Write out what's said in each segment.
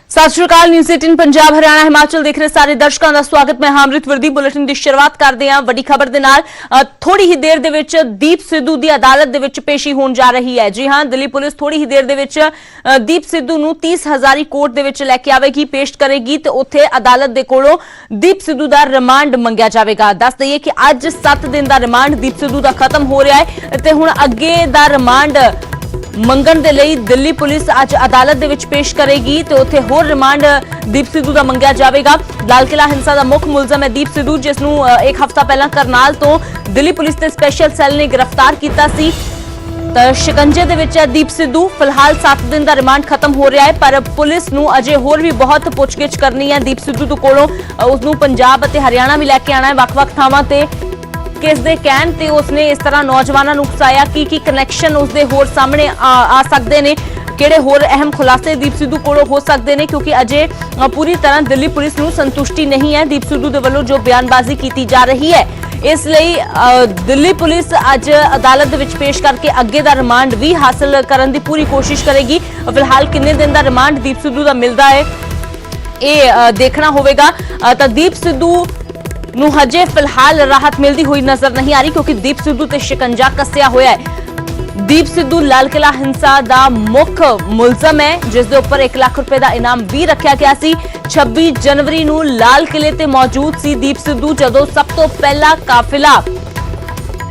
सत श्री अकाल। न्यूज़ 18 पंजाब हरियाणा हिमाचल देख रहे सारे दर्शकों का स्वागत। मैं अमृत वर्दी। बुलेटिन की शुरुआत करते हैं वड्डी खबर दे नाल। थोड़ी ही देर दे विच दीप सिद्धू की अदालत दे विच पेशी होने जा रही है। जी हां, दिल्ली पुलिस थोड़ी ही देर दे विच दीप सिद्धू नूं 30 हजारी कोर्ट दे विच लैके आवेगी, पेश करेगी ते उत्थे अदालत दे कोलों दीप सिद्धू दा रिमांड मंगिया जाएगा। दस दईए कि अज 7 दिन का रिमांड दीप सिद्धू का खत्म हो रहा है ते हुण अगे दा रिमांड मंगण दे लई दिल्ली पुलिस अज अदालत दे विच पेश करेगी ते उत्थे होर रिमांड दीप सिद्धू दा मंगिया जाएगा। लाल किला हिंसा दा मुख मुलजम है दीप सिद्धू, जिसनूं एक हफ्ता पहला करनाल तो दिल्ली पुलिस दे स्पेशल सैल ने गिरफ्तार किया सी। शिकंजे दे विच है दीप सिद्धू। फिलहाल 7 दिन का रिमांड खत्म हो रहा है, पर पुलिस नूं अजे होर भी बहुत पुछगिछ करनी है दीप सिद्धू तो कोलों। उसनूं पंजाब अते हरियाणा भी लैके आना है। वख-वख थावां ते किस दे कहण ते उसने इस तरह नौजवानों नूं उकसाया कि कनैक्शन उसदे होर सामने आ सकते हैं, किहड़े होर अहम खुलासे दीप सिद्धू कोलों हो सकते हैं, क्योंकि अजे पूरी तरह दिल्ली पुलिस नूं संतुष्टि नहीं है दीप सिद्धू दे वल्लों जो बयानबाजी की जा रही है। इसलिए दिल्ली पुलिस अज अदालत दे विच पेश करके अगे दा रिमांड भी हासिल करने की पूरी कोशिश करेगी। फिलहाल किन्ने दिन का रिमांड दीप सिद्धू का मिलता है ये देखना होगा। तो दीप सिद्धू नूं हजे फिलहाल राहत मिलती हुई नजर नहीं आ रही, क्योंकि दीप सिद्धू ते शिकंजा कसिया होया है। दीप सिद्धू लाल किला हिंसा दा मुख मुलजम है, जिस दे उपर 1 लाख रुपए का इनाम भी रखा गया सी। 26 जनवरी नूं लाल किले ते मौजूद सी दीप सिद्धू, जदों सब तो पहला काफिला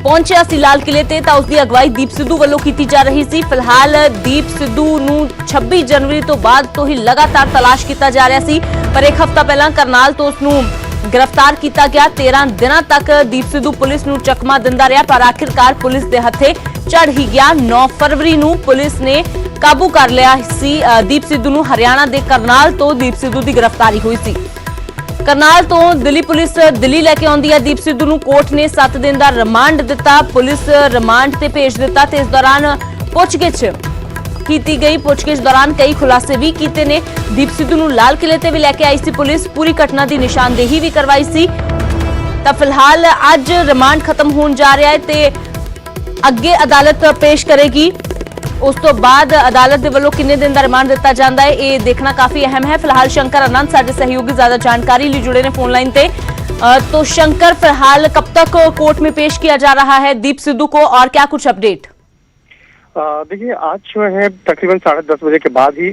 पहुंचा सी लाल किले ते तां उसकी अगवाई दीप सिद्धू वालों की जा रही सी। फिलहाल दीप सिद्धू नूं 26 जनवरी तो बाद तो ही लगातार तलाश किया जा रहा सी, पर एक हफ्ता पहला करनाल तो उसनूं गिरफ्तार किया गया। 13 दिनों तक दीप सिद्धू पुलिस नूं चकमा दिंदा रहा, पर आखिरकार पुलिस दे हथे चढ़ ही गया। 9 फरवरी नूं पुलिस ने काबू कर लिया सी दीप सिद्धू नूं। हरियाणा दे करनाल तो दीप सिद्धू की गिरफ्तारी हुई सी। करनाल तो दिल्ली पुलिस दिल्ली लैके आउंदी है दीप सिद्धू नूं। कोर्ट ने 7 दिन का रिमांड दिता, पुलिस रिमांड ते भेज दिता ते इस दौरान पुछगिछ की गई। पुछगिछ दौरान कई खुलासे भी किए ने। दीप सिद्धू नूं लाल किले ते भी लैके आई सी पुलिस, पूरी घटना की निशानदेही भी करवाई सी। तो फिलहाल अज रिमांड खत्म होने जा रहा है ते अगे अदालत पेश करेगी। उस तो बाद अदालत के वलों किन्ने दिन का रिमांड दिता जाता है ये देखना काफी अहम है। फिलहाल शंकर आनंद साडे सहयोगी ज्यादा जानकारी लिए जुड़े ने फोन लाइन पे। तो शंकर, फिलहाल कब तक कोर्ट में पेश किया जा रहा है दीप सिद्धू को, और क्या कुछ अपडेट? देखिए, आज जो है तकरीबन 10:30 बजे के बाद ही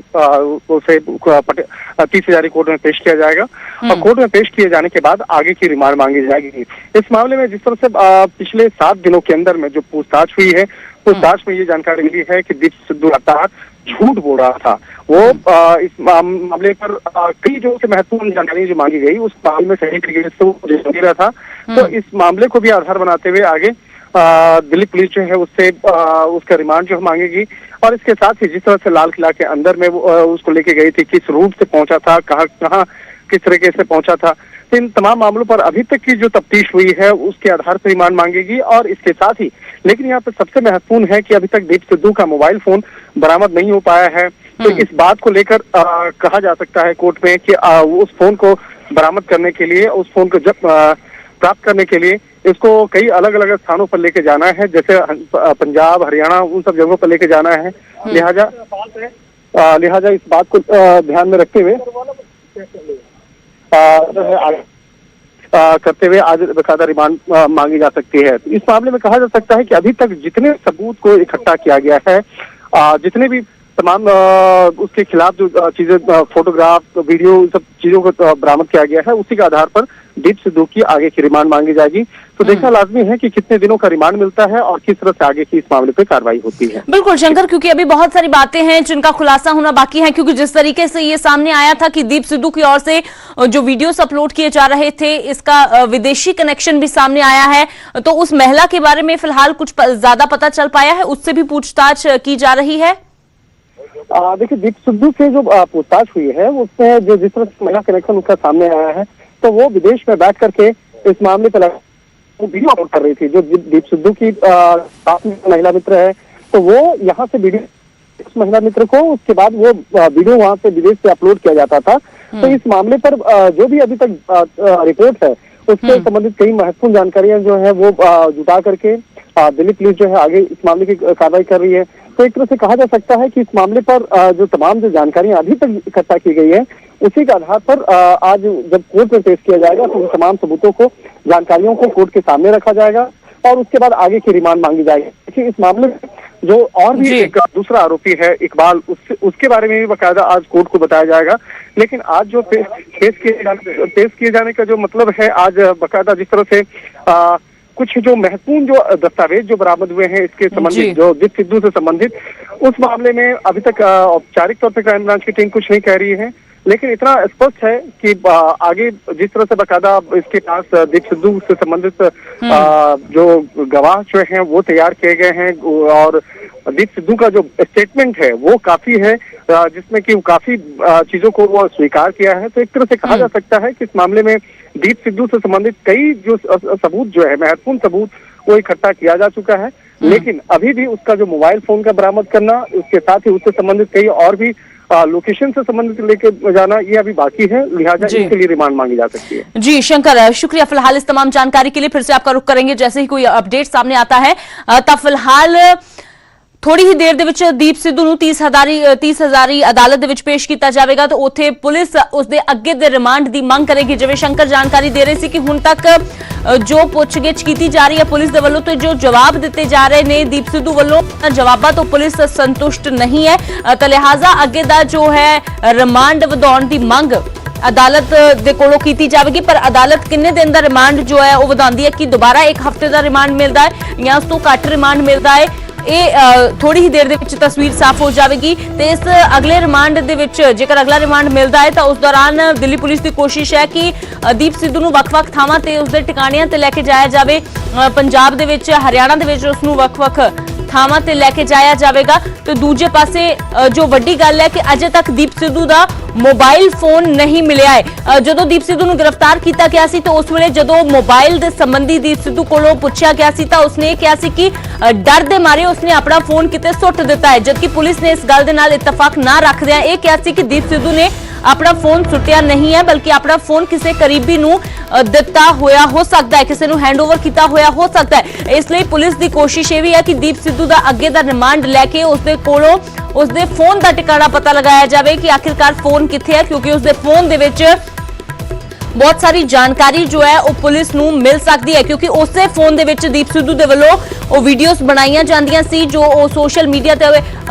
उसे 30 हजारी कोर्ट में पेश किया जाएगा। और कोर्ट में पेश किए जाने के बाद आगे की रिमांड मांगी जाएगी। इस मामले में जिस तरह से पिछले 7 दिनों के अंदर में जो पूछताछ हुई है, पूछताछ में ये जानकारी मिली है कि दीप सिद्धू लगातार झूठ बोल रहा था। वो इस मामले पर कई जो से महत्वपूर्ण जानकारी जो मांगी गई उस मामले में सही तरीके से वो दे रहा था। तो इस मामले को भी आधार बनाते हुए आगे दिल्ली पुलिस जो है उससे उसका रिमांड जो मांगेगी। और इसके साथ ही जिस तरह से लाल किला के अंदर में उसको लेके गई थी, किस रूट से पहुंचा था, कहाँ किस तरीके से पहुंचा था, तो इन तमाम मामलों पर अभी तक की जो तफ्तीश हुई है उसके आधार पर रिमांड मांगेगी। और इसके साथ ही लेकिन यहाँ पर सबसे महत्वपूर्ण है कि अभी तक दीप सिद्धू का मोबाइल फोन बरामद नहीं हो पाया है। तो इस बात को लेकर कहा जा सकता है कोर्ट में कि उस फोन को बरामद करने के लिए, उस फोन को जब प्राप्त करने के लिए इसको कई अलग अलग स्थानों पर लेके जाना है, जैसे पंजाब, हरियाणा, उन सब जगहों पर लेके जाना है। लिहाजा इस बात को ध्यान में रखते हुए करते हुए आज बकायदा रिमांड मांगी जा सकती है। इस मामले में कहा जा सकता है कि अभी तक जितने सबूत को इकट्ठा किया गया है, जितने भी तमाम उसके खिलाफ जो चीजें, फोटोग्राफ, वीडियो, सब चीजों को बरामद किया गया है, उसी के आधार पर दीप सिद्धू की आगे की रिमांड मांगी जाएगी। तो देखना लाजमी है कि कितने दिनों का रिमांड मिलता है और किस तरह से आगे की इस मामले पर कार्रवाई होती है। बिल्कुल शंकर, क्योंकि अभी बहुत सारी बातें हैं जिनका खुलासा होना बाकी है, क्योंकि जिस तरीके से ये सामने आया था कि दीप सिद्धू की ओर से जो वीडियोस अपलोड किए जा रहे थे, इसका विदेशी कनेक्शन भी सामने आया है। तो उस महिला के बारे में फिलहाल कुछ ज्यादा पता चल पाया है? उससे भी पूछताछ की जा रही है। देखिए, दीप सिद्धू से जो पूछताछ हुई है उसमें जो जिस तरह से महिला कनेक्शन उसका सामने आया है, तो वो विदेश में बैठ करके इस मामले पर वीडियो अपलोड कर रही थी। जो दीप सिद्धू की साथ में महिला मित्र है, तो वो यहाँ से वीडियो उस महिला मित्र को, उसके बाद वो वीडियो वहाँ से विदेश से अपलोड किया जाता था। तो इस मामले पर जो भी अभी तक रिपोर्ट है उससे संबंधित कई महत्वपूर्ण जानकारियां जो है वो जुटा करके दिल्ली पुलिस जो है आगे इस मामले की कार्रवाई कर रही है। तो एक तरह से कहा जा सकता है कि इस मामले पर जो तमाम जो जानकारियां अभी तक इकट्ठा की गई है, उसी के आधार पर आज जब कोर्ट में पेश किया जाएगा तो उन तमाम सबूतों को, जानकारियों को कोर्ट के सामने रखा जाएगा और उसके बाद आगे की रिमांड मांगी जाएगी। देखिए, इस मामले में जो और भी एक दूसरा आरोपी है इकबाल, उसके बारे में भी बाकायदा आज कोर्ट को बताया जाएगा। लेकिन आज जो पेश किए जाने का जो मतलब है, आज बाकायदा जिस तरह से कुछ जो महत्वपूर्ण जो दस्तावेज जो बरामद हुए हैं इसके संबंधित, जो दीप सिद्धू से संबंधित, उस मामले में अभी तक औपचारिक तौर पर क्राइम ब्रांच की टीम कुछ नहीं कह रही है, लेकिन इतना स्पष्ट है कि आगे जिस तरह से बाकायदा इसके पास दीप सिद्धू से संबंधित जो गवाह जो हैं वो तैयार किए गए हैं और दीप सिद्धू का जो स्टेटमेंट है वो काफी है, जिसमें कि काफी चीजों को वो स्वीकार किया है। तो एक तरह से कहा जा सकता है कि इस मामले में दीप सिद्धू से संबंधित कई जो सबूत जो है, महत्वपूर्ण सबूत, वो इकट्ठा किया जा चुका है। लेकिन अभी भी उसका जो मोबाइल फोन का बरामद करना, उसके साथ ही उससे संबंधित कई और भी लोकेशन से संबंधित लेके जाना, ये अभी बाकी है, लिहाजा इसके लिए रिमांड मांगी जा सकती है। जी शंकर, शुक्रिया फिलहाल इस तमाम जानकारी के लिए। फिर से आपका रुख करेंगे जैसे ही कोई अपडेट सामने आता है। तब फिलहाल थोड़ी ही देर ਦੇ ਵਿੱਚ ਦੀਪ ਸਿੱਧੂ ਨੂੰ 30 ਹਜ਼ਾਰੀ ਅਦਾਲਤ ਦੇ ਵਿੱਚ ਪੇਸ਼ ਕੀਤਾ ਜਾਵੇਗਾ ਤਾਂ ਉੱਥੇ ਪੁਲਿਸ ਉਸ ਦੇ ਅੱਗੇ ਦੇ ਰਿਮਾਂਡ ਦੀ ਮੰਗ ਕਰੇਗੀ। ਜਿਵੇਂ ਸ਼ੰਕਰ ਜਾਣਕਾਰੀ ਦੇ ਰਹੇ ਸੀ ਕਿ ਹੁਣ ਤੱਕ ਜੋ ਪੁੱਛਗਿੱਛ ਕੀਤੀ ਜਾ ਰਹੀ ਹੈ ਪੁਲਿਸ ਦੇ ਵੱਲੋਂ ਤੇ ਜੋ ਜਵਾਬ ਦਿੱਤੇ ਜਾ ਰਹੇ ਨੇ ਦੀਪ ਸਿੱਧੂ ਵੱਲੋਂ, ਜਵਾਬਾਂ ਤੋਂ ਪੁਲਿਸ ਸੰਤੁਸ਼ਟ ਨਹੀਂ ਹੈ ਤਾਂ ਲਿਹਾਜ਼ਾ ਅੱਗੇ ਦਾ ਜੋ ਹੈ ਰਿਮਾਂਡ ਵਧਾਉਣ ਦੀ ਮੰਗ ਅਦਾਲਤ ਦੇ ਕੋਲੋਂ ਕੀਤੀ ਜਾਵੇਗੀ। ਪਰ ਅਦਾਲਤ ਕਿੰਨੇ ਦਿਨ ਦਾ ਰਿਮਾਂਡ ਜੋ ਹੈ ਉਹ ਵਧਾਉਂਦੀ ਹੈ ਕਿ ਦੁਬਾਰਾ 1 ਹਫ਼ਤੇ ਦਾ ਰਿਮਾਂਡ ਮਿਲਦਾ ਹੈ ਜਾਂ ਉਸ ਤੋਂ ਘੱਟ ਰਿਮਾਂਡ ਮਿਲਦਾ ਹੈ, ਇਹ ਥੋੜੀ ਹੀ ਦੇਰ ਦੇ ਵਿੱਚ ਤਸਵੀਰ ਸਾਫ਼ ਹੋ ਜਾਵੇਗੀ। ਤੇ ਇਸ ਅਗਲੇ ਰਿਮਾਂਡ ਦੇ ਵਿੱਚ ਜੇਕਰ ਅਗਲਾ ਰਿਮਾਂਡ ਮਿਲਦਾ ਹੈ ਤਾਂ ਉਸ ਦੌਰਾਨ ਦਿੱਲੀ ਪੁਲਿਸ ਦੀ ਕੋਸ਼ਿਸ਼ ਹੈ ਕਿ ਦੀਪ ਸਿੱਧੂ ਨੂੰ ਵੱਖ-ਵੱਖ ਥਾਵਾਂ ਤੇ ਉਸਦੇ ਟਿਕਾਣਿਆਂ ਤੇ ਲੈ ਕੇ ਜਾਇਆ ਜਾਵੇ। ਪੰਜਾਬ ਦੇ ਵਿੱਚ, ਹਰਿਆਣਾ ਦੇ ਵਿੱਚ ਉਸ ਨੂੰ ਵੱਖ-ਵੱਖ ਥਾਵਾਂ ਤੇ ਲੈ ਕੇ ਜਾਇਆ ਜਾਵੇਗਾ। ਤੇ ਦੂਜੇ ਪਾਸੇ ਜੋ ਵੱਡੀ ਗੱਲ ਹੈ ਕਿ ਅਜੇ ਤੱਕ ਦੀਪ ਸਿੱਧੂ ਦਾ ਮੋਬਾਈਲ ਫੋਨ ਨਹੀਂ ਮਿਲਿਆ ਹੈ। ਜਦੋਂ ਦੀਪ ਸਿੱਧੂ ਨੂੰ ਗ੍ਰਿਫਤਾਰ ਕੀਤਾ ਗਿਆ ਸੀ ਤਾਂ ਉਸ ਵੇਲੇ ਜਦੋਂ ਮੋਬਾਈਲ ਦੇ ਸੰਬੰਧੀ ਦੀਪ ਸਿੱਧੂ ਕੋਲੋਂ ਪੁੱਛਿਆ ਗਿਆ ਸੀ ਤਾਂ ਉਸਨੇ ਕਿਹਾ ਸੀ ਕਿ ਡਰ ਦੇ ਮਾਰੇ ਉਸਨੇ ਆਪਣਾ ਫੋਨ ਕਿਤੇ ਸੁੱਟ ਦਿੱਤਾ ਹੈ, ਜਦਕਿ ਪੁਲਿਸ ਨੇ ਇਸ ਗੱਲ ਦੇ ਨਾਲ ਇਤਫਾਕ ਨਾ ਰੱਖਦਿਆਂ ਇਹ ਕਿਹਾ ਸੀ ਕਿ ਦੀਪ ਸਿੱਧੂ ਨੇ ਆਪਣਾ ਫੋਨ ਸੁੱਟਿਆ ਨਹੀਂ ਹੈ, ਬਲਕਿ ਆਪਣਾ ਫੋਨ ਕਿਸੇ ਕਰੀਬੀ ਨੂੰ ਦਿੱਤਾ ਹੋਇਆ ਹੋ ਸਕਦਾ ਹੈ, ਕਿਸੇ ਨੂੰ ਹੈਂਡਓਵਰ ਕੀਤਾ ਹੋਇਆ ਹੋ ਸਕਦਾ ਹੈ। ਇਸ ਲਈ ਪੁਲਿਸ ਦੀ ਕੋਸ਼ਿਸ਼ ਇਹ ਵੀ ਹੈ ਕਿ ਦੀਪ ਸਿੱਧੂ ਦਾ ਅੱਗੇ ਦਾ ਰਿਮਾਂਡ ਲੈ ਕੇ ਉਸਦੇ ਕੋਲੋਂ ਉਸਦੇ ਫੋਨ ਦਾ ਟਿਕਾਣਾ ਪਤਾ ਲਗਾਇਆ ਜਾਵੇ ਕਿ ਆਖਿਰਕਾਰ ਫੋਨ ਕਿੱਥੇ ਹੈ, ਕਿਉਂਕਿ ਉਸਦੇ ਫੋਨ ਦੇ ਵਿੱਚ ਬਹੁਤ ਸਾਰੀ ਜਾਣਕਾਰੀ ਜੋ ਹੈ ਉਹ ਪੁਲਿਸ ਨੂੰ ਮਿਲ ਸਕਦੀ ਹੈ, ਕਿਉਂਕਿ ਉਸੇ ਫੋਨ ਦੇ ਵਿੱਚ ਦੀਪ ਸਿੱਧੂ ਦੇ ਵੱਲੋਂ ਉਹ ਵੀਡੀਓਜ਼ ਬਣਾਈਆਂ ਜਾਂਦੀਆਂ ਸੀ ਜੋ ਉਹ ਸੋਸ਼ਲ ਮੀਡੀਆ ਤੇ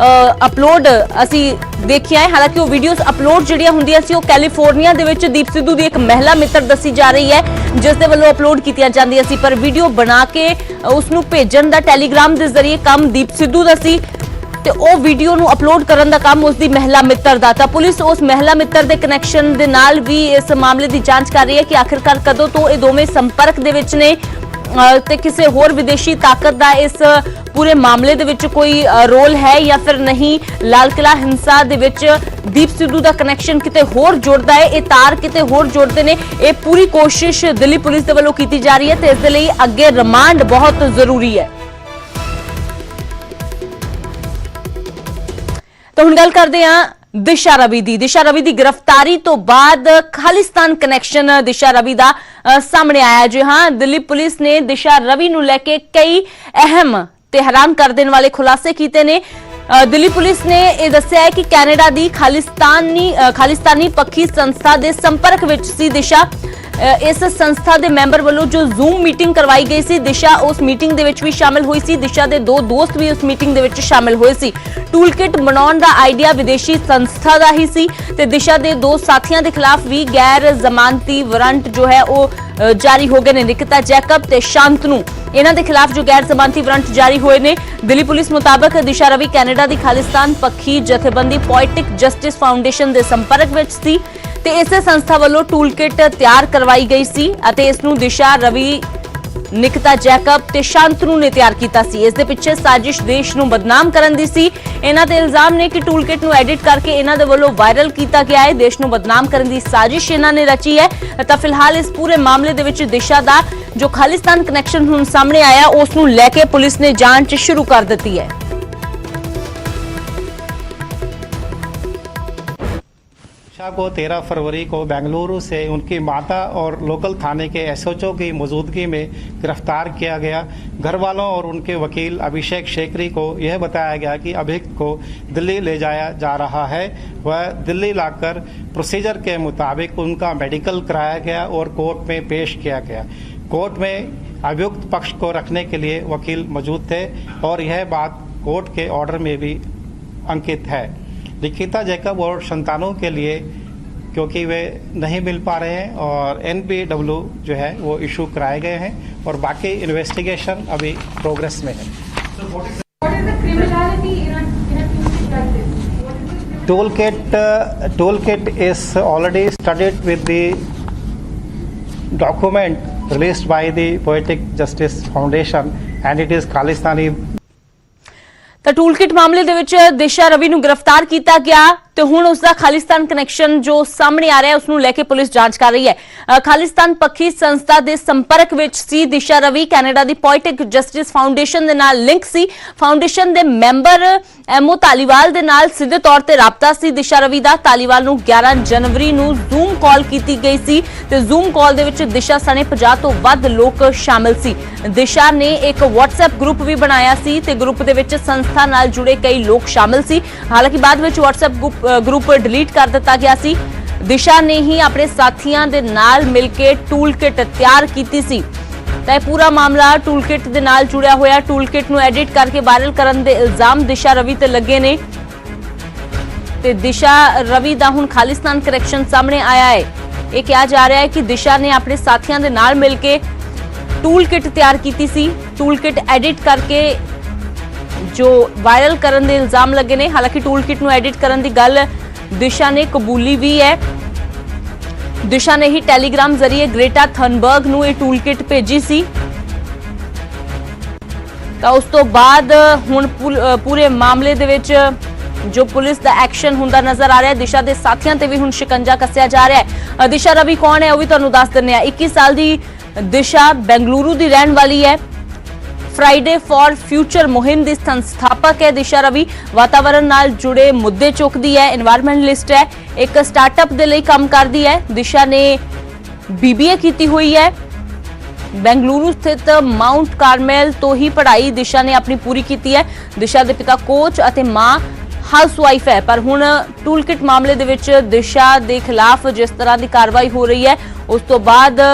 ਅਪਲੋਡ ਅਸੀਂ ਦੇਖਿਆ ਹੈ। ਹਾਲਾਂਕਿ ਉਹ ਵੀਡੀਓਜ਼ ਅਪਲੋਡ ਜਿਹੜੀਆਂ ਹੁੰਦੀਆਂ ਸੀ ਉਹ ਕੈਲੀਫੋਰਨੀਆ ਦੇ ਵਿੱਚ ਦੀਪ ਸਿੱਧੂ ਦੀ ਇੱਕ ਮਹਿਲਾ ਮਿੱਤਰ ਦੱਸੀ ਜਾ ਰਹੀ ਹੈ ਜਿਸ ਦੇ ਵੱਲੋਂ ਅਪਲੋਡ ਕੀਤੀਆਂ ਜਾਂਦੀਆਂ ਸੀ, ਪਰ ਵੀਡੀਓ ਬਣਾ ਕੇ ਉਸ ਨੂੰ ਭੇਜਣ ਦਾ ਟੈਲੀਗ੍ਰਾਮ ਦੇ ਜ਼ਰੀਏ ਕੰਮ ਦੀਪ ਸਿੱਧੂ ਦਾ ਸੀ ਤੇ ਉਹ ਵੀਡੀਓ ਨੂੰ ਅਪਲੋਡ ਕਰਨ ਦਾ ਕੰਮ ਉਸ ਦੀ ਮਹਿਲਾ ਮਿੱਤਰ ਦਾ। ਤਾਂ ਪੁਲਿਸ ਉਸ ਮਹਿਲਾ ਮਿੱਤਰ ਦੇ ਕਨੈਕਸ਼ਨ ਦੇ ਨਾਲ ਵੀ ਇਸ ਮਾਮਲੇ ਦੀ ਜਾਂਚ ਕਰ ਰਹੀ ਹੈ ਕਿ ਆਖਿਰਕਾਰ ਕਦੋਂ ਤੋਂ ਇਹ ਦੋਵੇਂ ਸੰਪਰਕ ਦੇ ਵਿੱਚ ਨੇ ਤੇ ਕਿਸੇ ਹੋਰ ਵਿਦੇਸ਼ੀ ਤਾਕਤ ਦਾ ਇਸ ਪੂਰੇ ਮਾਮਲੇ ਦੇ ਵਿੱਚ ਕੋਈ ਰੋਲ ਹੈ ਜਾਂ ਫਿਰ ਨਹੀਂ। ਲਾਲ ਕਿਲਾ ਹਿੰਸਾ ਦੇ ਵਿੱਚ ਦੀਪ ਸਿੱਧੂ ਦਾ ਕਨੈਕਸ਼ਨ ਕਿਤੇ ਹੋਰ ਜੁੜਦਾ ਹੈ, ਇਹ ਤਾਰ ਕਿਤੇ ਹੋਰ ਜੁੜਦੇ ਨੇ, ਇਹ ਪੂਰੀ ਕੋਸ਼ਿਸ਼ ਦਿੱਲੀ ਪੁਲਿਸ ਦੇ ਵੱਲੋਂ ਕੀਤੀ ਜਾ ਰਹੀ ਹੈ ਤੇ ਇਸ ਦੇ ਲਈ ਅੱਗੇ ਰਿਮਾਂਡ ਬਹੁਤ ਜ਼ਰੂਰੀ ਹੈ। ਤਾਂ ਹੁਣ ਗੱਲ ਕਰਦੇ ਹਾਂ ਦਿਸ਼ਾ ਰਵੀ ਦੀ ਗ੍ਰਿਫਤਾਰੀ ਤੋਂ ਬਾਅਦ ਖਾਲਿਸਤਾਨ ਕਨੈਕਸ਼ਨ ਦਿਸ਼ਾ ਰਵੀ ਦਾ ਸਾਹਮਣੇ ਆਇਆ। ਜੀ ਹਾਂ, ਦਿੱਲੀ ਪੁਲਿਸ ਨੇ ਦਿਸ਼ਾ ਰਵੀ ਨੂੰ ਲੈ ਕੇ ਕਈ ਅਹਿਮ ਤੇ ਹੈਰਾਨ ਕਰ ਦੇਣ ਵਾਲੇ ਖੁਲਾਸੇ ਕੀਤੇ ਨੇ। ਦਿੱਲੀ ਪੁਲਿਸ ਨੇ ਇਹ ਦੱਸਿਆ ਹੈ ਕਿ ਕੈਨੇਡਾ ਦੀ ਖਾਲਿਸਤਾਨੀ ਪੱਖੀ ਸੰਸਥਾ ਦੇ ਸੰਪਰਕ ਵਿੱਚ ਸੀ ਦਿਸ਼ਾ। ਇਸ ਸੰਸਥਾ ਦੇ ਮੈਂਬਰ ਵੱਲੋਂ ਜੋ ਜ਼ੂਮ ਮੀਟਿੰਗ ਕਰਵਾਈ ਗਈ ਸੀ, ਦਿਸ਼ਾ ਉਸ ਮੀਟਿੰਗ ਦੇ ਵਿੱਚ ਵੀ ਸ਼ਾਮਿਲ ਹੋਈ ਸੀ। ਦਿਸ਼ਾ ਦੇ 2 ਦੋਸਤ ਵੀ ਉਸ ਮੀਟਿੰਗ ਦੇ ਵਿੱਚ ਸ਼ਾਮਿਲ ਹੋਏ ਸੀ। ਟੂਲਕਿਟ ਬਣਾਉਣ ਦਾ ਆਈਡੀਆ ਵਿਦੇਸ਼ੀ ਸੰਸਥਾ ਦਾ ਹੀ ਸੀ ਤੇ ਦਿਸ਼ਾ ਦੇ 2 ਸਾਥੀਆਂ ਦੇ ਖਿਲਾਫ ਵੀ ਗੈਰ ਜ਼ਮਾਨਤੀ ਵਾਰੰਟ ਜੋ ਹੈ ਉਹ ਜਾਰੀ ਹੋ ਗਏ ਨੇ। ਨਿਕਿਤਾ ਜੈਕਬ ਤੇ ਸ਼ਾਂਤਨੂ, ਇਹਨਾਂ ਦੇ ਖਿਲਾਫ ਜੋ ਗੈਰ ਜ਼ਮਾਨਤੀ ਵਾਰੰਟ ਜਾਰੀ ਹੋਏ ਨੇ। ਦਿੱਲੀ ਪੁਲਿਸ ਮੁਤਾਬਕ ਦਿਸ਼ਾ ਰਵੀ ਕੈਨੇਡਾ ਦੀ ਖਾਲਿਸਤਾਨ ਪੱਖੀ ਜਥੇਬੰਦੀ ਪੋਇਟਿਕ ਜਸਟਿਸ ਫਾਊਂਡੇਸ਼ਨ ਦੇ ਸੰਪਰਕ ਵਿੱਚ ਸੀ ਤੇ ਇਸੇ ਸੰਸਥਾ ਵੱਲੋਂ ਟੂਲਕਿਟ ਤਿਆਰ ਕਰਵਾਈ ਗਈ ਸੀ ਅਤੇ ਇਸ ਨੂੰ ਦਿਸ਼ਾ ਰਵੀ, ਨਿਕਿਤਾ ਜੈਕਬ ਤੇ ਸ਼ਾਂਤਨੂ ਨੇ ਤਿਆਰ ਕੀਤਾ ਸੀ। ਇਸ ਦੇ ਪਿੱਛੇ ਸਾਜ਼ਿਸ਼ ਦੇਸ਼ ਨੂੰ ਬਦਨਾਮ ਕਰਨ ਦੀ ਸੀ। ਇਹਨਾਂ ਦੇ ਇਲਜ਼ਾਮ ਨੇ ਕਿ ਟੂਲਕਿਟ ਨੂੰ ਐਡਿਟ ਕਰਕੇ ਇਹਨਾਂ ਦੇ ਵੱਲੋਂ ਵਾਇਰਲ ਕੀਤਾ ਗਿਆ ਹੈ। ਦੇਸ਼ ਨੂੰ ਬਦਨਾਮ ਕਰਨ ਦੀ ਸਾਜ਼ਿਸ਼ ਇਹਨਾਂ ਨੇ ਰਚੀ ਹੈ। ਤਾਂ ਫਿਲਹਾਲ ਇਸ ਪੂਰੇ ਮਾਮਲੇ ਦੇ ਵਿੱਚ ਦਿਸ਼ਾ ਦਾ ਜੋ ਖਾਲਿਸਤਾਨ ਕਨੈਕਸ਼ਨ ਹੁਣ ਸਾਹਮਣੇ ਆਇਆ ਉਸ ਨੂੰ ਲੈ ਕੇ ਪੁਲਿਸ ਨੇ ਜਾਂਚ ਸ਼ੁਰੂ ਕਰ ਦਿੱਤੀ ਹੈ। दिशा को 13 फरवरी को बेंगलुरु से उनकी माता और लोकल थाने के एसएचओ की मौजूदगी में गिरफ्तार किया गया। घर वालों और उनके वकील अभिषेक शेखरी को यह बताया गया कि अभियुक्त को दिल्ली ले जाया जा रहा है। वह दिल्ली लाकर प्रोसीजर के मुताबिक उनका मेडिकल कराया गया और कोर्ट में पेश किया गया। कोर्ट में अभियुक्त पक्ष को रखने के लिए वकील मौजूद थे और यह बात कोर्ट के ऑर्डर में भी अंकित है। निकिता जैकब और संतानों के लिए क्योंकि वे नहीं मिल पा रहे हैं और NPW जो है वो इशू कराए गए हैं और बाकी इन्वेस्टिगेशन अभी प्रोग्रेस में है। Toolkit is already studied with the document released by the Poetic Justice Foundation and it is Khalistani। ਤਾਂ ਟੂਲਕਿਟ ਮਾਮਲੇ ਦੇ ਵਿੱਚ ਦਿਸ਼ਾ ਰਵੀ ਨੂੰ ਗ੍ਰਿਫਤਾਰ ਕੀਤਾ ਗਿਆ ਤੇ ਹੁਣ ਉਸ ਦਾ ਖਾਲਿਸਤਾਨ ਕਨੈਕਸ਼ਨ ਜੋ ਸਾਹਮਣੇ ਆ ਰਿਹਾ ਉਸ ਨੂੰ ਲੈ ਕੇ ਪੁਲਿਸ ਜਾਂਚ ਕਰ ਰਹੀ ਹੈ। ਖਾਲਿਸਤਾਨ ਪੱਖੀ ਸੰਸਥਾ ਦੇ ਸੰਪਰਕ ਵਿੱਚ ਸੀ ਦਿਸ਼ਾ ਰਵੀ। ਕੈਨੇਡਾ ਦੀ ਪੋਇਟਿਕ ਜਸਟਿਸ ਫਾਊਂਡੇਸ਼ਨ ਦੇ ਨਾਲ ਲਿੰਕ ਸੀ। ਫਾਊਂਡੇਸ਼ਨ ਦੇ ਮੈਂਬਰ ਐਮਓ ਧਾਲੀਵਾਲ ਦੇ ਨਾਲ ਸਿੱਧੇ ਤੌਰ ਤੇ ਰਾਬਤਾ ਸੀ ਦਿਸ਼ਾ ਰਵੀ ਦਾ। ਧਾਲੀਵਾਲ ਨੂੰ 11 ਜਨਵਰੀ ਨੂੰ ਜ਼ੂਮ ਕਾਲ ਕੀਤੀ ਗਈ ਸੀ ਤੇ ਜ਼ੂਮ ਕਾਲ ਦੇ ਵਿੱਚ ਦਿਸ਼ਾ ਸਣੇ 50 ਤੋਂ ਵੱਧ ਲੋਕ ਸ਼ਾਮਿਲ ਸੀ। ਦਿਸ਼ਾ ਨੇ ਇੱਕ WhatsApp ਗਰੁੱਪ ਵੀ ਬਣਾਇਆ ਸੀ ਤੇ ਗਰੁੱਪ ਦੇ ਵਿੱਚ ਸੰਸਥਾ ਨਾਲ ਜੁੜੇ ਕਈ ਲੋਕ ਸ਼ਾਮਿਲ ਸੀ। ਹਾਲਾਂਕਿ ਬਾਅਦ ਵਿੱਚ WhatsApp ਗਰੁੱਪ ਡਿਲੀਟ ਕਰ ਦਿੱਤਾ ਗਿਆ ਸੀ। ਦਿਸ਼ਾ ਨੇ ਹੀ ਆਪਣੇ ਸਾਥੀਆਂ ਦੇ ਨਾਲ ਮਿਲ ਕੇ ਟੂਲਕਿਟ ਤਿਆਰ ਕੀਤੀ ਸੀ। ਤਾਂ ਇਹ ਪੂਰਾ ਮਾਮਲਾ ਟੂਲਕਿਟ ਦੇ ਨਾਲ ਜੁੜਿਆ ਹੋਇਆ। ਟੂਲਕਿਟ ਨੂੰ ਐਡਿਟ ਕਰਕੇ ਵਾਇਰਲ ਕਰਨ ਦੇ ਇਲਜ਼ਾਮ ਦਿਸ਼ਾ ਰਵੀ ਤੇ ਲੱਗੇ ਨੇ ਤੇ ਦਿਸ਼ਾ ਰਵੀ ਦਾ ਹੁਣ ਖਾਲਿਸਤਾਨ ਕਨੈਕਸ਼ਨ ਸਾਹਮਣੇ ਆਇਆ ਹੈ। ਇਹ ਕਿਹਾ ਜਾ ਰਿਹਾ ਹੈ ਕਿ ਦਿਸ਼ਾ ਨੇ ਆਪਣੇ ਸਾਥੀਆਂ ਦੇ ਨਾਲ ਮਿਲ ਕੇ ਟੂਲਕਿਟ ਤਿਆਰ ਕੀਤੀ ਸੀ। ਟੂਲਕਿਟ ਐਡਿਟ ਕਰਕੇ जो वायरल करने के इल्जाम लगे ने। हालांकि टूलकिट ਨੂੰ एडिट करने की गल दिशा ने कबूली भी है। दिशा ने ही टैलीग्राम जरिए ग्रेटा थनबर्ग ਨੂੰ ਇਹ टूलकिट भेजी सी। ਤਾਂ ਉਸ ਤੋਂ ਬਾਅਦ ਹੁਣ ਪੂਰੇ ਮਾਮਲੇ ਦੇ ਵਿੱਚ ਜੋ ਪੁਲਿਸ ਦਾ ਐਕਸ਼ਨ ਹੁੰਦਾ ਨਜ਼ਰ ਆ ਰਿਹਾ। ਦਿਸ਼ਾ ਦੇ ਸਾਥੀਆਂ ਤੇ ਵੀ ਹੁਣ ਸ਼ਿਕੰਜਾ ਕੱਸਿਆ ਜਾ ਰਿਹਾ ਹੈ। ਦਿਸ਼ਾ ਰਵੀ ਕੌਣ ਹੈ ਉਹ ਵੀ ਤੁਹਾਨੂੰ ਦੱਸ ਦਿੰਨੇ ਆ। 21 ਸਾਲ ਦੀ ਦਿਸ਼ਾ ਬੈਂਗਲੁਰੂ ਦੀ ਰਹਿਣ ਵਾਲੀ ਹੈ। फ्राइडे फॉर फ्यूचर मुहिम की संस्थापक है दिशा रवि। वातावरण नाल जुड़े मुद्दे चुकती है, एनवायरमेंटलिस्ट है, एक स्टार्टअप के लिए काम करती है। दिशा ने BBA की हुई है। बेंगलुरु स्थित माउंट कार्मेल तो ही पढ़ाई दिशा ने अपनी पूरी की है। दिशा के पिता कोच और मां हाउसवाइफ है। पर हुण टूलकिट मामले दे विच दिशा के खिलाफ जिस तरह की कार्रवाई हो रही है उस तो बाद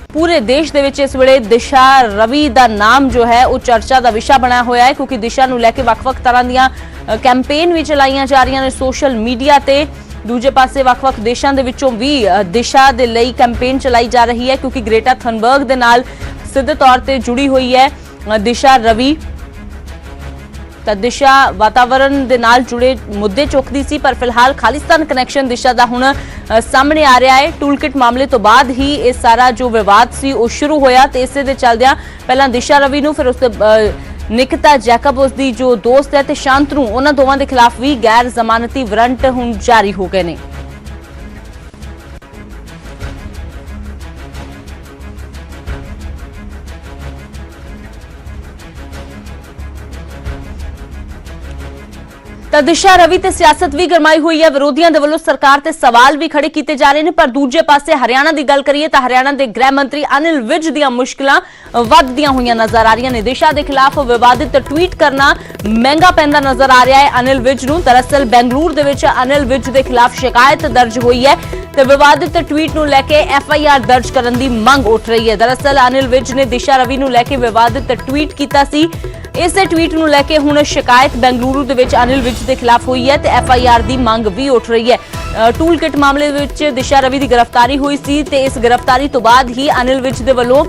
पूरे देश दे विच इस वेले दिशा रवि दा नाम जो है वो चर्चा का विषय बना होया है क्योंकि दिशा नूं लैके वख-वख तरह दीयां कैंपेन भी चलाईयां जा रही ने सोशल मीडिया ते। दूजे पासे वख-वख देशां दे विचों भी दिशा दे लई कैंपेन चलाई जा रही है क्योंकि ग्रेटा थनबर्ग दे नाल सीधे तौर ते जुड़ी हुई है दिशा रवि। ਤਾਂ ਦਿਸ਼ਾ ਵਾਤਾਵਰਣ ਦੇ ਨਾਲ ਜੁੜੇ ਮੁੱਦੇ ਚੁੱਕਦੀ ਸੀ ਪਰ ਫਿਲਹਾਲ ਖਾਲਿਸਤਾਨ ਕਨੈਕਸ਼ਨ ਦਿਸ਼ਾ ਦਾ ਹੁਣ ਸਾਹਮਣੇ ਆ ਰਿਹਾ ਹੈ। ਟੂਲਕਿਟ ਮਾਮਲੇ ਤੋਂ ਬਾਅਦ ਹੀ ਇਹ ਸਾਰਾ ਜੋ ਵਿਵਾਦ ਸੀ ਉਹ ਸ਼ੁਰੂ ਹੋਇਆ ਤੇ ਇਸੇ ਦੇ ਚੱਲਦਿਆਂ ਪਹਿਲਾਂ ਦਿਸ਼ਾ ਰਵੀ ਨੂੰ ਫਿਰ ਉਸ ਤੋਂ ਨਿਕਿਤਾ ਜੈਕਬ ਉਸ ਦੀ ਜੋ ਦੋਸਤ ਹੈ ਤੇ ਸ਼ਾਂਤਨੂ ਉਹਨਾਂ ਦੋਵਾਂ ਦੇ ਖਿਲਾਫ ਵੀ ਗੈਰ ਜ਼ਮਾਨਤੀ ਵਾਰੰਟ ਹੁਣ ਜਾਰੀ ਹੋ ਗਏ ਨੇ। ਤਾਂ ਦਿਸ਼ਾ ਰਵੀ ਤੇ ਸਿਆਸਤ ਵੀ ਗਰਮਾਈ ਹੋਈ ਹੈ। ਵਿਰੋਧੀਆਂ ਦੇ ਵੱਲੋਂ ਸਰਕਾਰ ਤੇ ਸਵਾਲ ਵੀ ਖੜੇ ਕੀਤੇ ਜਾ ਰਹੇ ਨੇ ਪਰ ਦੂਜੇ ਪਾਸੇ ਹਰਿਆਣਾ ਦੀ ਗੱਲ ਕਰੀਏ ਤਾਂ ਹਰਿਆਣਾ ਦੇ ਗ੍ਰਹਿ ਮੰਤਰੀ ਅਨਿਲ ਵਿਜ ਦੀਆਂ ਮੁਸ਼ਕਲਾਂ ਵੱਧਦੀਆਂ ਹੋਈਆਂ ਨਜ਼ਰ ਆ ਰਹੀਆਂ ਨੇ। ਦਿਸ਼ਾ ਦੇ ਖਿਲਾਫ ਵਿਵਾਦਿਤ ਟਵੀਟ ਕਰਨਾ ਮਹਿੰਗਾ ਪੈਂਦਾ ਨਜ਼ਰ ਆ ਰਿਹਾ ਹੈ ਅਨਿਲ ਵਿਜ ਨੂੰ। ਦਰਅਸਲ ਬੈਂਗਲੁਰੂ ਦੇ ਵਿੱਚ ਅਨਿਲ ਵਿਜ ਦੇ ਖਿਲਾਫ ਸ਼ਿਕਾਇਤ ਦਰਜ ਹੋਈ ਹੈ ਤੇ ਵਿਵਾਦਿਤ ਟਵੀਟ ਨੂੰ ਲੈ ਕੇ FIR ਦਰਜ ਕਰਨ ਦੀ ਮੰਗ ਉੱਠ ਰਹੀ ਹੈ। ਦਰਅਸਲ ਅਨਿਲ ਵਿਜ ਨੇ ਦਿਸ਼ਾ ਰਵੀ ਨੂੰ ਲੈ ਕੇ ਵਿਵਾਦਿਤ ਟਵੀਟ ਕੀਤਾ ਸੀ। ਇਸੇ ਟਵੀਟ ਨੂੰ ਲੈ ਕੇ ਹੁਣ ਸ਼ਿਕਾਇਤ ਬੈਂਗਲੁਰੂ ਦੇ ਵਿੱਚ ਅਨਿਲ ਵਿਜ ਦੇ ਖਿਲਾਫ ਹੋਈ ਹੈ ਤੇ FIR ਦੀ ਮੰਗ ਵੀ ਉੱਠ ਰਹੀ ਹੈ। ਟੂਲਕਿਟ ਮਾਮਲੇ ਵਿੱਚ ਦਿਸ਼ਾ ਰਵੀ ਦੀ ਗ੍ਰਿਫਤਾਰੀ ਹੋਈ ਸੀ ਤੇ ਇਸ ਗ੍ਰਿਫਤਾਰੀ ਤੋਂ ਬਾਅਦ ਹੀ ਅਨਿਲ ਵਿਜ ਦੇ ਵੱਲੋਂ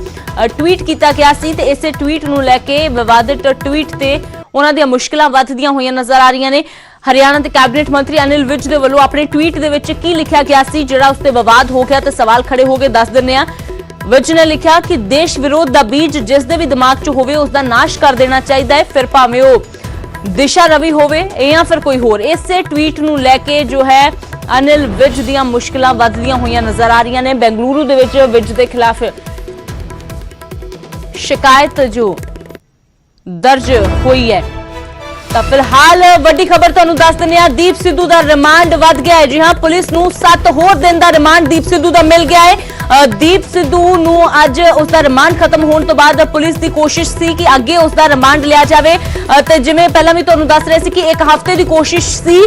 ਟਵੀਟ ਕੀਤਾ ਗਿਆ ਸੀ ਤੇ ਇਸੇ ਟਵੀਟ ਨੂੰ ਲੈ ਕੇ ਵਿਵਾਦਿਤ ਟਵੀਟ ਤੇ ਉਹਨਾਂ ਦੀਆਂ ਮੁਸ਼ਕਲਾਂ ਵੱਧਦੀਆਂ ਹੋਈਆਂ ਨਜ਼ਰ ਆ ਰਹੀਆਂ ਨੇ। ਹਰਿਆਣਾ ਦੇ ਕੈਬਨਿਟ ਮੰਤਰੀ ਅਨਿਲ ਵਿਜ ਦੇ ਵੱਲੋਂ ਆਪਣੇ ਟਵੀਟ ਦੇ ਵਿੱਚ ਕੀ ਲਿਖਿਆ ਗਿਆ ਸੀ ਜਿਹੜਾ ਉਸ ਤੇ ਵਿਵਾਦ ਹੋ ਗਿਆ ਤੇ ਸਵਾਲ ਖੜੇ ਹੋ ਗਏ ਦੱਸ ਦਿੰਨੇ ਆ। ਵਿਜ ਨੇ ਲਿਖਿਆ ਕਿ ਦੇਸ਼ ਵਿਰੋਧ ਦਾ ਬੀਜ ਜਿਸ ਦੇ ਵੀ ਦਿਮਾਗ 'ਚ ਹੋਵੇ ਉਸ ਦਾ ਨਾਸ਼ ਕਰ ਦੇਣਾ ਚਾਹੀਦਾ ਹੈ ਫਿਰ ਭਾਵੇਂ ਉਹ ਦਿਸ਼ਾ ਰਵੀ ਹੋਵੇ ਜਾਂ ਫਿਰ ਕੋਈ ਹੋਰ। ਇਸੇ ਟਵੀਟ ਨੂੰ ਲੈ ਕੇ ਜੋ ਹੈ ਅਨਿਲ ਵਿਜ ਦੀਆਂ ਮੁਸ਼ਕਲਾਂ ਵੱਧਦੀਆਂ ਹੋਈਆਂ ਨਜ਼ਰ ਆ ਰਹੀਆਂ ਨੇ। ਬੈਂਗਲੁਰੂ ਦੇ ਵਿੱਚ ਵਿਜ ਦੇ ਖਿਲਾਫ ਸ਼ਿਕਾਇਤ ਜੋ ਦਰਜ ਹੋਈ ਹੈ ਤਾਂ ਫਿਲਹਾਲ ਵੱਡੀ ਖਬਰ ਤੁਹਾਨੂੰ ਦੱਸ ਦਿੰਦੇ ਹਾਂ, ਦੀਪ ਸਿੱਧੂ ਦਾ ਰਿਮਾਂਡ ਵੱਧ ਗਿਆ ਹੈ। ਜੀ ਹਾਂ, ਪੁਲਿਸ ਨੂੰ 7 ਹੋਰ ਦਿਨ ਦਾ ਰਿਮਾਂਡ ਦੀਪ ਸਿੱਧੂ ਦਾ ਮਿਲ ਗਿਆ ਹੈ। ਦੀਪ ਸਿੱਧੂ ਨੂੰ ਅੱਜ ਉਸ ਦਾ ਰਿਮਾਂਡ ਖਤਮ ਹੋਣ ਤੋਂ ਬਾਅਦ ਪੁਲਿਸ ਦੀ ਕੋਸ਼ਿਸ਼ ਸੀ ਕਿ ਅੱਗੇ ਉਸ ਦਾ ਰਿਮਾਂਡ ਲਿਆ ਜਾਵੇ ਤੇ ਜਿਵੇਂ ਪਹਿਲਾਂ ਵੀ ਤੁਹਾਨੂੰ ਦੱਸ ਰਹੇ ਸੀ ਕਿ 1 ਹਫ਼ਤੇ ਦੀ ਕੋਸ਼ਿਸ਼ ਸੀ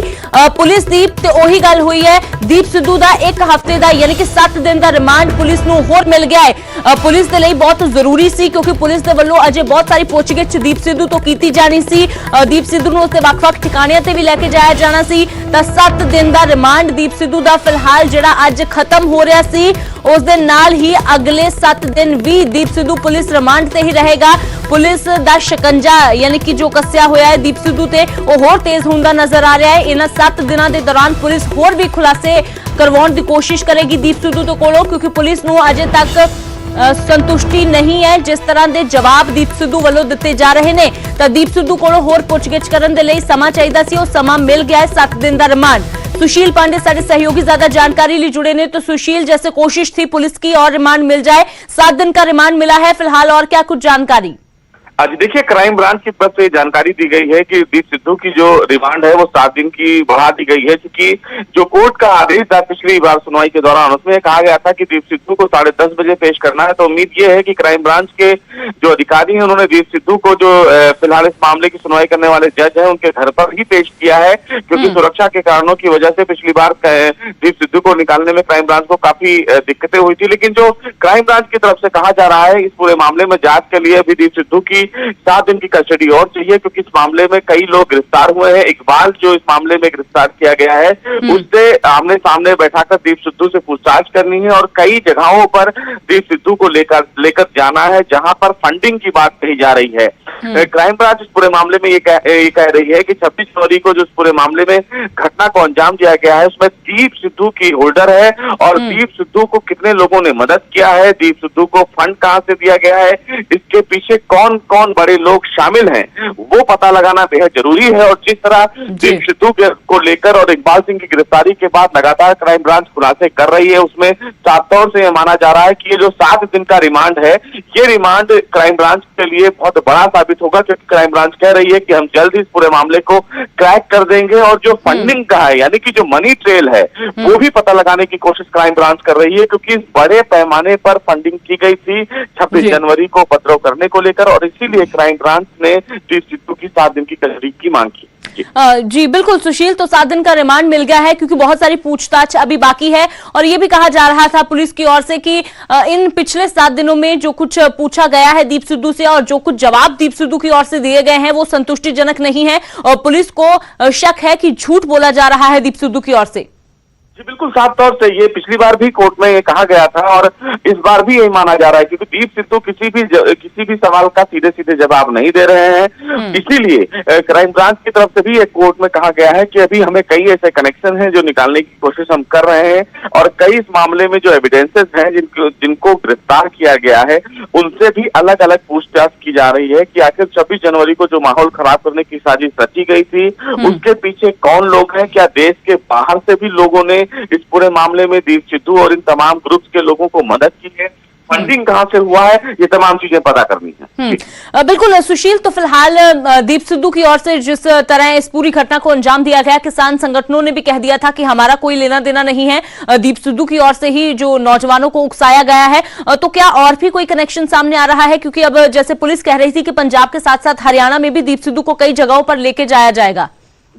ਪੁਲਿਸ ਦੀ, ਤੇ ਉਹੀ ਗੱਲ ਹੋਈ ਹੈ। ਦੀਪ ਸਿੱਧੂ ਦਾ 1 ਹਫ਼ਤੇ ਦਾ ਯਾਨੀ ਕਿ 7 ਦਿਨ ਦਾ ਰਿਮਾਂਡ ਪੁਲਿਸ ਨੂੰ ਹੋਰ ਮਿਲ ਗਿਆ ਹੈ। ਪੁਲਿਸ ਦੇ ਲਈ ਬਹੁਤ ਜ਼ਰੂਰੀ ਸੀ ਕਿਉਂਕਿ ਪੁਲਿਸ ਦੇ ਵੱਲੋਂ ਅਜੇ ਬਹੁਤ ਸਾਰੀ ਪੁੱਛਗਿੱਛ ਦੀਪ ਸਿੱਧੂ ਤੋਂ ਕੀਤੀ ਜਾਣੀ ਸੀ। ਦੀਪ ਸਿੱਧੂ ਨੂੰ ਉਸਦੇ ਵੱਖ-ਵੱਖ ਠਿਕਾਣਿਆਂ ਤੇ ਵੀ ਲੈ ਕੇ ਜਾਇਆ ਜਾਣਾ ਸੀ। ਤਾਂ 7 ਦਿਨ ਦਾ ਰਿਮਾਂਡ ਦੀਪ ਸਿੱਧੂ ਦਾ ਫਿਲਹਾਲ ਜਿਹੜਾ ਅੱਜ ਖਤਮ ਹੋ ਰਿਹਾ ਸੀ, ਉਸ ਦੇ ਨਾਲ ਹੀ ਅਗਲੇ 7 ਦਿਨ ਵੀ ਦੀਪ ਸਿੱਧੂ ਪੁਲਿਸ ਰਿਮਾਂਡ ਤੇ ਹੀ ਰਹੇਗਾ। ਪੁਲਿਸ ਦਾ ਸ਼ਿਕੰਜਾ ਯਾਨੀ ਕਿ ਜੋ ਕੱਸਿਆ ਹੋਇਆ ਹੈ ਦੀਪ ਸਿੱਧੂ ਤੇ, ਉਹ ਹੋਰ ਤੇਜ਼ ਹੁੰਦਾ ਨਜ਼ਰ ਆ ਰਿਹਾ ਹੈ। ਇਹਨਾਂ 7 ਦਿਨਾਂ ਦੇ ਦੌਰਾਨ ਪੁਲਿਸ ਹੋਰ ਵੀ ਖੁਲਾਸੇ ਕਰਵਾਉਣ ਦੀ ਕੋਸ਼ਿਸ਼ ਕਰੇਗੀ ਦੀਪ ਸਿੱਧੂ ਤੋਂ ਕੋਲੋਂ, ਕਿਉਂਕਿ ਪੁਲਿਸ ਨੂੰ ਅਜੇ ਤੱਕ ਸੰਤੁਸ਼ਟੀ ਨਹੀਂ ਹੈ ਜਿਸ ਤਰ੍ਹਾਂ ਦੇ ਜਵਾਬ ਦੀਪ ਸਿੱਧੂ ਵੱਲੋਂ ਦਿੱਤੇ ਜਾ ਰਹੇ ਨੇ। ਤਾਂ ਦੀਪ ਸਿੱਧੂ ਕੋਲੋਂ ਹੋਰ ਪੁੱਛਗਿੱਛ ਕਰਨ ਦੇ ਲਈ ਸਮਾਂ ਚਾਹੀਦਾ ਸੀ, ਉਹ ਸਮਾਂ ਮਿਲ ਗਿਆ ਹੈ। 7 दिन का रिमांड। सुशील पांडे सारे सहयोगी ज्यादा जानकारी लिए जुड़े ने। तो सुशील, जैसे कोशिश थी पुलिस की और रिमांड मिल जाए, 7 दिन का रिमांड मिला है फिलहाल, और क्या कुछ जानकारी? आज देखिए, क्राइम ब्रांच की तरफ से जानकारी दी गई है कि दीप सिद्धू की जो रिमांड है वो 7 दिन की बढ़ा दी गई है, क्योंकि जो कोर्ट का आदेश था पिछली बार सुनवाई के दौरान, उसमें कहा गया था कि दीप सिद्धू को 10:30 बजे पेश करना है। तो उम्मीद ये है कि क्राइम ब्रांच के जो अधिकारी हैं उन्होंने दीप सिद्धू को जो फिलहाल इस मामले की सुनवाई करने वाले जज हैं उनके घर पर ही पेश किया है, क्योंकि सुरक्षा के कारणों की वजह से पिछली बार दीप सिद्धू को निकालने में क्राइम ब्रांच को काफी दिक्कतें हुई थी। लेकिन जो क्राइम ब्रांच की तरफ से कहा जा रहा है, इस पूरे मामले में जांच के लिए अभी दीप सिद्धू की 7 दिन की कस्टडी और चाहिए, क्योंकि इस मामले में कई लोग गिरफ्तार हुए हैं। इकबाल जो इस मामले में गिरफ्तार किया गया है, उससे आमने सामने बैठाकर दीप सिद्धू से पूछताछ करनी है और कई जगहों पर दीप सिद्धू को लेकर जाना है जहां पर फंडिंग की बात कही जा रही है। क्राइम ब्रांच इस पूरे मामले में ये कह रही है कि 26 जनवरी को जो इस पूरे मामले में घटना को अंजाम दिया गया है, उसमें दीप सिद्धू की होल्डर है और दीप सिद्धू को कितने लोगों ने मदद किया है, दीप सिद्धू को फंड कहां से दिया गया है, इसके पीछे कौन कौन बड़े लोग शामिल हैं, वो पता लगाना बेहद जरूरी है। और जिस तरह दीप सिद्धू को लेकर और इकबाल सिंह की गिरफ्तारी के बाद लगातार क्राइम ब्रांच खुलासे कर रही है, उसमें साफ तौर से यह माना जा रहा है कि ये जो 7 दिन का रिमांड है, ये रिमांड क्राइम ब्रांच के लिए बहुत बड़ा साबित होगा, क्योंकि क्राइम ब्रांच कह रही है कि हम जल्द ही इस पूरे मामले को क्रैक कर देंगे और जो फंडिंग का है, यानी कि जो मनी ट्रेल है, वो भी पता लगाने की कोशिश क्राइम ब्रांच कर रही है, क्योंकि इस बड़े पैमाने पर फंडिंग की गई थी 26 जनवरी को उपद्रव करने को लेकर, और इसीलिए क्राइम ब्रांच ने दीप सिद्धू की 7 दिन की कस्टडी की मांग की। जी बिल्कुल सुशील, तो 7 दिन का रिमांड मिल गया है क्योंकि बहुत सारी पूछताछ अभी बाकी है। और ये भी कहा जा रहा था पुलिस की ओर से कि इन पिछले 7 दिनों में जो कुछ पूछा गया है दीप सिद्धू से और जो कुछ जवाब दीप सिद्धू की ओर से दिए गए हैं वो संतुष्टिजनक नहीं है, और पुलिस को शक है कि झूठ बोला जा रहा है दीप सिद्धू की ओर से। जी बिल्कुल, साफ तौर से ये पिछली बार भी कोर्ट में ये कहा गया था और इस बार भी यही माना जा रहा है, क्योंकि दीप सिद्धू किसी भी सवाल का सीधे सीधे जवाब नहीं दे रहे हैं। इसीलिए क्राइम ब्रांच की तरफ से भी एक कोर्ट में कहा गया है कि अभी हमें कई ऐसे कनेक्शन हैं जो निकालने की कोशिश हम कर रहे हैं, और कई इस मामले में जो एविडेंसेस हैं जिनको गिरफ्तार किया गया है, उनसे भी अलग अलग पूछताछ की जा रही है कि आखिर 26 जनवरी को जो माहौल खराब करने की साजिश रची गई थी, उसके पीछे कौन लोग हैं, क्या देश के बाहर से भी लोगों ने इस पूरे मामले में दीप सिद्धू और इन तमाम ग्रुप्स के लोगों को मदद की है, फंडिंग कहां से हुआ है, ये तमाम चीजें पता करनी है। बिल्कुल सुशील, तो फिलहाल दीप सिद्धू की ओर से जिस तरह इस पूरी घटना को अंजाम दिया गया, किसान संगठनों ने भी कह दिया था कि हमारा कोई लेना देना नहीं है, दीप सिद्धू की ओर से ही जो नौजवानों को उकसाया गया है। तो क्या और भी कोई कनेक्शन सामने आ रहा है, क्योंकि अब जैसे पुलिस कह रही थी कि पंजाब के साथ साथ हरियाणा में भी दीप सिद्धू को कई जगहों पर लेके जाया जाएगा?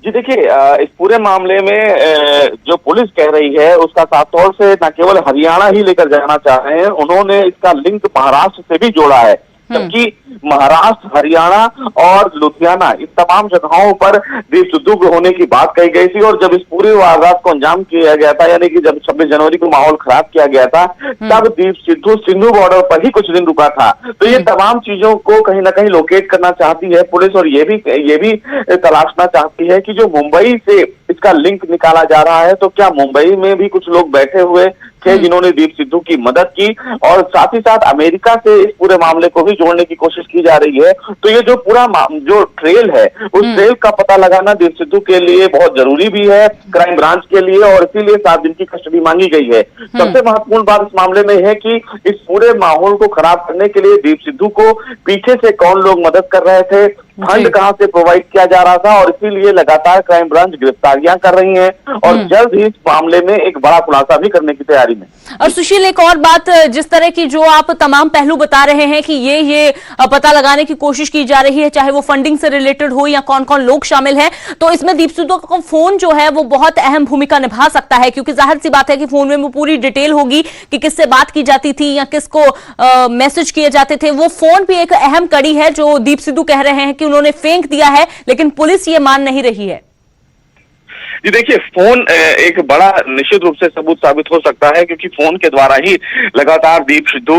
जी देखिए, इस पूरे मामले में जो पुलिस कह रही है उसका साफ तौर से न केवल हरियाणा ही लेकर जाना चाह रहे हैं, उन्होंने इसका लिंक महाराष्ट्र से भी जोड़ा है, जबकि महाराष्ट्र, हरियाणा और लुधियाना इन तमाम जगहों पर दीप सिद्धू को होने की बात कही गई थी। और जब इस पूरे वारदात को अंजाम किया गया था, यानी कि जब 26 जनवरी को माहौल खराब किया गया था, तब दीप सिद्धू सिंधु बॉर्डर पर ही कुछ दिन रुका था। तो ये तमाम चीजों को कहीं ना कहीं लोकेट करना चाहती है पुलिस, और ये भी तलाशना चाहती है कि जो मुंबई से इसका लिंक निकाला जा रहा है, तो क्या मुंबई में भी कुछ लोग बैठे हुए थे जिन्होंने दीप सिद्धू की मदद की, और साथ ही साथ अमेरिका से इस पूरे मामले को भी जोड़ने की कोशिश की जा रही है। तो ये जो पूरा जो ट्रेल है, उस ट्रेल का पता लगाना दीप सिद्धू के लिए बहुत जरूरी भी है, क्राइम ब्रांच के लिए, और इसीलिए 7 दिन की कस्टडी मांगी गई है। सबसे महत्वपूर्ण बात इस मामले में है कि इस पूरे माहौल को खराब करने के लिए दीप सिद्धू को पीछे से कौन लोग मदद कर रहे थे, फंड कहां से प्रोवाइड किया जा रहा था, और इसीलिए लगातार क्राइम ब्रांच गिरफ्तारियां कर रही है और जल्द ही इस मामले में एक बड़ा खुलासा भी करने की तैयारी में। और सुशील, एक और बात, जिस तरह की जो आप तमाम पहलू बता रहे हैं कि ये पता लगाने की कोशिश की जा रही है, चाहे वो फंडिंग से रिलेटेड हो या कौन कौन लोग शामिल हैं, तो इसमें दीप सिद्धू का फोन जो है वो बहुत अहम भूमिका निभा सकता है, क्योंकि जाहिर सी बात है कि फोन में वो पूरी डिटेल होगी कि किससे बात की जाती थी या किसको मैसेज किए जाते थे। वो फोन भी एक अहम कड़ी है जो दीप सिद्धू कह रहे हैं कि उन्होंने फेंक दिया है, लेकिन पुलिस ये मान नहीं रही है। जी देखिए, फोन एक बड़ा निश्चित रूप से सबूत साबित हो सकता है, क्योंकि फोन के द्वारा ही लगातार दीप सिद्धू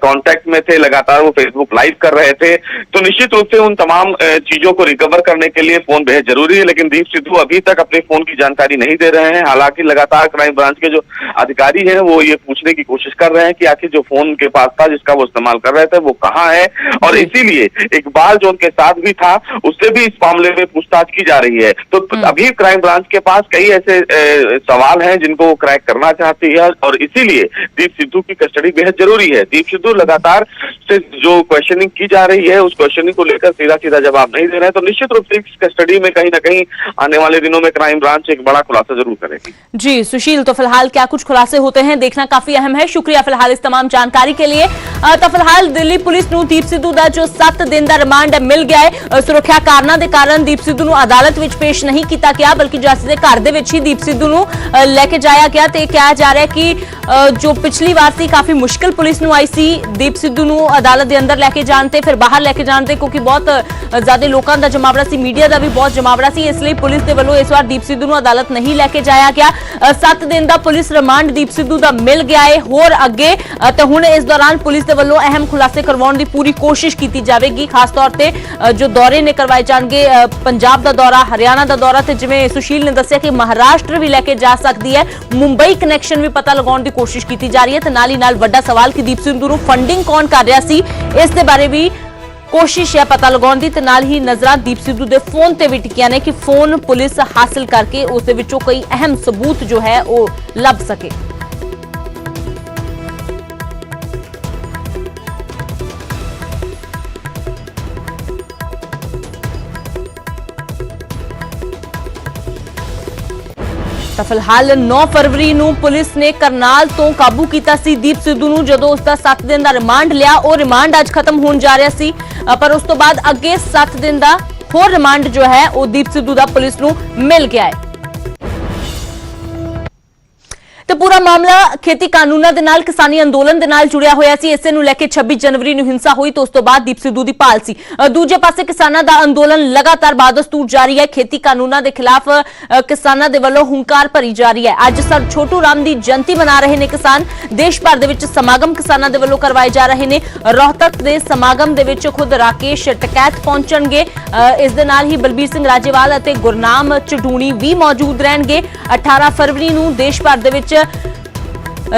कांटेक्ट में थे, लगातार वो फेसबुक लाइव कर रहे थे, तो निश्चित रूप से उन तमाम चीजों को रिकवर करने के लिए फोन बेहद जरूरी है। लेकिन दीप सिद्धू अभी तक अपने फोन की जानकारी नहीं दे रहे हैं। हालांकि लगातार क्राइम ब्रांच के जो अधिकारी हैं वो ये पूछने की कोशिश कर रहे हैं कि आखिर जो फोन के पास था, जिसका वो इस्तेमाल कर रहे थे, वो कहाँ है, और इसीलिए इकबाल जो उनके साथ भी था उससे भी इस मामले में पूछताछ की जा रही है। तो अभी क्राइम ब्रांच के पास कई ऐसे सवाल हैं जिनको वो क्रैक करना चाहती है, और इसीलिए दीप सिद्धू की कस्टडी बेहद जरूरी है। दीप सिद्धू लगातार से जो क्वेश्चनिंग की जा रही है, उस क्वेश्चनिंग को लेकर सीधा सीधा जवाब नहीं दे रहे हैं, तो निश्चित रूप से इस कस्टडी में कहीं ना कहीं आने वाले दिनों में क्राइम ब्रांच एक बड़ा खुलासा जरूर करेगी। जी सुशील, तो फिलहाल क्या कुछ खुलासे होते हैं देखना काफी अहम है। शुक्रिया फिलहाल इस तमाम जानकारी के लिए। तो फिलहाल दिल्ली पुलिस ਨੂੰ दीप सिद्धू ਦਾ जो 7 दिन ਦਾ ਰਿਮਾਂਡ ਮਿਲ ਗਿਆ ਹੈ। ਸੁਰੱਖਿਆ ਕਾਰਨਾਂ ਦੇ ਕਾਰਨ दीप सिद्धू ਨੂੰ ਅਦਾਲਤ ਵਿੱਚ ਪੇਸ਼ ਨਹੀਂ ਕੀਤਾ ਗਿਆ, ਬਲਕਿ ਜੱਜ ਦੇ ਘਰ ਦੇ ਵਿੱਚ ਹੀ दीप सिद्धू ਨੂੰ ਲੈ ਕੇ ਜਾਇਆ ਗਿਆ। ਤੇ ਕਿਹਾ ਜਾ ਰਿਹਾ ਕਿ जो पिछली बार ਸੀ काफी मुश्किल पुलिस ਨੂੰ ਆਈ ਸੀ दीप सिद्धू ਨੂੰ ਅਦਾਲਤ ਦੇ ਅੰਦਰ ਲੈ ਕੇ ਜਾਣ ਤੇ ਫਿਰ ਬਾਹਰ ਲੈ ਕੇ ਜਾਣ ਤੇ, ਕਿਉਂਕਿ ਬਹੁਤ ਜ਼ਿਆਦਾ ਲੋਕਾਂ ਦਾ ਜਮਾਵੜਾ ਸੀ, ਮੀਡੀਆ ਦਾ ਵੀ ਬਹੁਤ ਜਮਾਵੜਾ ਸੀ, ਇਸ ਲਈ ਪੁਲਿਸ ਦੇ ਵੱਲੋਂ ਇਸ ਵਾਰ दीप सिद्धू ਨੂੰ ਅਦਾਲਤ ਨਹੀਂ ਲੈ ਕੇ ਜਾਇਆ ਗਿਆ। 7 दिन ਦਾ ਪੁਲਿਸ ਰਿਮਾਂਡ दीप सिद्धू ਦਾ ਮਿਲ ਗਿਆ ਹੈ। ਹੋਰ ਅੱਗੇ ਤੇ ਹੁਣ ਇਸ ਦੌਰਾਨ ਪੁਲਿਸ ਦੇ ਵੱਲੋਂ ਅਹਿਮ ਖੁਲਾਸੇ ਕਰਵਾਉਣ ਦੀ ਪੂਰੀ ਕੋਸ਼ਿਸ਼ ਕੀਤੀ ਜਾਵੇਗੀ, ਖਾਸ ਤੌਰ ਤੇ ਜੋ ਦੌਰੇ ਨੇ ਕਰਵਾਏ ਜਾਣਗੇ, ਪੰਜਾਬ ਦਾ ਦੌਰਾ, ਹਰਿਆਣਾ ਦਾ ਦੌਰਾ, ਤੇ ਜਿਵੇਂ ਸੁਸ਼ੀਲ ਨੇ ਦੱਸਿਆ ਕਿ ਮਹਾਰਾਸ਼ਟਰ ਵੀ ਲੈ ਕੇ ਜਾ ਸਕਦੀ ਹੈ, ਮੁੰਬਈ ਕਨੈਕਸ਼ਨ ਵੀ ਪਤਾ ਲਗਾਉਣ ਦੀ ਕੋਸ਼ਿਸ਼ ਕੀਤੀ ਜਾ ਰਹੀ ਹੈ। ਤੇ ਨਾਲ ਹੀ ਨਾਲ ਵੱਡਾ ਸਵਾਲ ਕਿ दीप सिद्धू ਨੂੰ ਫੰਡਿੰਗ ਕੌਣ ਕਰ ਰਿਹਾ ਸੀ, ਇਸ ਦੇ ਬਾਰੇ ਵੀ ਕੋਸ਼ਿਸ਼ ਹੈ ਪਤਾ ਲਗਾਉਣ ਦੀ। ਤੇ ਨਾਲ ਹੀ ਨਜ਼ਰਾਂ दीप सिद्धू ਦੇ ਫੋਨ ਤੇ ਵੀ ਟਿਕੀਆਂ ਨੇ ਕਿ ਫੋਨ ਪੁਲਿਸ ਹਾਸਲ ਕਰਕੇ ਉਸ ਦੇ ਵਿੱਚੋਂ ਕਈ ਅਹਿਮ ਸਬੂਤ ਜੋ ਹੈ ਉਹ ਲੱਭ ਸਕੇ। ਤਾਂ ਫਿਲਹਾਲ 9 ਫਰਵਰੀ ਨੂੰ ਪੁਲਿਸ ਨੇ ਕਰਨਾਲ ਤੋਂ ਕਾਬੂ ਕੀਤਾ ਸੀ दीप सिद्धू ਨੂੰ, ਜਦੋਂ ਉਸ ਦਾ 7 ਦਿਨ ਦਾ ਰਿਮਾਂਡ ਲਿਆ। ਉਹ ਰਿਮਾਂਡ ਅੱਜ ਖਤਮ ਹੋਣ ਜਾ ਰਿਹਾ ਸੀ, ਪਰ ਉਸ ਤੋਂ ਬਾਅਦ ਅੱਗੇ 7 ਦਿਨ ਦਾ ਹੋਰ ਰਿਮਾਂਡ ਜੋ ਹੈ ਉਹ दीप सिद्धू ਦਾ ਪੁਲਿਸ ਨੂੰ ਮਿਲ ਗਿਆ ਹੈ। ਤੇ ਪੂਰਾ ਮਾਮਲਾ ਖੇਤੀ ਕਾਨੂੰਨਾਂ ਦੇ ਨਾਲ, ਕਿਸਾਨੀ ਅੰਦੋਲਨ ਦੇ ਨਾਲ ਜੁੜਿਆ ਹੋਇਆ ਸੀ। ਇਸੇ ਨੂੰ ਲੈ ਕੇ 26 ਜਨਵਰੀ ਨੂੰ ਹਿੰਸਾ ਹੋਈ ਤੇ ਉਸ ਤੋਂ ਬਾਅਦ दीप सिद्धू ਦੀ ਭਾਲ ਸੀ। ਦੂਜੇ ਪਾਸੇ ਕਿਸਾਨਾਂ ਦਾ ਅੰਦੋਲਨ ਲਗਾਤਾਰ ਬਾਦਸਤੂਰ ਜਾਰੀ ਹੈ। ਖੇਤੀ ਕਾਨੂੰਨਾਂ ਦੇ ਖਿਲਾਫ ਕਿਸਾਨਾਂ ਦੇ ਵੱਲੋਂ ਹੁੰਕਾਰ ਭਰੀ ਜਾ ਰਹੀ ਹੈ। ਅੱਜ ਸਰ ਛੋਟੂ ਰਾਮ ਦੀ ਜਯੰਤੀ ਮਨਾ ਰਹੇ ਨੇ ਕਿਸਾਨ। ਦੇਸ਼ ਭਰ ਦੇ ਵਿੱਚ ਸਮਾਗਮ ਕਿਸਾਨਾਂ ਦੇ ਵੱਲੋਂ ਕਰਵਾਏ ਜਾ ਰਹੇ ਨੇ। ਰੋਹਤਕ ਦੇ ਸਮਾਗਮ ਦੇ ਵਿੱਚ ਖੁਦ ਰਾਕੇਸ਼ ਟਕੈਤ ਪਹੁੰਚਣਗੇ। ਇਸ ਦੇ ਨਾਲ ਹੀ ਬਲਬੀਰ ਸਿੰਘ ਰਾਜੇਵਾਲ ਅਤੇ ਗੁਰਨਾਮ ਚਡੂਣੀ ਵੀ ਮੌਜੂਦ ਰਹਿਣਗੇ। 18 ਫਰਵਰੀ ਨੂੰ ਦੇਸ਼ ਭਰ ਦੇ ਵਿੱਚ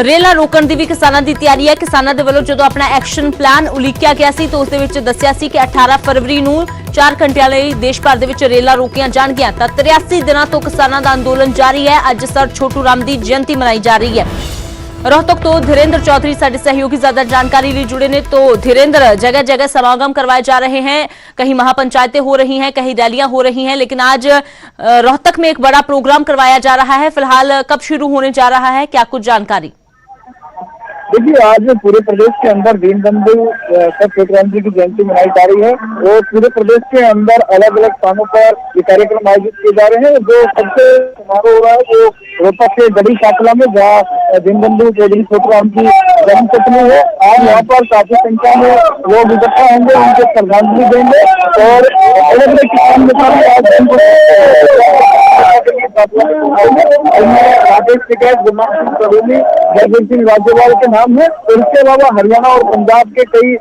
ਰੇਲਾਂ ਰੋਕਣ ਦੀ ਵੀ ਕਿਸਾਨਾਂ ਦੀ ਤਿਆਰੀ ਹੈ। ਕਿਸਾਨਾਂ ਦੇ ਵੱਲੋਂ ਜਦੋਂ ਆਪਣਾ ਐਕਸ਼ਨ ਪਲਾਨ ਉਲੀਕਿਆ ਗਿਆ ਸੀ ਤਾਂ ਉਸ ਦੇ ਵਿੱਚ ਦੱਸਿਆ ਸੀ ਕਿ 18 ਫਰਵਰੀ ਨੂੰ 4 ਘੰਟਿਆਂ ਲਈ ਦੇਸ਼ ਭਰ ਦੇ ਵਿੱਚ ਰੇਲਾਂ ਰੋਕੀਆਂ ਜਾਣਗੀਆਂ। ਤਾਂ 83 ਦਿਨਾਂ ਤੋਂ ਕਿਸਾਨਾਂ ਦਾ ਅੰਦੋਲਨ ਜਾਰੀ ਹੈ। ਅੱਜ ਸਰ ਛੋਟੂ ਰਾਮ ਦੀ ਜਯੰਤੀ ਮਨਾਈ ਜਾ ਰਹੀ ਹੈ। रोहतक तो धीरेन्द्र चौधरी साडे सहयोगी ज्यादा जानकारी लिए जुड़े ने। तो धीरेन्द्र, जगह जगह समागम करवाए जा रहे हैं, कहीं महापंचायतें हो रही हैं, कहीं रैलियां हो रही हैं, लेकिन आज रोहतक में एक बड़ा प्रोग्राम करवाया जा रहा है। फिलहाल कब शुरू होने जा रहा है, क्या कुछ जानकारी? देखिए, आज पूरे प्रदेश के अंदर दीनबंधु सर छोटू राम जी की जयंती मनाई जा रही है और पूरे प्रदेश के अंदर अलग अलग स्थानों पर ये कार्यक्रम आयोजित किए जा रहे हैं। जो सबसे समारोह हो रहा है वो रोहतक के गढ़ी शाकला में, जहाँ दीनबंधु चौधरी छोटू राम की जन्मतिथि है। आज यहाँ पर काफी संख्या में लोग इकट्ठा होंगे, उनके श्रद्धांजलि देंगे और अलग अलग किसान नेता राज्यपाल के नाम है। और इसके अलावा हरियाणा और पंजाब के कई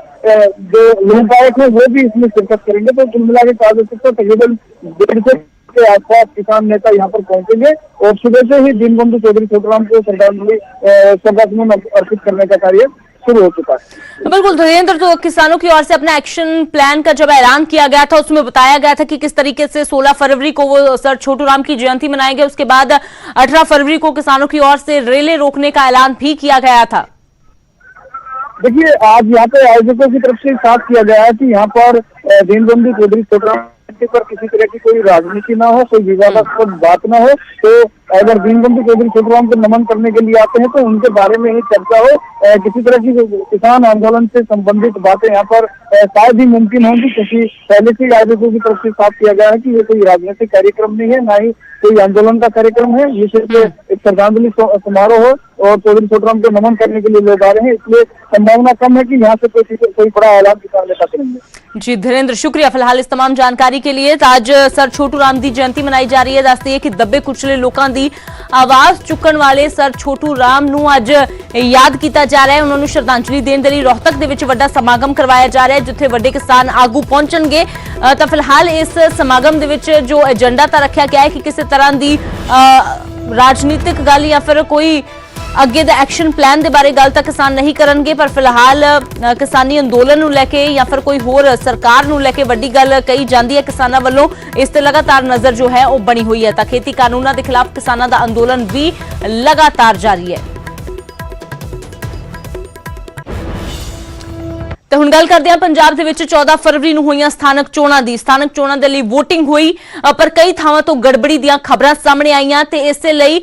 जो लोकगायक हैं वो भी इसमें शिरकत करेंगे। तो कुल मिला के तकरीबन 150 के आसपास किसान नेता यहाँ पर पहुंचेंगे और सुबह से ही दीनबंधु चौधरी छोटू राम को श्रद्धांजलि अर्पित करने का कार्य शुरू हो चुका है। बिल्कुल धीरेन्द्र, तो किसानों की ओर से अपना एक्शन प्लान का जब ऐलान किया गया था उसमें बताया गया था कि किस तरीके से 16 फरवरी को वो सर छोटू राम की जयंती मनाएंगे। उसके बाद 18 फरवरी को किसानों की ओर से रेलें रोकने का ऐलान भी किया गया था। देखिए, आज यहाँ पे आयोजकों की तरफ से साफ किया गया है कि यहाँ पर दीनबंधु चौधरी छोटूराम पर किसी तरह की कोई राजनीति ना हो, कोई विवादास्पद बात ना हो। तो अगर दीनबंधु चौधरी छोटूराम को नमन करने के लिए आते हैं तो उनके बारे में ही चर्चा हो। किसी तरह की किसान आंदोलन से संबंधित बातें यहाँ पर शायद ही मुमकिन होंगी, क्योंकि पहले से आयोजकों की तरफ से साफ किया गया है कि ये कोई राजनीतिक कार्यक्रम नहीं है, ना ही कोई आंदोलन का कार्यक्रम है। ये सिर्फ एक श्रद्धांजलि समारोह हो और चौधरी छोटूराम को नमन करने के लिए लोग आ रहे हैं, इसलिए संभावना कम है कि यहाँ से कोई बड़ा ऐलान किसान नेता करेंगे। जी धीरेन्द्र, शुक्रिया फिलहाल इस तमाम जानकारी के लिए। आज सर छोटू राम दी जयंती मनाई जा रही है। दसदी है कि दबे कुचले लोगों की आवाज चुकन वाले सर छोटू राम नूं अज याद किया जा रहा है। उन्होंने श्रद्धांजलि देने के लिए रोहतक दे विच वड्डा समागम करवाया जा रहा है, जिथे वड्डे किसान आगू पहुंचणगे। तो फिलहाल इस समागम दे विच जो एजेंडा तां रखिया गया है कि किसी तरह की राजनीतिक गल या फिर कोई अगे दा एक्शन प्लान दे बारे गल तां किसान नहीं करनगे, पर फिलहाल किसानी अंदोलन नूं लैके या फिर कोई होर सरकार नूं लैके वड्डी गल कही जांदी है किसानां वल्लों। इस ते लगातार नजर जो है वो बनी हुई है। तां खेती कानूनां दे खिलाफ किसानां दा अंदोलन भी लगातार जारी है। ਤੇ ਹੁਣ ਗੱਲ ਕਰਦੇ ਹਾਂ ਪੰਜਾਬ ਦੇ ਵਿੱਚ 14 ਫਰਵਰੀ ਨੂੰ ਹੋਈਆਂ ਸਥਾਨਕ ਚੋਣਾਂ ਦੀ। ਸਥਾਨਕ ਚੋਣਾਂ ਦੇ ਲਈ VOTING ਹੋਈ, ਪਰ ਕਈ ਥਾਵਾਂ ਤੋਂ ਗੜਬੜੀ ਦੀਆਂ ਖਬਰਾਂ ਸਾਹਮਣੇ ਆਈਆਂ ਤੇ ਇਸੇ ਲਈ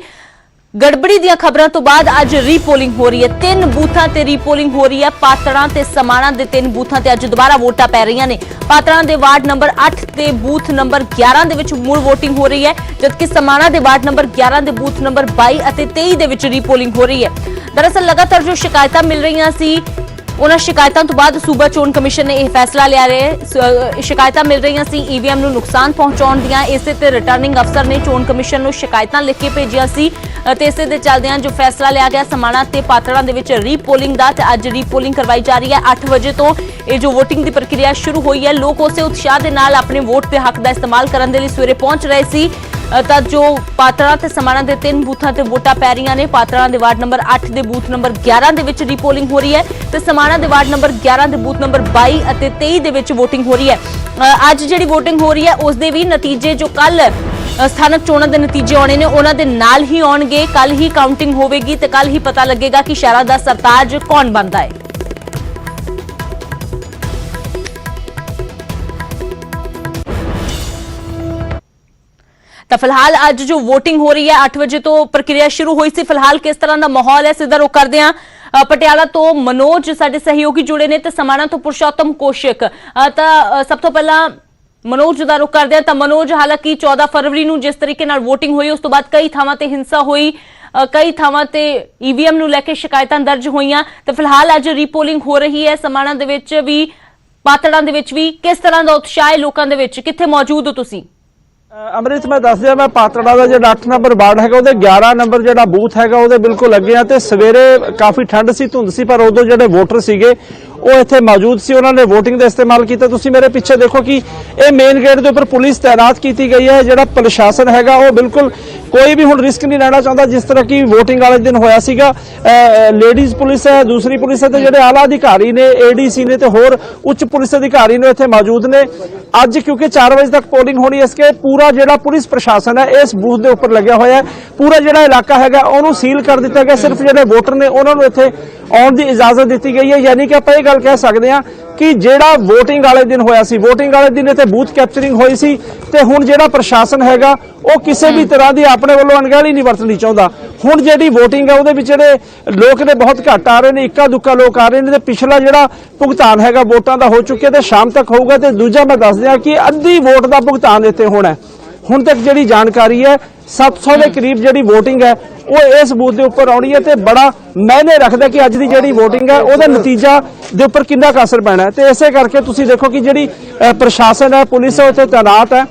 ਗੜਬੜੀ ਦੀਆਂ ਖਬਰਾਂ ਤੋਂ ਬਾਅਦ ਅੱਜ ਰੀਪੋਲਿੰਗ ਹੋ ਰਹੀ ਹੈ। 3 ਬੂਥਾਂ ਤੇ ਰੀਪੋਲਿੰਗ ਹੋ ਰਹੀ ਹੈ। ਪਾਤੜਾਂ ਤੇ ਸਮਾਣਾ ਦੇ 3 ਬੂਥਾਂ ਤੇ ਅੱਜ ਦੁਬਾਰਾ ਵੋਟਾਂ ਪੈ ਰਹੀਆਂ ਨੇ। ਪਾਤੜਾਂ ਦੇ ਵਾਰਡ ਨੰਬਰ 8 ਤੇ ਬੂਥ ਨੰਬਰ 11 ਦੇ ਵਿੱਚ ਮੁੜ VOTING ਹੋ ਰਹੀ ਹੈ, ਜਦਕਿ ਸਮਾਣਾ ਦੇ ਵਾਰਡ ਨੰਬਰ 11 ਦੇ ਬੂਥ ਨੰਬਰ 22 ਅਤੇ 23 ਦੇ ਵਿੱਚ ਰੀਪੋਲਿੰਗ ਹੋ ਰਹੀ ਹੈ। ਦਰਅਸਲ ਲਗਾਤਾਰ ਜੋ ਸ਼ਿਕਾਇਤਾਂ ਮਿਲ ਰਹੀਆਂ ਸੀ, उन्होंने शिकायतों तो बाद सूबा चोण कमिशन ने यह फैसला लिया रहे। शिकायतां मिल रही सी EVM नूं नुकसान पहुंचाउण दियां। इसे ते रिटर्निंग अफसर ने चोण कमिशन नूं शिकायतां लिख के भेजियां सी ते इसे दे चलदियां जो फैसला लिया गया समाणा ते पातड़ां दे विच रीपोलिंग दा। ते अज रीपोलिंग करवाई जा रही है। 8 बजे तो ये जो वोटिंग की प्रक्रिया शुरू हुई है। लोग उस उत्साह के नाल अपने वोट के हक का इस्तेमाल करने के लिए सवेरे पहुंच रहे सी। ਤਾਂ ਜੋ ਪਾਤੜਾਂ ਤੇ ਸਮਾਣਾ ਦੇ 3 ਬੂਥਾਂ ਤੇ ਵੋਟਾਂ ਪੈ ਰਹੀਆਂ ਨੇ। ਪਾਤੜਾਂ ਦੇ ਵਾਰਡ ਨੰਬਰ 8 ਦੇ ਬੂਥ ਨੰਬਰ 11 ਦੇ ਵਿੱਚ ਰੀਪੋਲਿੰਗ ਹੋ ਰਹੀ ਹੈ ਤੇ ਸਮਾਣਾ ਦੇ ਵਾਰਡ ਨੰਬਰ 11 ਦੇ ਬੂਥ ਨੰਬਰ 22 ਅਤੇ 23 ਦੇ ਵਿੱਚ VOTING ਹੋ ਰਹੀ ਹੈ। ਅੱਜ ਜਿਹੜੀ VOTING ਹੋ ਰਹੀ ਹੈ ਉਸ ਦੇ ਵੀ ਨਤੀਜੇ ਜੋ ਕੱਲ ਸਥਾਨਕ ਚੋਣਾਂ ਦੇ ਨਤੀਜੇ ਆਉਣੇ ਨੇ ਉਹਨਾਂ ਦੇ ਨਾਲ ਹੀ ਆਉਣਗੇ। ਕੱਲ ਹੀ ਕਾਊਂਟਿੰਗ ਹੋਵੇਗੀ ਤੇ ਕੱਲ ਹੀ ਪਤਾ ਲੱਗੇਗਾ ਕਿ ਸ਼ਹਿਰਾਂ ਦਾ ਸਰਤਾਜ ਕੌਣ ਬਣਦਾ ਹੈ। तो फिलहाल अज जो वोटिंग हो रही है 8 बजे तो प्रक्रिया शुरू हुई सी। फिलहाल किस तरह का माहौल है सीधा रुख करते हैं। पटियाला तो मनोज साडे सहयोगी जुड़े ने ते समाणा तो पुरुषोत्तम कौशिक। सब तो पहला मनोज का रुख करते हैं। मनोज, हालांकि 14 फरवरी नूं जिस तरीके नाल वोटिंग हुई उस तो बाद कई थावां ते हिंसा हुई, कई थावां ते EVM नूं लैके शिकायतां दर्ज होईयां। तो फिलहाल अज रीपोलिंग हो रही है समाणा दे विच भी पातड़ां दे विच भी। किस तरह का उत्साह है लोकां दे विच, कित्थे मौजूद हो तुसीं? अमृत मैं दस दिया, मैं पातड़ा का जो 8 नंबर वार्ड है 11 नंबर जो बूथ है वो बिल्कुल अगे है। सवेरे काफ़ी ठंड सी, धुंध सी, पर उदों जो वोटर सीगे वो इत्थे मौजूद सी, उन्होंने वोटिंग का इस्तेमाल किया। तुसीं मेरे पीछे देखो कि ये मेन गेट के उपर पुलिस तैनात की गई है। जो प्रशासन है वो बिल्कुल कोई भी हुण रिस्क नहीं लेना चाहता। जिस तरह की वोटिंग वाले दिन होया सीगा, लेडीज पुलिस है, दूसरी पुलिस है, तो जो आला अधिकारी ने, ADC ने तो होर उच्च पुलिस अधिकारी ने इत्थे मौजूद ने। अज क्योंकि 4 बजे तक पोलिंग होनी, इसके पूरा जो पुलिस प्रशासन है इस बूथ के उपर लग्या होया है। पूरा जो इलाका है उन्होंने सील कर दिता गया। सिर्फ जो वोटर ने उन्होंने इत्थे आउण की इजाजत दी गई है। यानी कि आप ये गल कह सकते हैं कि जेड़ा वोटिंग वाले दिन होया सी, वोटिंग वाले दिन इत्थे बूथ कैप्चरिंग हुई सी ते हुण जेड़ा प्रशासन हैगा वो किसी भी तरह की अपने वालों अणगहली नहीं वरतनी चाहता। हुण जेड़ी वोटिंग है उहदे विच जेड़े लोग ने बहुत घट आ रहे हैं, इक्का दुक्का लोग आ रहे हैं। पिछला जेड़ा भुगतान हैगा वोटां दा हो चुके ते शाम तक होगा। ते दूजा मैं दस दिया कि अद्धी वोट का भुगतान इत्थे होना है। हुण तक जिहड़ी जानकारी है 700 के करीब जिहड़ी वोटिंग है वो इस बूथ के उपर आउणी है। ते बड़ा मायने रखदा कि अज दी जिहड़ी वोटिंग है उहदा नतीजा दे उपर किन्ना क असर पैना है। ते इसे करके तुसीं देखो कि जिहड़ी प्रशासन है, पुलिस है, उत्थे तैनात है।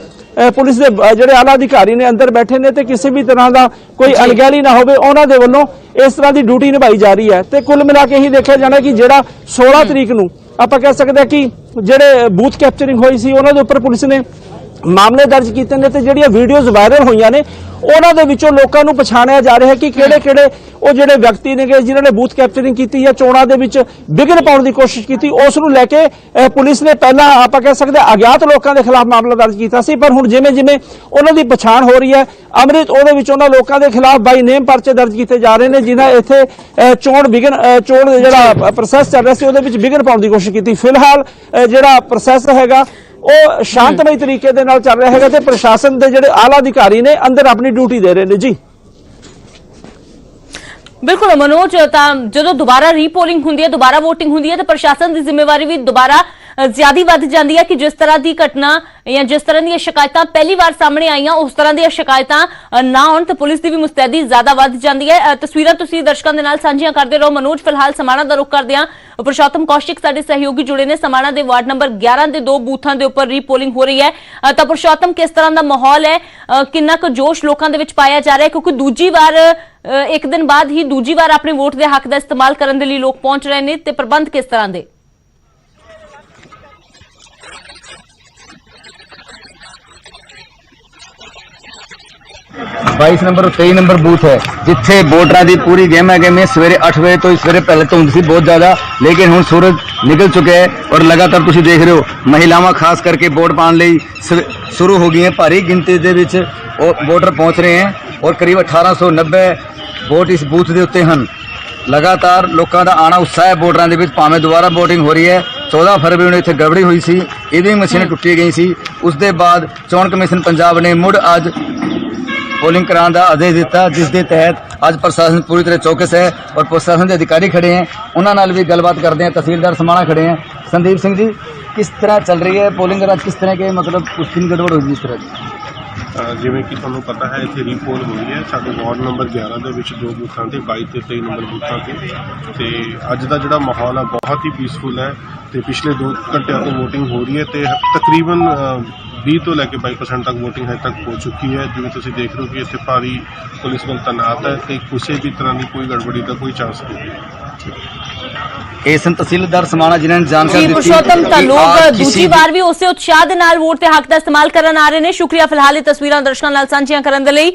पुलिस के जिहड़े आला अधिकारी ने अंदर बैठे ने ते किसी भी तरह का कोई अणगहली ना होवे, उन्हां दे वल्लों इस तरह की ड्यूटी निभाई जा रही है। ते कुल मिला के ही देखा जाना कि जिहड़ा 16 तरीक नूं आपां कह सकते हैं कि जिहड़े बूथ कैप्चरिंग हुई सी उन्हां दे उपर पुलिस ने ਮਾਮਲੇ ਦਰਜ ਕੀਤੇ ਨੇ ਤੇ ਜਿਹੜੀਆਂ ਵੀਡੀਓਜ਼ ਵਾਇਰਲ ਹੋਈਆਂ ਨੇ ਉਹਨਾਂ ਦੇ ਵਿੱਚੋਂ ਲੋਕਾਂ ਨੂੰ ਪਛਾਣਿਆ ਜਾ ਰਿਹਾ ਹੈ ਕਿ ਕਿਹੜੇ-ਕਿਹੜੇ ਉਹ ਜਿਹੜੇ ਵਿਅਕਤੀ ਨੇਗੇ ਜਿਨ੍ਹਾਂ ਨੇ ਬੂਥ ਕੈਪਚਰਿੰਗ ਕੀਤੀ ਜਾਂ ਚੋਣਾਂ ਦੇ ਵਿੱਚ ਵਿਘਨ ਪਾਉਣ ਦੀ ਕੋਸ਼ਿਸ਼ ਕੀਤੀ। ਉਸ ਨੂੰ ਲੈ ਕੇ ਪੁਲਿਸ ਨੇ ਪਹਿਲਾਂ ਆਪਾਂ ਕਹਿ ਸਕਦੇ ਅਗਿਆਤ ਲੋਕਾਂ ਦੇ ਖਿਲਾਫ ਮਾਮਲਾ ਦਰਜ ਕੀਤਾ ਸੀ, ਪਰ ਹੁਣ ਜਿਵੇਂ-ਜਿਵੇਂ ਉਹਨਾਂ ਦੀ ਪਛਾਣ ਹੋ ਰਹੀ ਹੈ ਅੰਮ੍ਰਿਤ ਉਹਦੇ ਵਿੱਚ ਉਹਨਾਂ ਲੋਕਾਂ ਦੇ ਖਿਲਾਫ ਬਾਈ ਨੇਮ ਪਰਚੇ ਦਰਜ ਕੀਤੇ ਜਾ ਰਹੇ ਨੇ ਜਿਨ੍ਹਾਂ ਇੱਥੇ ਚੋਣ ਜਿਹੜਾ ਪ੍ਰੋਸੈਸ ਚੱਲ ਰਿਹਾ ਸੀ ਉਹਦੇ ਵਿੱਚ ਵਿਘਨ ਪਾਉਣ ਦੀ ਕੋਸ਼ਿਸ਼ ਕੀਤੀ। ਫਿਲਹਾਲ ਜਿਹੜਾ ਪ੍ਰੋਸੈਸ ਹੈਗਾ ਉਹ ਸ਼ਾਂਤਮਈ ਤਰੀਕੇ ਦੇ ਨਾਲ ਚੱਲ ਰਿਹਾ ਹੈਗਾ ਤੇ ਪ੍ਰਸ਼ਾਸਨ ਦੇ ਜਿਹੜੇ ਆਲਾ ਅਧਿਕਾਰੀ ਨੇ ਅੰਦਰ ਆਪਣੀ ਡਿਊਟੀ ਦੇ ਰਹੇ ਨੇ ਜੀ। ਬਿਲਕੁਲ ਮਨੋਜ, ਤਾਂ ਜਦੋਂ ਦੁਬਾਰਾ ਰੀਪੋਲਿੰਗ ਹੁੰਦੀ ਹੈ, ਦੁਬਾਰਾ ਵੋਟਿੰਗ ਹੁੰਦੀ ਹੈ ਤਾਂ ਪ੍ਰਸ਼ਾਸਨ ਦੀ ਜ਼ਿੰਮੇਵਾਰੀ ਵੀ ਦੁਬਾਰਾ ਜ਼ਿਆਦਾ ਵੱਧ ਜਾਂਦੀ ਹੈ ਕਿ ਜਿਸ ਤਰ੍ਹਾਂ ਦੀ ਘਟਨਾ ਜਾਂ ਜਿਸ ਤਰ੍ਹਾਂ ਦੀਆਂ ਸ਼ਿਕਾਇਤਾਂ ਪਹਿਲੀ ਵਾਰ ਸਾਹਮਣੇ ਆਈਆਂ ਉਸ ਤਰ੍ਹਾਂ ਦੀਆਂ ਸ਼ਿਕਾਇਤਾਂ ਨਾ ਹੋਣ ਤਾਂ ਪੁਲਿਸ ਦੀ ਵੀ ਮੁਸਤੈਦੀ ਜ਼ਿਆਦਾ ਵੱਧ ਜਾਂਦੀ ਹੈ। ਤਸਵੀਰਾਂ ਤੁਸੀਂ ਦਰਸ਼ਕਾਂ ਦੇ ਨਾਲ ਸਾਂਝੀਆਂ ਕਰਦੇ ਰਹੋ। ਮਨੋਜ, ਫਿਲਹਾਲ ਸਮਾਣਾ ਦਾ ਰੁਖ ਕਰਦੇ ਹਾਂ। ਪੁਰਸ਼ੋਤਮ ਕੌਸ਼ਿਕ ਸਾਡੇ ਸਹਿਯੋਗੀ ਜੁੜੇ ਨੇ। ਸਮਾਣਾ ਦੇ ਵਾਰਡ ਨੰਬਰ 11 ਦੇ 2 ਬੂਥਾਂ ਦੇ ਉੱਪਰ ਰੀਪੋਲਿੰਗ ਹੋ ਰਹੀ ਹੈ ਤਾਂ ਪੁਰਸ਼ੋਤਮ, ਕਿਸ ਤਰ੍ਹਾਂ ਦਾ ਮਾਹੌਲ ਹੈ, ਕਿੰਨਾ ਕੁ ਜੋਸ਼ ਲੋਕਾਂ ਦੇ ਵਿੱਚ ਪਾਇਆ ਜਾ ਰਿਹਾ ਹੈ ਕਿਉਂਕਿ ਦੂਜੀ ਵਾਰ ਇੱਕ ਦਿਨ ਬਾਅਦ ਹੀ ਦੂਜੀ ਵਾਰ ਆਪਣੇ ਵੋਟ ਦੇ ਹੱਕ ਦਾ ਇਸਤੇਮਾਲ ਕਰਨ ਦੇ ਲਈ ਲੋਕ ਪਹੁੰਚ ਰਹੇ ਨੇ ਤੇ ਪ੍ਰਬੰਧ ਕਿਸ ਤਰ੍ਹਾਂ ਦੇ? बाईस नंबर और 23 नंबर बूथ है जिथे वोटरां दी पूरी गेम है। गेम सवेरे 8 बजे तो सवेरे पहले धुंध सी बहुत ज्यादा, लेकिन हुण सूरज निकल चुके हैं और लगातार तुसीं देख रहे हो महिलावां खास करके वोट पाने लई शुरू हो गई हैं। भारी गिनती दे विच वोटर पहुंच रहे हैं और करीब 1890 वोट इस बूथ के उत्ते हैं। लगातार लोगों का आना उत्साह है वोटरां दे विच, भावें दोबारा वोटिंग हो रही है। 14 फरवरी ਨੂੰ ਇੱਥੇ ਗੜਬੜੀ ਹੋਈ ਸੀ, ईवीएम मशीन टुटी गई सी। उस दे बाद चोण कमीशन पंजाब ने मुड़ अज पोलिंग कराने का आदेश दिता, जिस के तहत अज प्रशासन पूरी तरह चौकस है और प्रशासन के अधिकारी खड़े हैं। उन्होंने भी गलबात करते हैं। तहसीलदार समाणा खड़े हैं। संदीप सिंह जी, किस तरह चल रही है पोलिंग? किस तरह के मतलब कुछ दिन गड़बड़ होगी इस तरह की? ਜਿਵੇਂ ਕਿ ਤੁਹਾਨੂੰ ਪਤਾ ਹੈ ਇੱਥੇ ਰੀਪੋਲ ਹੋਈ ਹੈ ਸਾਡੇ ਵਾਰਡ ਨੰਬਰ 11 ਦੇ ਵਿੱਚ 2 ਬੂਥਾਂ ਤੇ 22 ਤੇ 23 ਨੰਬਰ ਬੂਥਾਂ ਤੇ ਅੱਜ ਦਾ ਜਿਹੜਾ ਮਾਹੌਲ ਹੈ ਬਹੁਤ ਹੀ ਪੀਸਫੁਲ ਹੈ ਤੇ ਪਿਛਲੇ 2 ਘੰਟਿਆਂ ਤੋਂ VOTING ਹੋ ਰਹੀ ਹੈ ਤੇ ਤਕਰੀਬਨ 20 ਤੋਂ ਲੈ ਕੇ 22% ਤੱਕ VOTING ਹਜੇ ਤੱਕ ਹੋ ਚੁੱਕੀ ਹੈ। ਜਿਵੇਂ ਤੁਸੀਂ ਦੇਖ ਰਹੇ ਹੋ ਕਿ ਇੱਥੇ ਭਾਰੀ ਪੁਲਿਸ ਬਲ ਤੈਨਾਤ ਹੈ ਤੇ ਕਿਸੇ ਵੀ ਤਰ੍ਹਾਂ ਦੀ ਕੋਈ ਗੜਬੜੀ ਦਾ ਕੋਈ ਚਾਂਸ ਨਹੀਂ ਹੈ। तहसीलदार समाणा जिन्होंने जानकारी दी। पुरुषोत्तम, लोग दूसरी बार भी उसे उत्साह दे नाल वोट के हक का इस्तेमाल करन आ रहे ने। शुक्रिया फिलहाल तस्वीरां दर्शकों नाल सांझियां करन दे लई।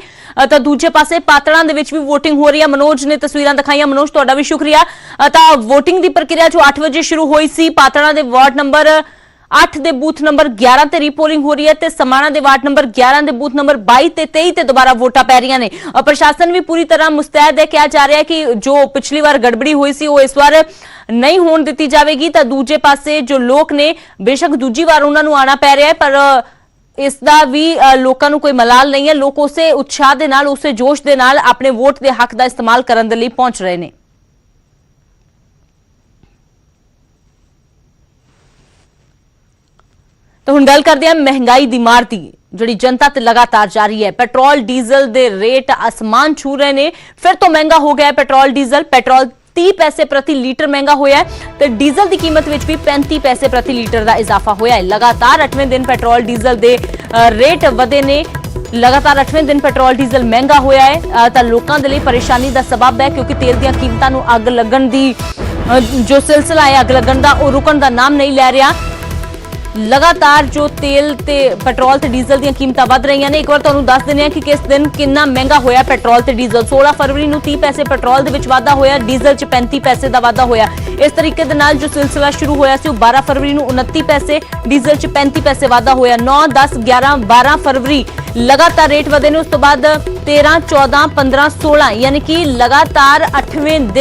ਤਾਂ ਦੂਜੇ ਪਾਸੇ ਪਾਤੜਾਂ ਦੇ ਵਿੱਚ ਵੀ VOTING ਹੋ ਰਹੀ ਹੈ। ਮਨੋਜ ਨੇ ਤਸਵੀਰਾਂ ਦਿਖਾਈਆਂ। ਮਨੋਜ, ਤੁਹਾਡਾ ਵੀ ਸ਼ੁਕਰੀਆ। ਤਾਂ VOTING ਦੀ ਪ੍ਰਕਿਰਿਆ ਜੋ 8 ਵਜੇ ਸ਼ੁਰੂ ਹੋਈ ਸੀ, ਪਾਤੜਾਂ ਦੇ ਵਾਰਡ ਨੰਬਰ 8 ਦੇ ਬੂਥ ਨੰਬਰ 11 ਤੇ ਰੀਪੋਲਿੰਗ ਹੋ ਰਹੀ ਹੈ ਤੇ ਸਮਾਣਾ ਦੇ ਵਾਰਡ ਨੰਬਰ 11 ਦੇ ਬੂਥ ਨੰਬਰ 22 ਤੇ 23 ਤੇ ਦੁਬਾਰਾ ਵੋਟਾਂ ਪੈ ਰਹੀਆਂ ਨੇ। ਪ੍ਰਸ਼ਾਸਨ ਵੀ ਪੂਰੀ ਤਰ੍ਹਾਂ ਮੁਸਤੈਦ ਹੈ। ਕਿਹਾ ਜਾ ਰਿਹਾ ਹੈ ਕਿ ਜੋ ਪਿਛਲੀ ਵਾਰ ਗੜਬੜੀ ਹੋਈ ਸੀ ਉਹ ਇਸ ਵਾਰ ਨਹੀਂ ਹੋਣ ਦਿੱਤੀ ਜਾਵੇਗੀ। ਤਾਂ ਦੂਜੇ ਪਾਸੇ ਜੋ ਲੋਕ ਨੇ ਬੇਸ਼ੱਕ ਦੂਜੀ ਵਾਰ ਉਹਨਾਂ ਨੂੰ ਆਣਾ ਪੈ ਰਿਹਾ ਹੈ ਪਰ ਇਸ ਦਾ ਵੀ ਲੋਕਾਂ ਨੂੰ ਕੋਈ ਮਲਾਲ ਨਹੀਂ ਹੈ। ਲੋਕ ਉਸੇ ਉਤਸ਼ਾਹ ਦੇ ਨਾਲ, ਉਸੇ ਜੋਸ਼ ਦੇ ਨਾਲ ਆਪਣੇ ਵੋਟ ਦੇ ਹੱਕ ਦਾ ਇਸਤੇਮਾਲ ਕਰਨ ਦੇ ਲਈ ਪਹੁੰਚ ਰਹੇ ਨੇ। तो हुण गल करते हैं महंगाई दी मार दी जिहड़ी जनता ते लगातार जारी है। पेट्रोल डीजल दे रेट आसमान छू रहे ने। फिर तो महंगा हो गया है पेट्रोल डीजल। पेट्रोल 30 पैसे प्रति लीटर महंगा होया है तो डीजल की कीमत विच भी 35 पैसे प्रति लीटर का इजाफा होया है। लगातार 8वें दिन पेट्रोल डीजल दे रेट वधे ने। लगातार 8वें दिन पेट्रोल डीजल महंगा होया है तो लोगों के लिए परेशानी का सबब है क्योंकि तेल दी कीमतां नूं अग लगन दी जो सिलसिला है अग लगन का वो रुकण का नाम नहीं लै रहा। लगातार जो तेल ते पेट्रोल ते डीजल दी कीमतां वध रही ने। एक बार तुहानूं दस दिंदे हां कि किस दिन कितना महंगा होया पेट्रोल ते डीजल। 16 फरवरी नूं 30 पैसे पेट्रोल दे विच वाधा होया, डीजल च 35 पैसे दा वाधा होया। इस तरीके दे नाल जो सिलसिला शुरू होया सी 12 फरवरी नूं 29 पैसे, डीजल च 35 पैसे वाधा होया। 9, 10, 11, 12 फरवरी लगातार रेट वधे ने। उस तो बाद 13, 14, 15, 16 यानी कि लगातार 8वें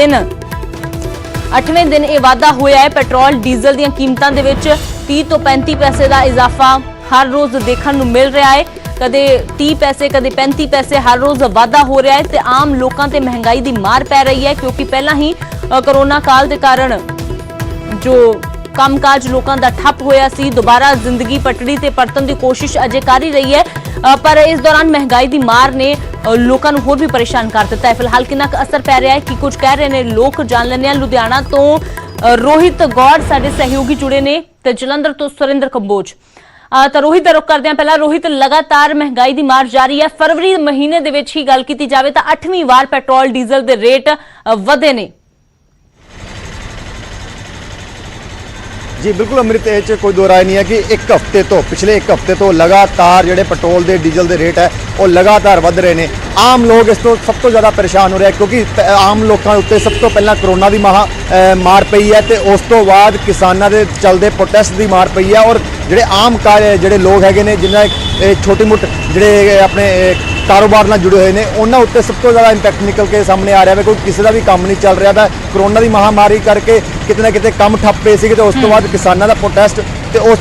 दिन यह वाधा होया है। पेट्रोल डीजल दी कीमतां दे विच 30 तो 35 पैसे का इजाफा हर रोज देखने को मिल रहा है। कदे 30 पैसे कदे 35 पैसे हर रोज वाधा हो रहा है तो आम लोगों ते महंगाई की मार पै रही है क्योंकि पहला ही कोरोना काल के कारण जो कामकाज लोगों का ठप होया सी, दोबारा जिंदगी पटड़ी ते परतन की कोशिश अजे कर ही रही है पर इस दौरान महंगाई की मार ने लोगों को होर भी परेशान कर दिता है। फिलहाल कितना असर पै रहा है कि कुछ कह रहे हैं लोग जान लेने। लुधियाना तो रोहित गौड़ साडे सहयोगी जुड़े ने ते जलंधर तो सुरेंद्र कंबोज। तो रोहित का रुख करते हैं। पहला रोहित, लगातार महंगाई की मार जारी है। फरवरी महीने दे विच ही गल कीती जावे तां 8वीं वार पेट्रोल डीजल दे रेट वधे ने। ਜੀ ਬਿਲਕੁਲ ਅੰਮ੍ਰਿਤ, ਇਹ 'ਚ ਕੋਈ ਦੋ ਰਾਏ ਨਹੀਂ ਹੈ ਕਿ ਪਿਛਲੇ ਇੱਕ ਹਫ਼ਤੇ ਤੋਂ ਲਗਾਤਾਰ ਜਿਹੜੇ ਪੈਟਰੋਲ ਦੇ ਡੀਜ਼ਲ ਦੇ ਰੇਟ ਹੈ ਉਹ ਲਗਾਤਾਰ ਵੱਧ ਰਹੇ ਨੇ। ਆਮ ਲੋਕ ਇਸ ਤੋਂ ਸਭ ਤੋਂ ਜ਼ਿਆਦਾ ਪਰੇਸ਼ਾਨ ਹੋ ਰਿਹਾ ਕਿਉਂਕਿ ਆਮ ਲੋਕਾਂ ਉੱਤੇ ਸਭ ਤੋਂ ਪਹਿਲਾਂ ਕਰੋਨਾ ਦੀ ਮਾਰ ਪਈ ਹੈ ਤੇ ਉਸ ਤੋਂ ਬਾਅਦ ਕਿਸਾਨਾਂ ਦੇ ਚੱਲਦੇ ਪ੍ਰੋਟੈਸਟ ਦੀ ਮਾਰ ਪਈ ਹੈ। ਔਰ ਜਿਹੜੇ ਆਮ ਜਿਹੜੇ ਲੋਕ ਹੈਗੇ ਨੇ, ਜਿਨ੍ਹਾਂ ਛੋਟੀ ਮੋਟ ਜਿਹੜੇ ਆਪਣੇ ਕਾਰੋਬਾਰ ਨਾਲ ਜੁੜੇ ਹੋਏ ਨੇ, ਉਹਨਾਂ ਉੱਤੇ ਸਭ ਤੋਂ ਜ਼ਿਆਦਾ ਇੰਪੈਕਟ ਨਿਕਲ ਕੇ ਸਾਹਮਣੇ ਆ ਰਿਹਾ ਹੈ। ਕੋਈ ਕਿਸੇ ਦਾ ਵੀ ਕੰਮ ਨਹੀਂ ਚੱਲ ਰਿਹਾ। ਕਰੋਨਾ ਦੀ ਮਹਾਮਾਰੀ ਕਰਕੇ ਕਿਤੇ ਨਾ ਕਿਤੇ ਕੰਮ ਠੱਪ ਪਏ ਸੀਗੇ ਤੇ ਉਸ ਤੋਂ ਬਾਅਦ ਕਿਸਾਨਾਂ ਦਾ ਪ੍ਰੋਟੈਸਟ ਤੇ ਉਸ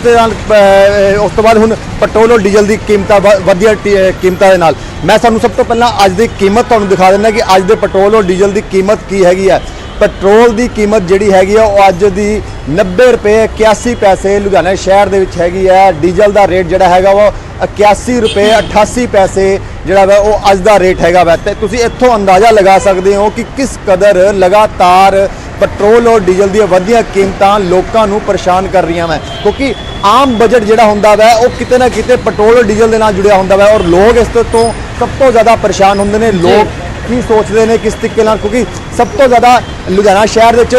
ਤੋਂ ਬਾਅਦ ਹੁਣ ਪੈਟਰੋਲ ਔਰ ਡੀਜ਼ਲ ਦੀ ਕੀਮਤਾਂ ਵਧੀਆ ਕੀਮਤਾਂ ਦੇ ਨਾਲ ਮੈਂ ਸਾਨੂੰ ਸਭ ਤੋਂ ਪਹਿਲਾਂ ਅੱਜ ਦੀ ਕੀਮਤ ਤੁਹਾਨੂੰ ਦਿਖਾ ਦਿੰਦਾ ਕਿ ਅੱਜ ਦੇ ਪੈਟਰੋਲ ਔਰ ਡੀਜ਼ਲ ਦੀ ਕੀਮਤ ਕੀ ਹੈਗੀ ਹੈ। ਪੈਟਰੋਲ ਦੀ ਕੀਮਤ ਜਿਹੜੀ ਹੈਗੀ ਆ ਉਹ ਅੱਜ ਦੀ 90 ਰੁਪਏ 81 ਪੈਸੇ ਲੁਧਿਆਣਾ ਸ਼ਹਿਰ ਦੇ ਵਿੱਚ ਹੈਗੀ ਹੈ। ਡੀਜ਼ਲ ਦਾ ਰੇਟ ਜਿਹੜਾ ਹੈਗਾ ਉਹ 81 ਰੁਪਏ 88 ਪੈਸੇ ਜਿਹੜਾ ਵਾ ਉਹ ਅੱਜ ਦਾ ਰੇਟ ਹੈਗਾ ਵਾ। ਤੇ ਤੁਸੀਂ ਇੱਥੋਂ ਅੰਦਾਜ਼ਾ ਲਗਾ ਸਕਦੇ ਹੋ ਕਿ ਕਿਸ ਕਦਰ ਲਗਾਤਾਰ ਪੈਟਰੋਲ ਔਰ ਡੀਜ਼ਲ ਦੀਆਂ ਵਧੀਆਂ ਕੀਮਤਾਂ ਲੋਕਾਂ ਨੂੰ ਪਰੇਸ਼ਾਨ ਕਰ ਰਹੀਆਂ ਵਾ, ਕਿਉਂਕਿ ਆਮ ਬਜਟ ਜਿਹੜਾ ਹੁੰਦਾ ਵਾ ਉਹ ਕਿਤੇ ਨਾ ਕਿਤੇ ਪੈਟਰੋਲ ਔਰ ਡੀਜ਼ਲ ਦੇ ਨਾਲ ਜੁੜਿਆ ਹੁੰਦਾ ਵਾ ਔਰ ਲੋਕ ਇਸ ਤੋਂ ਸਭ ਤੋਂ ਜ਼ਿਆਦਾ ਪਰੇਸ਼ਾਨ ਹੁੰਦੇ ਨੇ। ਲੋਕ ਕੀ ਸੋਚਦੇ ਨੇ ਕਿਸ ਤਰੀਕੇ ਨਾਲ, ਕਿਉਂਕਿ ਸਭ ਤੋਂ ਜ਼ਿਆਦਾ ਲੁਧਿਆਣਾ ਸ਼ਹਿਰ ਦੇ ਵਿੱਚ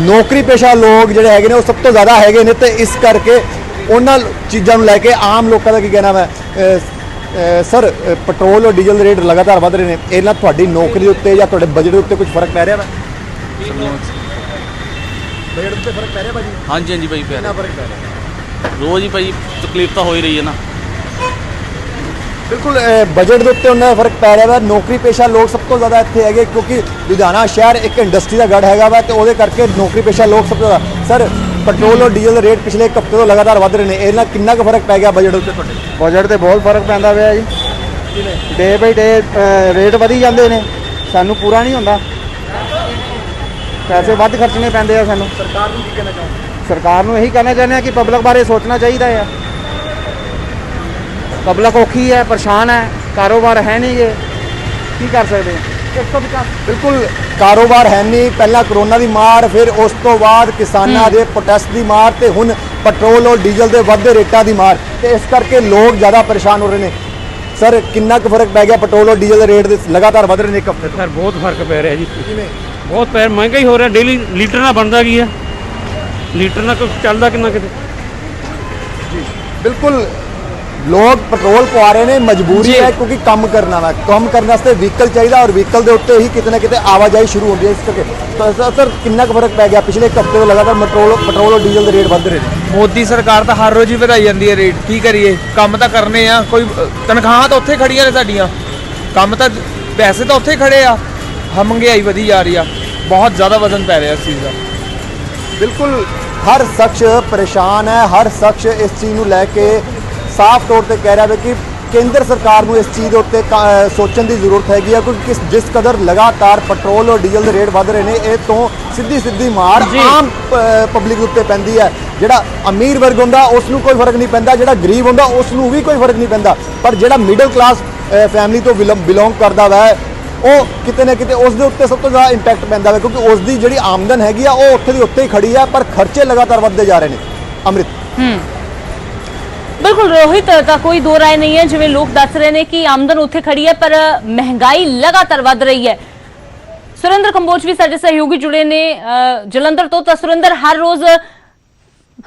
ਨੌਕਰੀ ਪੇਸ਼ਾ ਲੋਕ ਜਿਹੜੇ ਹੈਗੇ ਨੇ ਉਹ ਸਭ ਤੋਂ ਜ਼ਿਆਦਾ ਹੈਗੇ ਨੇ ਤੇ ਇਸ ਕਰਕੇ ਉਹਨਾਂ ਚੀਜ਼ਾਂ ਨੂੰ ਲੈ ਕੇ ਆਮ ਲੋਕਾਂ ਦਾ ਕੀ ਕਹਿਣਾ ਹੈ। ਸਰ, ਪੈਟਰੋਲ ਔਰ ਡੀਜ਼ਲ ਦੇ ਰੇਟ ਲਗਾਤਾਰ ਵੱਧ ਰਹੇ ਨੇ, ਇਹ ਨਾਲ ਤੁਹਾਡੀ ਨੌਕਰੀ ਉੱਤੇ ਜਾਂ ਤੁਹਾਡੇ ਬਜਟ ਦੇ ਉੱਤੇ ਕੁਝ ਫਰਕ ਪੈ ਰਿਹਾ ਵਾ? ਬਜਟ ਉੱਤੇ ਫਰਕ ਪੈ ਰਿਹਾ ਭਾਜੀ? ਹਾਂਜੀ ਹਾਂਜੀ ਭਾਈ, ਕਿੰਨਾ ਫਰਕ ਪੈ ਰਿਹਾ? ਰੋਜ਼ ਹੀ ਭਾਈ ਤਕਲੀਫ ਤਾਂ ਹੋ ਹੀ ਰਹੀ ਹੈ ਨਾ। ਬਿਲਕੁਲ, ਬਜਟ ਦੇ ਉੱਤੇ ਉਹਨਾਂ ਦਾ ਫਰਕ ਪੈ ਰਿਹਾ ਵਾ। ਨੌਕਰੀ ਪੇਸ਼ਾ ਲੋਕ ਸਭ ਤੋਂ ਜ਼ਿਆਦਾ ਇੱਥੇ ਹੈਗੇ ਕਿਉਂਕਿ ਲੁਧਿਆਣਾ ਸ਼ਹਿਰ ਇੱਕ ਇੰਡਸਟਰੀ ਦਾ ਗੜ੍ਹ ਹੈਗਾ ਵਾ ਤੇ ਉਹਦੇ ਕਰਕੇ ਨੌਕਰੀ ਪੇਸ਼ਾ ਲੋਕ ਸਭ ਤੋਂ ਜ਼ਿਆਦਾ। ਸਰ, ਪੈਟਰੋਲ ਔਰ ਡੀਜ਼ਲ ਦੇ ਰੇਟ ਪਿਛਲੇ ਇੱਕ ਹਫ਼ਤੇ ਤੋਂ ਲਗਾਤਾਰ ਵੱਧ ਰਹੇ ਨੇ, ਇਹ ਨਾਲ ਕਿੰਨਾ ਕੁ ਫਰਕ ਪੈ ਗਿਆ ਬਜਟ ਉੱਤੇ ਤੁਹਾਡੇ? ਬਜਟ ਤੇ ਬਹੁਤ ਫਰਕ ਪੈਂਦਾ ਪਿਆ ਜੀ। ਡੇ ਬਾਈ ਡੇ ਰੇਟ ਵਧੀ ਜਾਂਦੇ ਨੇ, ਸਾਨੂੰ ਪੂਰਾ ਨਹੀਂ ਹੁੰਦਾ। ਪੈਸੇ ਵੱਧ ਖਰਚਣੇ ਪੈਂਦੇ ਆ ਸਾਨੂੰ। ਸਰਕਾਰ ਨੂੰ ਕੀ ਕਹਿਣਾ ਚਾਹੁੰਦੇ? ਸਰਕਾਰ ਨੂੰ ਇਹੀ ਕਹਿਣਾ ਚਾਹੁੰਦੇ ਆ ਕਿ ਪਬਲਿਕ ਬਾਰੇ ਸੋਚਣਾ ਚਾਹੀਦਾ ਆ। ਪਬਲਿਕ ਔਖੀ ਹੈ, ਪਰੇਸ਼ਾਨ ਹੈ, ਕਾਰੋਬਾਰ ਹੈ ਨਹੀਂ ਗੇ, ਕੀ ਕਰ ਸਕਦੇ ਹਾਂ? ਬਿਲਕੁਲ, ਕਾਰੋਬਾਰ ਹੈ ਨਹੀਂ। ਪਹਿਲਾਂ ਕਰੋਨਾ ਦੀ ਮਾਰ, ਫਿਰ ਉਸ ਤੋਂ ਬਾਅਦ ਕਿਸਾਨਾਂ ਦੇ ਪ੍ਰੋਟੈਸਟ ਦੀ ਮਾਰ ਤੇ ਹੁਣ ਪੈਟਰੋਲ ਔਰ ਡੀਜ਼ਲ ਦੇ ਵੱਧਦੇ ਰੇਟਾਂ ਦੀ ਮਾਰ ਤੇ ਇਸ ਕਰਕੇ ਲੋਕ ਜ਼ਿਆਦਾ ਪਰੇਸ਼ਾਨ ਹੋ ਰਹੇ ਨੇ। ਸਰ, ਕਿੰਨਾ ਕੁ ਫਰਕ ਪੈ ਗਿਆ ਪੈਟਰੋਲ ਔਰ ਡੀਜ਼ਲ ਦੇ ਰੇਟ ਦੇ ਲਗਾਤਾਰ ਵੱਧ ਰਹੇ ਨੇ ਇੱਕ ਹਫ਼ਤੇ ਤੋਂ? ਸਰ ਬਹੁਤ ਫਰਕ ਪੈ ਰਿਹਾ ਜੀ। ਕਿਵੇਂ? ਬਹੁਤ ਮਹਿੰਗਾ ਹੀ ਹੋ ਰਿਹਾ। ਡੇਲੀ ਲੀਟਰ ਨਾਲ ਬਣਦਾ ਕੀ ਹੈ, ਲੀਟਰ ਨਾਲ ਚੱਲਦਾ ਕਿੰਨਾ ਕਿਤੇ। ਬਿਲਕੁਲ, ਲੋਕ ਪੈਟਰੋਲ ਪਵਾ ਰਹੇ ਨੇ, ਮਜਬੂਰੀ ਹੈ ਕਿਉਂਕਿ ਕੰਮ ਕਰਨਾ ਵਾ। ਕੰਮ ਕਰਨ ਵਾਸਤੇ ਵਹੀਕਲ ਚਾਹੀਦਾ ਔਰ ਵਹੀਕਲ ਦੇ ਉੱਤੇ ਹੀ ਕਿਤੇ ਨਾ ਕਿਤੇ ਆਵਾਜਾਈ ਸ਼ੁਰੂ ਹੁੰਦੀ ਹੈ। ਇਸ ਕਰਕੇ ਸਰ, ਕਿੰਨਾ ਕੁ ਫਰਕ ਪੈ ਗਿਆ ਪਿਛਲੇ ਇੱਕ ਹਫ਼ਤੇ ਤੋਂ ਲਗਾਤਾਰ ਪੈਟਰੋਲ ਔਰ ਡੀਜ਼ਲ ਦੇ ਰੇਟ ਵੱਧ ਰਹੇ ਨੇ? ਮੋਦੀ ਸਰਕਾਰ ਤਾਂ ਹਰ ਰੋਜ਼ ਹੀ ਵਧਾਈ ਜਾਂਦੀ ਹੈ ਰੇਟ। ਕੀ ਕਰੀਏ, ਕੰਮ ਤਾਂ ਕਰਨੇ ਆ। ਕੋਈ ਤਨਖਾਹਾਂ ਤਾਂ ਉੱਥੇ ਖੜੀਆਂ ਨੇ ਸਾਡੀਆਂ, ਕੰਮ ਤਾਂ ਪੈਸੇ ਤਾਂ ਉੱਥੇ ਖੜੇ ਆ। ਮਹਿੰਗਾਈ ਵਧੀ ਜਾ ਰਹੀ ਆ, ਬਹੁਤ ਜ਼ਿਆਦਾ ਵਜ਼ਨ ਪੈ ਰਿਹਾ ਇਸ ਚੀਜ਼ ਦਾ। ਬਿਲਕੁਲ, ਹਰ ਸ਼ਖਸ ਪਰੇਸ਼ਾਨ ਹੈ। ਹਰ ਸ਼ਖਸ ਇਸ ਚੀਜ਼ ਨੂੰ ਲੈ ਕੇ ਸਾਫ਼ ਤੌਰ ਤੇ ਕਹਿ ਰਿਹਾ ਹੈ ਕਿ ਕੇਂਦਰ ਸਰਕਾਰ ਨੂੰ ਇਸ ਚੀਜ਼ ਦੇ ਉੱਤੇ ਸੋਚਣ ਦੀ ਜ਼ਰੂਰਤ ਹੈਗੀ ਹੈ ਕਿਉਂਕਿ ਜਿਸ ਕਦਰ ਲਗਾਤਾਰ ਪੈਟਰੋਲ ਔਰ ਡੀਜ਼ਲ ਦੇ ਰੇਟ ਵੱਧ ਰਹੇ ਨੇ, ਇਹ ਤੋਂ ਸਿੱਧੀ ਮਾਰ ਆਮ ਪਬਲਿਕ ਉੱਤੇ ਪੈਂਦੀ ਹੈ। ਜਿਹੜਾ ਅਮੀਰ ਵਰਗ ਹੁੰਦਾ ਉਸ ਨੂੰ ਕੋਈ ਫਰਕ ਨਹੀਂ ਪੈਂਦਾ, ਜਿਹੜਾ ਗਰੀਬ ਹੁੰਦਾ ਉਸ ਨੂੰ ਵੀ ਕੋਈ ਫਰਕ ਨਹੀਂ ਪੈਂਦਾ, ਪਰ ਜਿਹੜਾ ਮਿਡਲ ਕਲਾਸ ਫੈਮਿਲੀ ਤੋਂ ਬਿਲੋਂਗ ਕਰਦਾ ਵਾ ਉਹ ਕਿਤੇ ਨਾ ਕਿਤੇ ਉਸ ਦੇ ਉੱਤੇ ਸਭ ਤੋਂ ਜ਼ਿਆਦਾ ਇੰਪੈਕਟ ਪੈਂਦਾ ਹੈ ਕਿਉਂਕਿ ਉਸ ਦੀ ਜਿਹੜੀ ਆਮਦਨ ਹੈਗੀ ਆ ਉਹ ਉੱਥੇ ਦੀ ਉੱਥੇ ਹੀ ਖੜੀ ਹੈ, ਪਰ ਖਰਚੇ ਲਗਾਤਾਰ ਵੱਧਦੇ ਜਾ ਰਹੇ ਨੇ। ਅੰਮ੍ਰਿਤ। ਬਿਲਕੁਲ ਰੋਹਿਤ, ਤਾਂ ਕੋਈ ਦੋ ਰਾਏ ਨਹੀਂ ਹੈ। ਜਿਵੇਂ ਲੋਕ ਦੱਸ ਰਹੇ ਨੇ ਕਿ ਆਮਦਨ ਉੱਥੇ ਖੜੀ ਹੈ ਪਰ ਮਹਿੰਗਾਈ ਲਗਾਤਾਰ ਵੱਧ ਰਹੀ ਹੈ। ਸੁਰਿੰਦਰ ਕੰਬੋਜ ਵੀ ਸਾਡੇ ਸਹਿਯੋਗੀ ਜੁੜੇ ਨੇ ਜਲੰਧਰ ਤੋਂ। ਤਾਂ ਸੁਰਿੰਦਰ,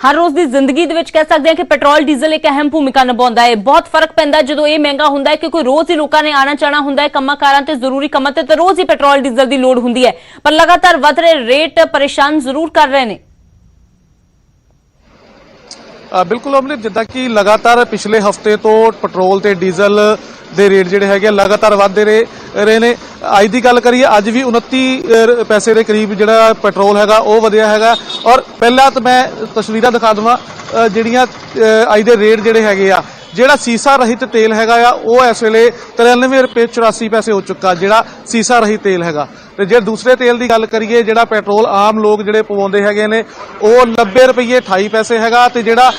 ਹਰ ਰੋਜ਼ ਦੀ ਜ਼ਿੰਦਗੀ ਦੇ ਵਿੱਚ ਕਹਿ ਸਕਦੇ ਹਾਂ ਕਿ ਪੈਟਰੋਲ ਡੀਜ਼ਲ ਇੱਕ ਅਹਿਮ ਭੂਮਿਕਾ ਨਿਭਾਉਂਦਾ ਹੈ। ਬਹੁਤ ਫਰਕ ਪੈਂਦਾ ਜਦੋਂ ਇਹ ਮਹਿੰਗਾ ਹੁੰਦਾ ਹੈ ਕਿਉਂਕਿ ਰੋਜ਼ ਹੀ ਲੋਕਾਂ ਨੇ ਆਣਾ ਜਾਣਾ ਹੁੰਦਾ ਹੈ ਕੰਮਾਂ ਕਾਰਾਂ ਤੇ, ਜ਼ਰੂਰੀ ਕੰਮਾਂ ਤੇ, ਤਾਂ ਰੋਜ਼ ਹੀ ਪੈਟਰੋਲ ਡੀਜ਼ਲ ਦੀ ਲੋੜ ਹੁੰਦੀ ਹੈ, ਪਰ ਲਗਾਤਾਰ ਵੱਧ ਰਹੇ ਰੇਟ ਪਰੇਸ਼ਾਨ ਜ਼ਰੂਰ ਕਰ ਰਹੇ ਨੇ। ਬਿਲਕੁਲ ਅਮਰਿਤ, ਜਿੱਦਾਂ ਕਿ ਲਗਾਤਾਰ ਪਿਛਲੇ ਹਫ਼ਤੇ ਤੋਂ ਪੈਟਰੋਲ ਤੇ ਡੀਜ਼ਲ ਦੇ ਰੇਟ ਜਿਹੜੇ ਹੈਗੇ ਲਗਾਤਾਰ ਵੱਧਦੇ ਰਹੇ ਨੇ। ਅੱਜ ਦੀ ਗੱਲ ਕਰੀਏ, ਅੱਜ ਵੀ 29 ਪੈਸੇ ਦੇ ਕਰੀਬ ਜਿਹੜਾ ਪੈਟਰੋਲ ਹੈਗਾ ਉਹ ਵਧਿਆ ਹੈਗਾ। ਔਰ ਪਹਿਲਾਂ ਤਾਂ ਮੈਂ ਤਸਵੀਰਾਂ ਦਿਖਾ ਦਵਾਂ ਜਿਹੜੀਆਂ ਅੱਜ ਦੇ ਰੇਟ ਜਿਹੜੇ ਹੈਗੇ ਆ। ਜਿਹੜਾ ਸੀਸਾ ਰਹਿਤ ਤੇਲ ਹੈਗਾ ਆ ਉਹ ਇਸ ਵੇਲੇ 93 ਰੁਪਏ 84 ਪੈਸੇ ਹੋ ਚੁੱਕਾ, ਜਿਹੜਾ ਸੀਸਾ ਰਹਿਤ ਤੇਲ ਹੈਗਾ। ਤੇ ਜੇ ਦੂਸਰੇ ਤੇਲ ਦੀ ਗੱਲ ਕਰੀਏ, ਜਿਹੜਾ ਪੈਟਰੋਲ ਆਮ ਲੋਕ ਜਿਹੜੇ ਪਵਾਉਂਦੇ ਹੈਗੇ ਨੇ ਉਹ 90 ਰੁਪਏ 28 ਪੈਸੇ ਹੈਗਾ। ਤੇ ਜਿਹੜਾ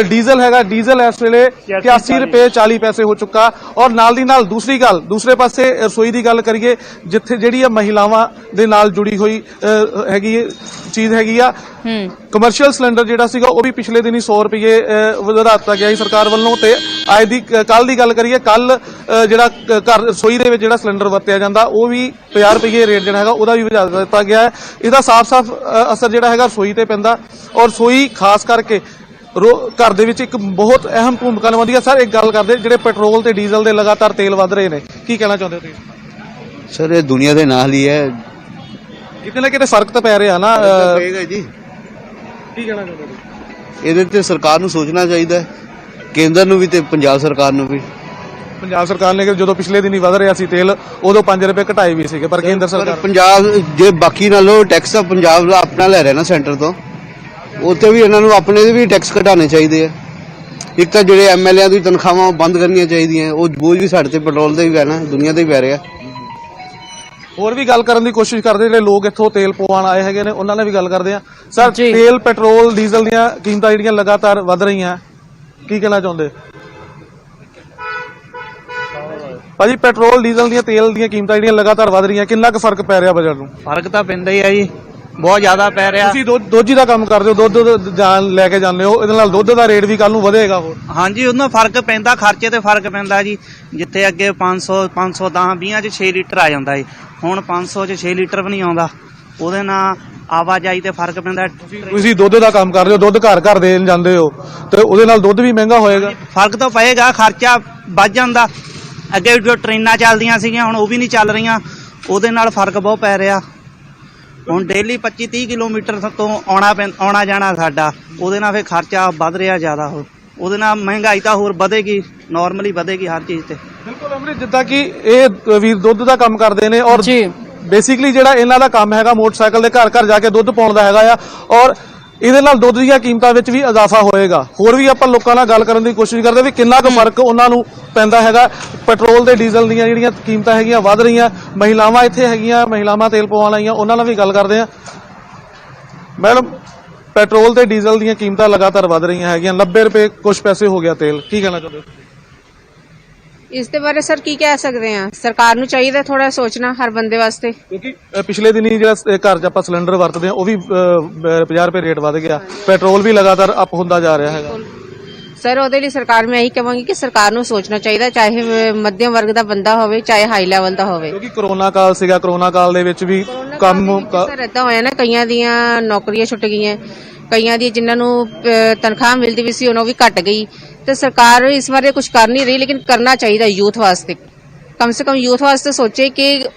ਡੀਜ਼ਲ ਹੈਗਾ, ਡੀਜ਼ਲ ਇਸ ਵੇਲੇ 81 ਰੁਪਏ 40 ਪੈਸੇ ਹੋ ਚੁੱਕਾ। ਔਰ ਨਾਲ ਦੀ ਨਾਲ ਦੂਸਰੇ ਪਾਸੇ ਰਸੋਈ ਦੀ ਗੱਲ ਕਰੀਏ, ਜਿੱਥੇ ਜਿਹੜੀਆਂ ਮਹਿਲਾਵਾਂ ਦੇ ਨਾਲ ਜੁੜੀ ਹੋਈ ਹੈਗੀ चीज हैगी आ कमर्शियल सिलेंडर जिहड़ा सीगा वो भी पिछले दिन ही 100 रुपये ਵਧਾ ਦਿੱਤਾ ਗਿਆ ਸੀ ਸਰਕਾਰ ਵੱਲੋਂ ਤੇ ਅੱਜ ਦੀ ਕੱਲ ਦੀ ਗੱਲ ਕਰੀਏ ਕੱਲ ਜਿਹੜਾ ਘਰ ਰਸੋਈ ਦੇ ਵਿੱਚ ਜਿਹੜਾ ਸਿਲੰਡਰ ਵਰਤਿਆ ਜਾਂਦਾ ਉਹ ਵੀ 50 ਰੁਪਏ ਰੇਟ ਜਿਹੜਾ ਹੈਗਾ ਉਹਦਾ ਵੀ ਵਧਾ ਦਿੱਤਾ ਗਿਆ ਹੈ। ਇਹਦਾ ਸਾਫ਼-ਸਾਫ਼ ਅਸਰ ਜਿਹੜਾ ਹੈਗਾ ਰਸੋਈ ਤੇ ਪੈਂਦਾ ਔਰ ਰਸੋਈ ਖਾਸ ਕਰਕੇ ਘਰ ਦੇ ਵਿੱਚ ਇੱਕ ਬਹੁਤ ਅਹਿਮ ਭੂਮਿਕਾ ਨਿਭਾਉਂਦੀ ਹੈ। ਸਰ ਇੱਕ ਗੱਲ ਕਰਦੇ ਜਿਹੜੇ ਪੈਟਰੋਲ ਤੇ ਡੀਜ਼ਲ ਦੇ ਲਗਾਤਾਰ ਤੇਲ ਵਧ ਰਹੇ ਨੇ ਕੀ ਕਹਿਣਾ ਚਾਹੁੰਦੇ ਹੋ ਤੁਸੀਂ? ਸਰ ਇਹ ਦੁਨੀਆ ਦੇ ਨਾਲ ਹੀ ਹੈ, ਕਿਤੇ ਨਾ ਕਿਤੇ ਫਰਕ ਤਾਂ ਪੈ ਰਿਹਾ ਨਾ ਪਏਗਾ ਜੀ। ਕੀ ਕਹਿਣਾ ਚਾਹੁੰਦੇ ਹੋ? ਇਹਦੇ ਤੇ ਸਰਕਾਰ ਨੂੰ ਸੋਚਣਾ ਚਾਹੀਦਾ ਹੈ, ਕੇਂਦਰ ਨੂੰ ਵੀ ਤੇ ਪੰਜਾਬ ਸਰਕਾਰ ਨੂੰ ਵੀ। ਪੰਜਾਬ ਸਰਕਾਰ ਨੇ ਜਦੋਂ ਪਿਛਲੇ ਦਿਨ ਹੀ ਵਧ ਰਿਹਾ ਸੀ ਤੇਲ ਉਦੋਂ 5 ਰੁਪਏ ਘਟਾਏ ਵੀ ਸੀਗੇ ਪਰ ਕੇਂਦਰ ਸਰਕਾਰ ਪੰਜਾਬ ਜੇ ਬਾਕੀ ਨਾਲੋਂ ਟੈਕਸ ਤਾਂ ਪੰਜਾਬ ਦਾ ਆਪਣਾ ਲੈ ਰਿਹਾ ਨਾ ਸੈਂਟਰ ਤੋਂ, ਉੱਥੇ ਵੀ ਇਹਨਾਂ ਨੂੰ ਆਪਣੇ ਦੇ ਵੀ ਟੈਕਸ ਘਟਾਉਣੇ ਚਾਹੀਦੇ ਆ। ਇੱਕ ਤਾਂ ਜਿਹੜੇ ਐਮਐਲਏ ਦੀ ਤਨਖਾਹਾਂ ਬੰਦ ਕਰਨੀਆਂ ਚਾਹੀਦੀਆਂ, ਉਹ ਬੋਝ ਵੀ ਸਾਡੇ ਤੇ ਪੈਟਰੋਲ ਤੇ ਵੀ ਪੈਣਾ, ਦੁਨੀਆ ਤੇ ਵੀ ਪੈ ਰਿਹਾ। ਹੋਰ ਵੀ ਗੱਲ ਕਰਨ ਦੀ ਕੋਸ਼ਿਸ਼ ਕਰਦੇ ਜਿਹੜੇ ਲੋਕ ਇੱਥੋਂ ਤੇਲ ਪਵਾਉਣ ਆਏ ਹੈਗੇ ਨੇ ਉਹਨਾਂ ਨਾਲ ਵੀ ਗੱਲ ਕਰਦੇ ਆ। ਸਰ ਤੇਲ ਪੈਟਰੋਲ ਡੀਜ਼ਲ ਦੀਆਂ ਕੀਮਤਾਂ ਜਿਹੜੀਆਂ ਲਗਾਤਾਰ ਵਧ ਰਹੀਆਂ ਕੀ ਕਹਿਣਾ ਚਾਹੁੰਦੇ ਭਾਜੀ? ਪੈਟਰੋਲ ਡੀਜ਼ਲ ਦੀਆਂ ਤੇਲ ਦੀਆਂ ਕੀਮਤਾਂ ਜਿਹੜੀਆਂ ਲਗਾਤਾਰ ਵਧ ਰਹੀਆਂ ਕਿੰਨਾ ਕੁ ਫਰਕ ਪੈ ਰਿਹਾ ਬਜਟ ਨੂੰ? ਫਰਕ ਤਾਂ ਪੈਂਦਾ ਹੀ ਆ ਜੀ, ਬਹੁਤ ਜ਼ਿਆਦਾ ਪੈ ਰਿਹਾ। ਤੁਸੀਂ ਦੋਜੀ ਦਾ ਕੰਮ ਕਰਦੇ ਹੋ, ਦੁੱਧ ਲੈ ਕੇ ਜਾਂਦੇ ਹੋ, ਇਹਦੇ ਨਾਲ ਦੁੱਧ ਦਾ ਰੇਟ ਵੀ ਕੱਲ ਨੂੰ ਵਧੇਗਾ ਹੋਰ? ਹਾਂਜੀ ਉਹਨਾਂ ਫਰਕ ਪੈਂਦਾ, ਖਰਚੇ ਤੇ ਫਰਕ ਪੈਂਦਾ ਜੀ। ਜਿੱਥੇ ਅੱਗੇ 500 20 ਚ 6 ਲੀਟਰ ਆ ਜਾਂਦਾ ਜੀ, ਹੁਣ 500 ਚ 6 ਲੀਟਰ ਵੀ ਨਹੀਂ ਆਉਂਦਾ। ਉਹਦੇ ਨਾਲ ਆਵਾਜਾਈ ਤੇ ਫਰਕ ਪੈਂਦਾ। ਤੁਸੀਂ ਦੁੱਧ ਦਾ ਕੰਮ ਕਰਦੇ ਹੋ, ਦੁੱਧ ਘਰ ਘਰ ਦੇਣ ਜਾਂਦੇ ਹੋ ਤੇ ਉਹਦੇ ਨਾਲ ਦੁੱਧ ਵੀ ਮਹਿੰਗਾ ਹੋਏਗਾ। ਫਰਕ ਤਾਂ ਪਏਗਾ, ਖਰਚਾ ਵੱਧ ਜਾਂਦਾ। ਅੱਗੇ ਜੋ ਟ੍ਰੇਨਾਂ ਚੱਲਦੀਆਂ ਸੀਗੀਆਂ ਹੁਣ ਉਹ ਵੀ ਨਹੀਂ ਚੱਲ ਰਹੀਆਂ, ਉਹਦੇ ਨਾਲ ਫਰਕ ਬਹੁਤ ਪੈ ਰਿਹਾ। ਹੁਣ ਡੇਲੀ 25-30 ਕਿਲੋਮੀਟਰ ਤੋਂ ਆਉਣਾ ਜਾਣਾ ਸਾਡਾ, ਉਹਦੇ ਨਾਲ ਫਿਰ ਖਰਚਾ ਵੱਧ ਰਿਹਾ ਜ਼ਿਆਦਾ। ਉਹਦੇ ਨਾਲ ਮਹਿੰਗਾਈ ਤਾਂ ਹੋਰ ਵਧੇਗੀ, ਨਾਰਮਲੀ ਵਧੇਗੀ ਹਰ ਚੀਜ਼ ਤੇ। ਬਿਲਕੁਲ ਅਮਰਿਤ, ਜਿੱਦਾਂ ਕਿ ਇਹ ਵੀਰ ਦੁੱਧ ਦਾ ਕੰਮ ਕਰਦੇ ਨੇ ਔਰ ਬੇਸਿਕਲੀ ਜਿਹੜਾ ਇਹਨਾਂ ਦਾ ਕੰਮ ਹੈਗਾ ਮੋਟਰਸਾਈਕਲ ਦੇ ਘਰ ਘਰ ਜਾ ਕੇ ਦੁੱਧ ਪਾਉਣ ਦਾ ਹੈਗਾ ਆ ਔਰ ਇਹਦੇ ਨਾਲ ਦੁੱਧ ਦੀਆਂ ਕੀਮਤਾਂ ਵਿੱਚ ਵੀ ਇਜ਼ਾਫਾ ਹੋਏਗਾ। ਹੋਰ ਵੀ ਆਪਾਂ ਲੋਕਾਂ ਨਾਲ ਗੱਲ ਕਰਨ ਦੀ ਕੋਸ਼ਿਸ਼ ਕਰਦੇ ਵੀ ਕਿੰਨਾ ਕੁ ਫਰਕ ਉਹਨਾਂ ਨੂੰ ਪੈਂਦਾ ਹੈਗਾ। ਪੈਟਰੋਲ ਤੇ ਡੀਜ਼ਲ ਦੀਆਂ ਜਿਹੜੀਆਂ ਕੀਮਤਾਂ ਹੈਗੀਆਂ ਵੱਧ ਰਹੀਆਂ, ਮਹਿਲਾਵਾਂ ਇੱਥੇ ਹੈਗੀਆਂ, ਮਹਿਲਾਵਾਂ ਤੇਲ ਪਵਾਉਣ ਆਈਆਂ, ਉਹਨਾਂ ਨਾਲ ਵੀ ਗੱਲ ਕਰਦੇ ਆ। ਮੈਡਮ ਪੈਟਰੋਲ ਤੇ ਡੀਜ਼ਲ ਦੀਆਂ ਕੀਮਤਾਂ ਲਗਾਤਾਰ ਵੱਧ ਰਹੀਆਂ ਹੈਗੀਆਂ, 90 ਰੁਪਏ ਕੁਝ ਪੈਸੇ ਹੋ ਗਿਆ ਤੇਲ, ਕੀ ਕਹਿਣਾ ਚਾਹੁੰਦੇ ਹੋ? ਇਸ ਦੇ ਬਾਰੇ ਸਰ ਕੀ ਕਹਿ ਸਕਦੇ ਆ, ਸਰਕਾਰ ਨੂੰ ਚਾਹੀਦਾ ਥੋੜਾ ਸੋਚਣਾ ਹਰ ਬੰਦੇ ਵਾਸਤੇ, ਕਿਉਂਕਿ ਪਿਛਲੇ ਦਿਨ ਹੀ ਜਿਹੜਾ ਘਰ 'ਚ ਆਪਾਂ ਸਿਲੰਡਰ ਵਰਤਦੇ ਆ ਉਹ ਵੀ 50 ਰੁਪਏ ਰੇਟ ਵੱਧ ਗਿਆ, ਪੈਟਰੋਲ ਵੀ ਲਗਾਤਾਰ ਅਪ ਹੁੰਦਾ ਜਾ ਰਿਹਾ ਹੈਗਾ। ਸਰ ਉਹਦੇ ਲਈ ਸਰਕਾਰ ਮੈਂ ਇਹੀ ਕਹਾਂਗੀ ਕਿ ਸਰਕਾਰ ਨੂੰ ਸੋਚਣਾ ਚਾਹੀਦਾ, ਚਾਹੇ ਮੱਧਮ ਵਰਗ ਦਾ ਬੰਦਾ ਹੋਵੇ ਚਾਹੇ ਹਾਈ ਲੈਵਲ ਦਾ ਹੋਵੇ। ਕਿਉਂਕਿ ਕਰੋਨਾ ਕਾਲ ਸੀਗਾ, ਕਰੋਨਾ ਕਾਲ ਦੇ ਵਿੱਚ ਵੀ ਕੰਮ ਸਰ ਏਦਾਂ ਹੋਇਆ ਨਾ, ਕਈਆਂ ਦੀਆਂ ਨੌਕਰੀਆਂ ਛੁੱਟ ਗਈਆਂ, ਕਈਆਂ ਦੀ ਜਿਨ੍ਹਾਂ ਨੂੰ ਤਨਖਾਹ ਮਿਲਦੀ ਵੀ ਸੀ ਉਹਨਾਂ ਵੀ ਘਟ ਗਈ। ਤੇ ਸਰਕਾਰ ਇਸ ਬਾਰੇ ਕੁਝ ਕਰ ਨਹੀਂ ਰਹੀ, ਲੇਕਿਨ ਕਰਨਾ ਚਾਹੀਦਾ ਯੂਥ ਵਾਸਤੇ। ਕਮ ਸੇ ਕਮ ਯੂਥ ਵਾਸਤੇ ਸੋਚੇ ਕਿ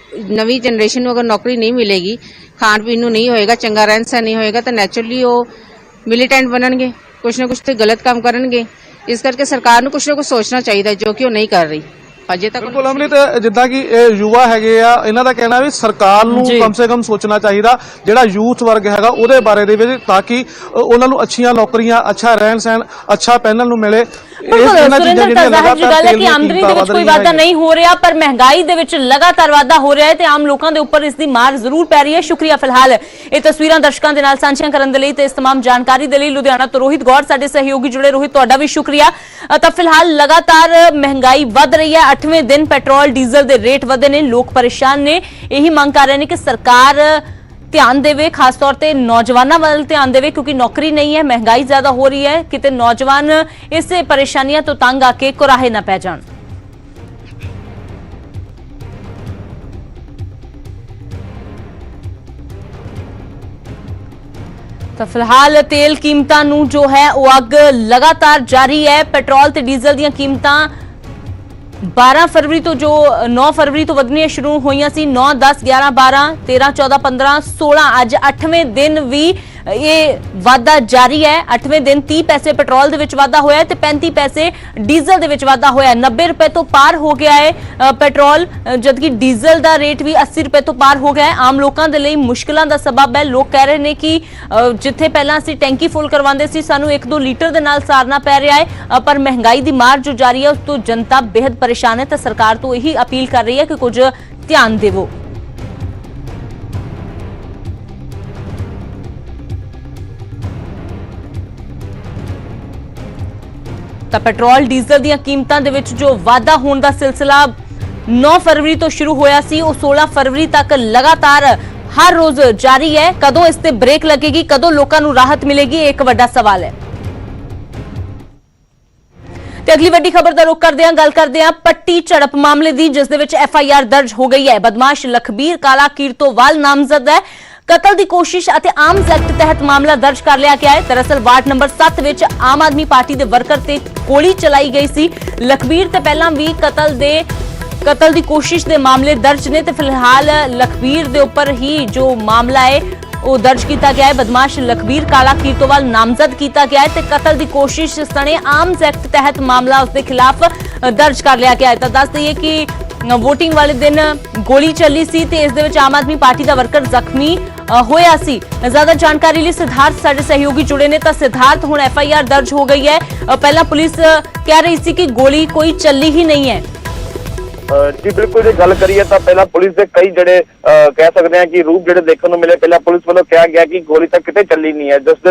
ਨਵੀਂ ਜਨਰੇਸ਼ਨ ਨੂੰ ਅਗਰ ਨੌਕਰੀ ਨਹੀਂ ਮਿਲੇਗੀ, ਖਾਣ ਪੀਣ ਨੂੰ ਨਹੀਂ ਹੋਏਗਾ, ਚੰਗਾ ਰਹਿਣ ਸਹਿਣ ਨਹੀਂ ਹੋਏਗਾ ਤਾਂ ਨੈਚੁਰਲੀ ਉਹ ਮਿਲੀਟੈਂਟ ਬਣਨਗੇ, ਕੁਛ ਨਾ ਕੁਛ ਤੇ ਗਲਤ ਕੰਮ ਕਰਨਗੇ। ਇਸ ਕਰਕੇ ਸਰਕਾਰ ਨੂੰ ਕੁਛ ਨਾ ਕੁਛ ਸੋਚਣਾ ਚਾਹੀਦਾ ਜੋ ਕਿ ਉਹ ਨਹੀਂ ਕਰ ਰਹੀ ਅਜੇ ਤੱਕ। ਬਿਲਕੁਲ ਅਮਰਿਤ, ਜਿੱਦਾਂ ਕਿ ਇਹ ਯੁਵਾ ਹੈਗੇ ਆ, ਇਹਨਾਂ ਦਾ ਕਹਿਣਾ ਵੀ ਸਰਕਾਰ ਨੂੰ ਕਮ ਸੇ ਕਮ ਸੋਚਣਾ ਚਾਹੀਦਾ ਜਿਹੜਾ ਯੂਥ ਵਰਗ ਹੈਗਾ ਉਹਦੇ ਬਾਰੇ ਦੇ ਵਿੱਚ, ਤਾਂ ਕਿ ਉਹਨਾਂ ਨੂੰ ਅੱਛੀਆਂ ਨੌਕਰੀਆਂ, ਅੱਛਾ ਰਹਿਣ ਸਹਿਣ, ਅੱਛਾ ਪਹਿਨਣ ਨੂੰ ਮਿਲੇ। ਸੁਰਿੰਦਰ ਤਾਂ ਜ਼ਾਹਿਰ ਜੀ ਗੱਲ ਹੈ ਕਿ ਆਮਦਨੀ ਦੇ ਵਿੱਚ ਕੋਈ ਵਾਧਾ ਨਹੀਂ ਹੋ ਰਿਹਾ ਪਰ ਮਹਿੰਗਾਈ ਦੇ ਵਿੱਚ ਲਗਾਤਾਰ ਵਾਧਾ ਹੋ ਰਿਹਾ ਹੈ ਤੇ ਆਮ ਲੋਕਾਂ ਦੇ ਉੱਪਰ ਇਸ ਦੀ ਮਾਰ ਜ਼ਰੂਰ ਪੈ ਰਹੀ ਹੈ। ਸ਼ੁਕਰੀਆ ਫਿਲਹਾਲ ਇਹ ਤਸਵੀਰਾਂ ਦਰਸ਼ਕਾਂ ਦੇ ਨਾਲ ਸਾਂਝੀਆਂ ਕਰਨ ਦੇ ਲਈ ਤੇ ਇਸ तमाम ਜਾਣਕਾਰੀ ਦੇ ਲਈ। ਲੁਧਿਆਣਾ ਤੋਂ ਰੋਹਿਤ ਗੌਰ ਸਾਡੇ ਸਹਿਯੋਗੀ ਜੁੜੇ। ਰੋਹਿਤ, ਤੁਹਾਡਾ ਵੀ ਸ਼ੁਕਰੀਆ। ਤਾਂ ਫਿਲਹਾਲ ਲਗਾਤਾਰ ਮਹਿੰਗਾਈ ਵੱਧ ਰਹੀ ਹੈ, 8ਵੇਂ ਦਿਨ ਪੈਟਰੋਲ ਡੀਜ਼ਲ ਦੇ ਰੇਟ ਵਧੇ ਨੇ, ਲੋਕ ਪਰੇਸ਼ਾਨ ਨੇ। ਇਹੀ ਮੰਗ ਕਰ ਰਹੇ ਨੇ ਕਿ ਸਰਕਾਰ ਧਿਆਨ ਦੇਵੇ, ਖਾਸ ਤੌਰ ਤੇ ਨੌਜਵਾਨਾਂ ਵੱਲ ਧਿਆਨ ਦੇਵੇ ਕਿਉਂਕਿ ਨੌਕਰੀ ਨਹੀਂ ਹੈ, ਮਹਿੰਗਾਈ ਜ਼ਿਆਦਾ ਹੋ ਰਹੀ ਹੈ, ਕਿਤੇ ਨੌਜਵਾਨ ਇਸੇ ਪਰੇਸ਼ਾਨੀਆਂ ਤੋਂ ਤੰਗ ਆ ਕੇ ਕੁਰਾਹੇ ਨਾ ਪੈ ਜਾਣ। ਤਾਂ ਫਿਲਹਾਲ ਤੇਲ ਕੀਮਤਾਂ ਨੂੰ ਜੋ ਹੈ ਉਹ ਅੱਗ ਲਗਾਤਾਰ ਜਾਰੀ ਹੈ। ਪੈਟਰੋਲ ਤੇ ਡੀਜ਼ਲ ਦੀਆਂ ਕੀਮਤਾਂ 12 ਫਰਵਰੀ ਤੋਂ ਜੋ 9 ਫਰਵਰੀ ਤੋਂ ਵਧਣੀਆਂ ਸ਼ੁਰੂ ਹੋਈਆਂ ਸੀ, 9, 10, 11, 12, 13, 14, 15, 16 ਅੱਜ 8ਵੇਂ ਦਿਨ ਵੀ ਇਹ ਵਾਧਾ ਜਾਰੀ ਹੈ। 8ਵੇਂ ਦਿਨ 30 ਪੈਸੇ ਪੈਟਰੋਲ ਦੇ ਵਿੱਚ ਵਾਧਾ ਹੋਇਆ ਤੇ 35 ਪੈਸੇ ਡੀਜ਼ਲ ਦੇ ਵਿੱਚ ਵਾਧਾ ਹੋਇਆ। 90 ਰੁਪਏ ਤੋਂ ਪਾਰ ਹੋ ਗਿਆ ਹੈ ਪੈਟਰੋਲ, ਜਦਕਿ ਡੀਜ਼ਲ ਦਾ ਰੇਟ ਵੀ 80 ਰੁਪਏ ਤੋਂ ਪਾਰ ਹੋ ਗਿਆ ਹੈ। ਆਮ ਲੋਕਾਂ ਦੇ ਲਈ ਮੁਸ਼ਕਲਾਂ ਦਾ ਸਬਬ ਹੈ। ਲੋਕ ਕਹਿ ਰਹੇ ਨੇ ਕਿ ਜਿੱਥੇ ਪਹਿਲਾਂ ਅਸੀਂ ਟੈਂਕੀ ਫੁੱਲ ਕਰਵਾਉਂਦੇ ਸੀ ਸਾਨੂੰ 1-2 ਲੀਟਰ ਦੇ ਨਾਲ ਸਾਰਨਾ ਪੈ ਰਿਹਾ ਹੈ, ਪਰ ਮਹਿੰਗਾਈ ਦੀ ਮਾਰ ਜੋ ਜਾਰੀ ਹੈ ਉਸ ਤੋਂ ਜਨਤਾ ਬੇहद ਪਰੇਸ਼ਾਨ ਹੈ। ਤਾਂ ਸਰਕਾਰ ਤੋਂ ਇਹੀ ਅਪੀਲ ਕਰ ਰਹੀ ਹੈ ਕਿ ਕੁਝ ਧਿਆਨ ਦੇਵੋ। ਤਾਂ ਪੈਟਰੋਲ ਡੀਜ਼ਲ ਦੀਆਂ ਕੀਮਤਾਂ ਦੇ ਵਿੱਚ ਜੋ ਵਾਧਾ ਹੋਣ ਦਾ ਸਿਲਸਿਲਾ 9 ਫਰਵਰੀ ਤੋਂ ਸ਼ੁਰੂ ਹੋਇਆ ਸੀ ਉਹ 16 ਫਰਵਰੀ ਤੱਕ ਲਗਾਤਾਰ हर रोज जारी है। कदों इस ते ब्रेक लगेगी, कदों लोकां नूं राहत मिलेगी, एक वड्डा सवाल है। ਤੇ ਅਗਲੀ ਵੱਡੀ ਖਬਰ ਦਾ ਰੁਖ ਕਰਦੇ ਹਾਂ, ਗੱਲ ਕਰਦੇ ਹਾਂ ਪੱਟੀ ਝੜਪ ਮਾਮਲੇ ਦੀ, ਜਿਸ ਦੇ ਵਿੱਚ FIR ਦਰਜ ਹੋ ਗਈ ਹੈ। ਬਦਮਾਸ਼ ਲਖਬੀਰ ਕਾਲਾ ਕੀਰਤੋਵਾਲ ਨਾਮਜ਼ਦ ਹੈ। ਕਤਲ ਦੀ ਕੋਸ਼ਿਸ਼ ਅਤੇ ਆਰਮਜ਼ ਐਕਟ ਤਹਿਤ ਮਾਮਲਾ ਦਰਜ ਕਰ ਲਿਆ ਗਿਆ ਹੈ। ਦਰਅਸਲ ਵਾਰਡ ਨੰਬਰ 7 ਵਿੱਚ ਆਮ ਆਦਮੀ ਪਾਰਟੀ ਦੇ ਵਰਕਰ ਤੇ ਗੋਲੀ ਚਲਾਈ ਗਈ ਸੀ। ਲਖਬੀਰ ਤੇ ਪਹਿਲਾਂ ਵੀ ਕਤਲ ਦੀ ਕੋਸ਼ਿਸ਼ ਦੇ ਮਾਮਲੇ ਦਰਜ ਨੇ ਤੇ ਫਿਲਹਾਲ ਲਖਬੀਰ ਦੇ ਉੱਪਰ ਹੀ ਜੋ ਮਾਮਲਾ ਹੈ ਉਹ ਦਰਜ ਕੀਤਾ ਗਿਆ ਹੈ। ਬਦਮਾਸ਼ ਲਖਬੀਰ ਕਾਲਾ ਕੀਰਤੋਵਾਲ ਨਾਮਜ਼ਦ ਕੀਤਾ ਗਿਆ ਹੈ ਤੇ ਕਤਲ ਦੀ ਕੋਸ਼ਿਸ਼ ਸਣੇ ਆਰਮਜ਼ ਐਕਟ ਤਹਿਤ ਮਾਮਲਾ ਉਸ ਦੇ ਖਿਲਾਫ ਦਰਜ ਕਰ ਲਿਆ ਗਿਆ ਹੈ। ਤਾਂ ਦੱਸ ਦਈਏ ਕਿ ਵੋਟਿੰਗ ਵਾਲੇ ਦਿਨ ਗੋਲੀ ਚੱਲੀ ਸੀ ਤੇ ਇਸ ਦੇ ਵਿੱਚ ਆਮ ਆਦਮੀ ਪਾਰਟੀ ਦਾ ਵਰਕਰ ਜ਼ਖਮੀ ਹੋਇਆ ਸੀ। ਜ਼ਿਆਦਾ ਜਾਣਕਾਰੀ ਲਈ ਸਿਧਾਰਥ ਸਾਡੇ ਸਹਿਯੋਗੀ ਜੁੜੇ ਨੇ। ਤਾਂ ਸਿਧਾਰਥ, ਹੁਣ FIR ਦਰਜ ਹੋ ਗਈ ਹੈ। ਪਹਿਲਾਂ ਪੁਲਿਸ ਕਹਿ ਰਹੀ ਸੀ ਕਿ ਗੋਲੀ ਕੋਈ ਚੱਲੀ ਹੀ ਨਹੀਂ ਹੈ। जी बिल्कुल, जो गल करिए तो पहला पुलिस के कई जड़े कह सकते हैं कि रूप जड़े देखने को मिले। पहला पुलिस वालों कहा गया कि गोली तक कितने चली नहीं है। जिस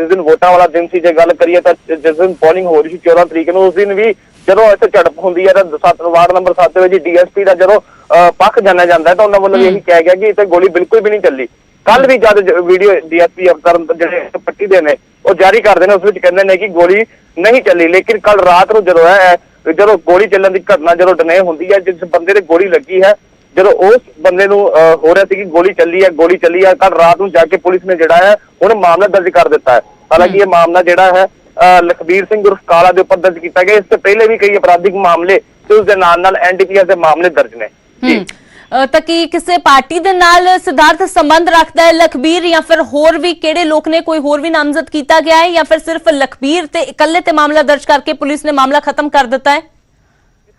दिन वोटा वाला दिन सी, जो गल करिए तो जिस दिन पोलिंग हो रही थी 14 तरीक को, उस दिन भी जो इतने झड़प होंगी है तो वार्ड नंबर 7 में DSP का जो पक्ष जाना जाता है तो उन्होंने वालों यही कहा गया कि इतने गोली बिल्कुल भी नहीं चली। कल भी जब वीडियो DSP अफसर जो पट्टी दे ने वो जारी करते हैं, उस कहते हैं कि गोली नहीं चली। लेकिन कल रात को जो है जो गोली चलने की घटना जो डने होंगी है, जिस बंदे ने गोली लगी है, जो उस बंदे हो रहा है कि गोली चली है, कल रात को जाके पुलिस ने जोड़ा है उन्हें मामला दर्ज कर दिता है। हालांकि ये मामला जोड़ा है लखबीर सिंह उर्फ काला के उपर दर्ज किया गया। इससे पहले भी कई अपराधिक मामले ते उसके नाल NDPS के मामले दर्ज ने। ਤਾਂ ਕੀ ਕਿਸੇ ਪਾਰਟੀ ਦੇ ਨਾਲ ਸਿਧਾਰਥ ਸੰਬੰਧ ਰੱਖਦਾ ਹੈ ਲਖਬੀਰ, ਜਾਂ ਫਿਰ ਹੋਰ ਵੀ ਕਿਹੜੇ ਲੋਕ ਨੇ, ਕੋਈ ਹੋਰ ਵੀ ਨਾਮਜ਼ਦ ਕੀਤਾ ਗਿਆ ਹੈ, ਜਾਂ ਫਿਰ ਸਿਰਫ ਲਖਬੀਰ ਤੇ ਇਕੱਲੇ ਤੇ ਮਾਮਲਾ ਦਰਜ ਕਰਕੇ ਪੁਲਿਸ ਨੇ ਮਾਮਲਾ ਖਤਮ ਕਰ ਦਿੱਤਾ ਹੈ?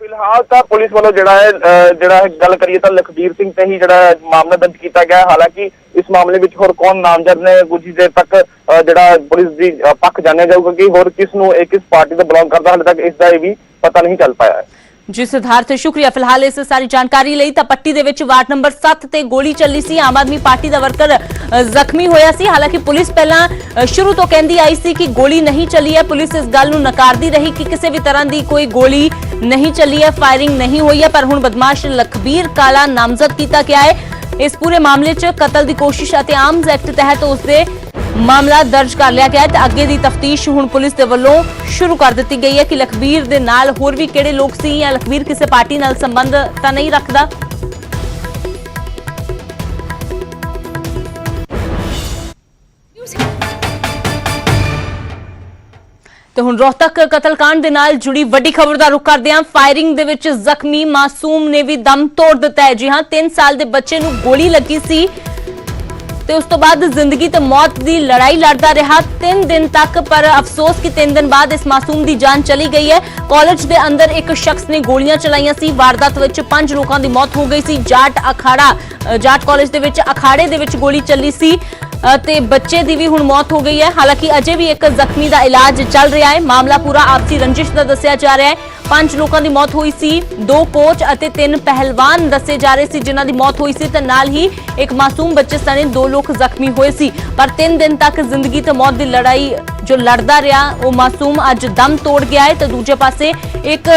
फिलहाल तो पुलिस वालों जड़ा गल करिए तो लखबीर सिंह से ही जड़ा मामला दर्ज किया गया। हालांकि इस मामले में होर कौन नामजद ने कुछ देर तक जड़ा पुलिस की पक्ष जाने जाऊगा कि होर किस पार्टी से बिलोंग करता, हाले तक इसका भी पता नहीं चल पाया है। जी सिद्धार्थ, शुक्रिया फिलहाल इस सारी जानकारी ਲਈ। ਤਾਂ ਪੱਟੀ ਦੇ ਵਿੱਚ ਵਾਰਡ ਨੰਬਰ 7 ਤੇ ਗੋਲੀ ਚੱਲੀ ਸੀ, ਆਮ ਆਦਮੀ ਪਾਰਟੀ ਦਾ ਵਰਕਰ ਜ਼ਖਮੀ ਹੋਇਆ ਸੀ। ਹਾਲਾਂਕਿ ਪੁਲਿਸ ਪਹਿਲਾਂ ਸ਼ੁਰੂ ਤੋਂ ਕਹਿੰਦੀ ਆਈ ਸੀ ਕਿ ਗੋਲੀ ਨਹੀਂ ਚੱਲੀ ਹੈ। ਪੁਲਿਸ ਇਸ ਗੱਲ ਨੂੰ ਨਕਾਰਦੀ ਰਹੀ ਕਿ ਕਿਸੇ ਵੀ ਤਰ੍ਹਾਂ ਦੀ ਕੋਈ ਗੋਲੀ ਨਹੀਂ ਚੱਲੀ ਹੈ, ਫਾਇਰਿੰਗ ਨਹੀਂ ਹੋਈ ਹੈ। ਪਰ ਹੁਣ ਬਦਮਾਸ਼ ਲਖਬੀਰ ਕਾਲਾ ਨਾਮਜ਼ਦ ਕੀਤਾ ਗਿਆ ਹੈ। ਇਸ ਪੂਰੇ ਮਾਮਲੇ 'ਚ ਕਤਲ ਦੀ ਕੋਸ਼ਿਸ਼ ਅਤੇ ਆਰਮਜ਼ ਐਕਟ ਤਹਿਤ ਉਸ ਦੇ ਮਾਮਲਾ ਦਰਜ ਕਰ ਲਿਆ ਗਿਆ ਹੈ ਤੇ ਅੱਗੇ ਦੀ ਤਫਤੀਸ਼ ਹੁਣ ਪੁਲਿਸ ਦੇ ਵੱਲੋਂ ਸ਼ੁਰੂ ਕਰ ਦਿੱਤੀ ਗਈ ਹੈ ਕਿ ਲਖਬੀਰ ਦੇ ਨਾਲ ਹੋਰ ਵੀ ਕਿਹੜੇ ਲੋਕ ਸੀ ਜਾਂ ਲਖਬੀਰ ਕਿਸੇ ਪਾਰਟੀ ਨਾਲ ਸੰਬੰਧ ਤਾਂ ਨਹੀਂ ਰੱਖਦਾ। ਤੇ ਹੁਣ ਰੋਹਤਕ ਕਤਲकांड ਦੇ ਨਾਲ ਜੁੜੀ ਵੱਡੀ ਖਬਰ ਦਾ ਰੁਖ ਕਰਦੇ ਹਾਂ। ਫਾਇਰਿੰਗ ਦੇ ਵਿੱਚ ਜ਼ਖਮੀ ਮਾਸੂਮ ਨੇ ਵੀ ਦਮ ਤੋੜ ਦਿੱਤਾ ਹੈ। ਜੀ ਹਾਂ, 3 ਸਾਲ ਦੇ ਬੱਚੇ ਨੂੰ ਗੋਲੀ ਲੱਗੀ ਸੀ ਤੇ ਉਸ ਤੋਂ ਬਾਅਦ ਜ਼ਿੰਦਗੀ ਤੇ ਮੌਤ ਦੀ ਲੜਾਈ ਲੜਦਾ ਰਿਹਾ 3 ਦਿਨ ਤੱਕ। ਪਰ ਅਫਸੋਸ ਕਿ 3 ਦਿਨ ਬਾਅਦ ਇਸ ਮਾਸੂਮ ਦੀ ਜਾਨ ਚਲੀ ਗਈ ਹੈ। ਕਾਲਜ ਦੇ ਅੰਦਰ ਇੱਕ ਸ਼ਖਸ ਨੇ ਗੋਲੀਆਂ ਚਲਾਈਆਂ ਸੀ। ਵਾਰਦਾਤ ਵਿੱਚ 5 ਲੋਕਾਂ ਦੀ ਮੌਤ ਹੋ ਗਈ ਸੀ। ਜਾਟ ਕਾਲਜ ਦੇ ਵਿੱਚ ਅਖਾੜੇ ਦੇ ਵਿੱਚ ਗੋਲੀ ਚੱਲੀ ਸੀ ਤੇ ਬੱਚੇ ਦੀ ਵੀ ਹੁਣ ਮੌਤ ਹੋ ਗਈ ਹੈ। ਹਾਲਾਂਕਿ ਅਜੇ ਵੀ ਇੱਕ ਜ਼ਖਮੀ ਦਾ ਇਲਾਜ ਚੱਲ ਰਿਹਾ ਹੈ। ਮਾਮਲਾ ਪੂਰਾ ਆਪਸੀ ਰੰਜਿਸ਼ ਦਾ ਦੱਸਿਆ ਜਾ ਰਿਹਾ ਹੈ। 5 ਲੋਕਾਂ ਦੀ ਮੌਤ ਹੋਈ ਸੀ, 2 ਕੋਚ ਅਤੇ 3 ਪਹਿਲਵਾਨ ਦੱਸੇ ਜਾ ਰਹੇ ਸੀ ਜਿਨ੍ਹਾਂ ਦੀ ਮੌਤ ਹੋਈ ਸੀ ਤੇ ਨਾਲ ਹੀ ਇੱਕ ਮਾਸੂਮ ਬੱਚੇ ਸਣੇ 2 ਲੋਕ ਜ਼ਖਮੀ ਹੋਏ ਸੀ। ਪਰ 3 ਦਿਨ ਤੱਕ ਜ਼ਿੰਦਗੀ ਤੇ ਮੌਤ ਦੀ ਲੜਾਈ ਜੋ ਲੜਦਾ ਰਿਹਾ ਉਹ ਮਾਸੂਮ ਅੱਜ ਦਮ ਤੋੜ ਗਿਆ ਹੈ ਤੇ ਦੂਜੇ ਪਾਸੇ ਇੱਕ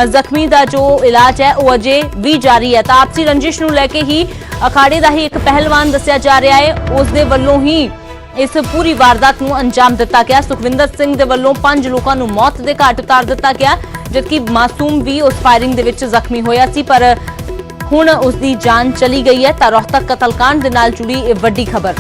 ਜ਼ਖਮੀ ਦਾ ਜੋ ਇਲਾਜ ਹੈ ਉਹ ਅਜੇ ਵੀ ਜਾਰੀ ਹੈ। ਤਾਂ ਆਪਸੀ ਰੰਜਿਸ਼ ਨੂੰ ਲੈ ਕੇ ਹੀ ਅਖਾੜੇ ਦਾ ਹੀ ਇੱਕ ਪਹਿਲਵਾਨ ਦੱਸਿਆ ਜਾ ਰਿਹਾ ਹੈ, ਉਸ ਦੇ ਵੱਲੋਂ ਹੀ ਇਸ ਪੂਰੀ ਵਾਰਦਾਤ ਨੂੰ ਅੰਜਾਮ ਦਿੱਤਾ ਗਿਆ। ਸੁਖਵਿੰਦਰ ਸਿੰਘ ਦੇ ਵੱਲੋਂ 5 ਲੋਕਾਂ ਨੂੰ ਮੌਤ ਦੇ ਘਾਟ ਉਤਾਰ ਦਿੱਤਾ ਗਿਆ, ਜਦਕਿ ਮਾਸੂਮ ਵੀ ਉਸ ਫਾਇਰਿੰਗ ਦੇ ਵਿੱਚ ਜ਼ਖਮੀ ਹੋਇਆ ਸੀ ਪਰ ਹੁਣ ਉਸ ਦੀ ਜਾਨ ਚਲੀ ਗਈ ਹੈ। ਤਾਂ ਰੋਹਤਕ ਕਤਲकांड ਦੇ ਨਾਲ ਜੁੜੀ ਇਹ ਵੱਡੀ ਖਬਰ।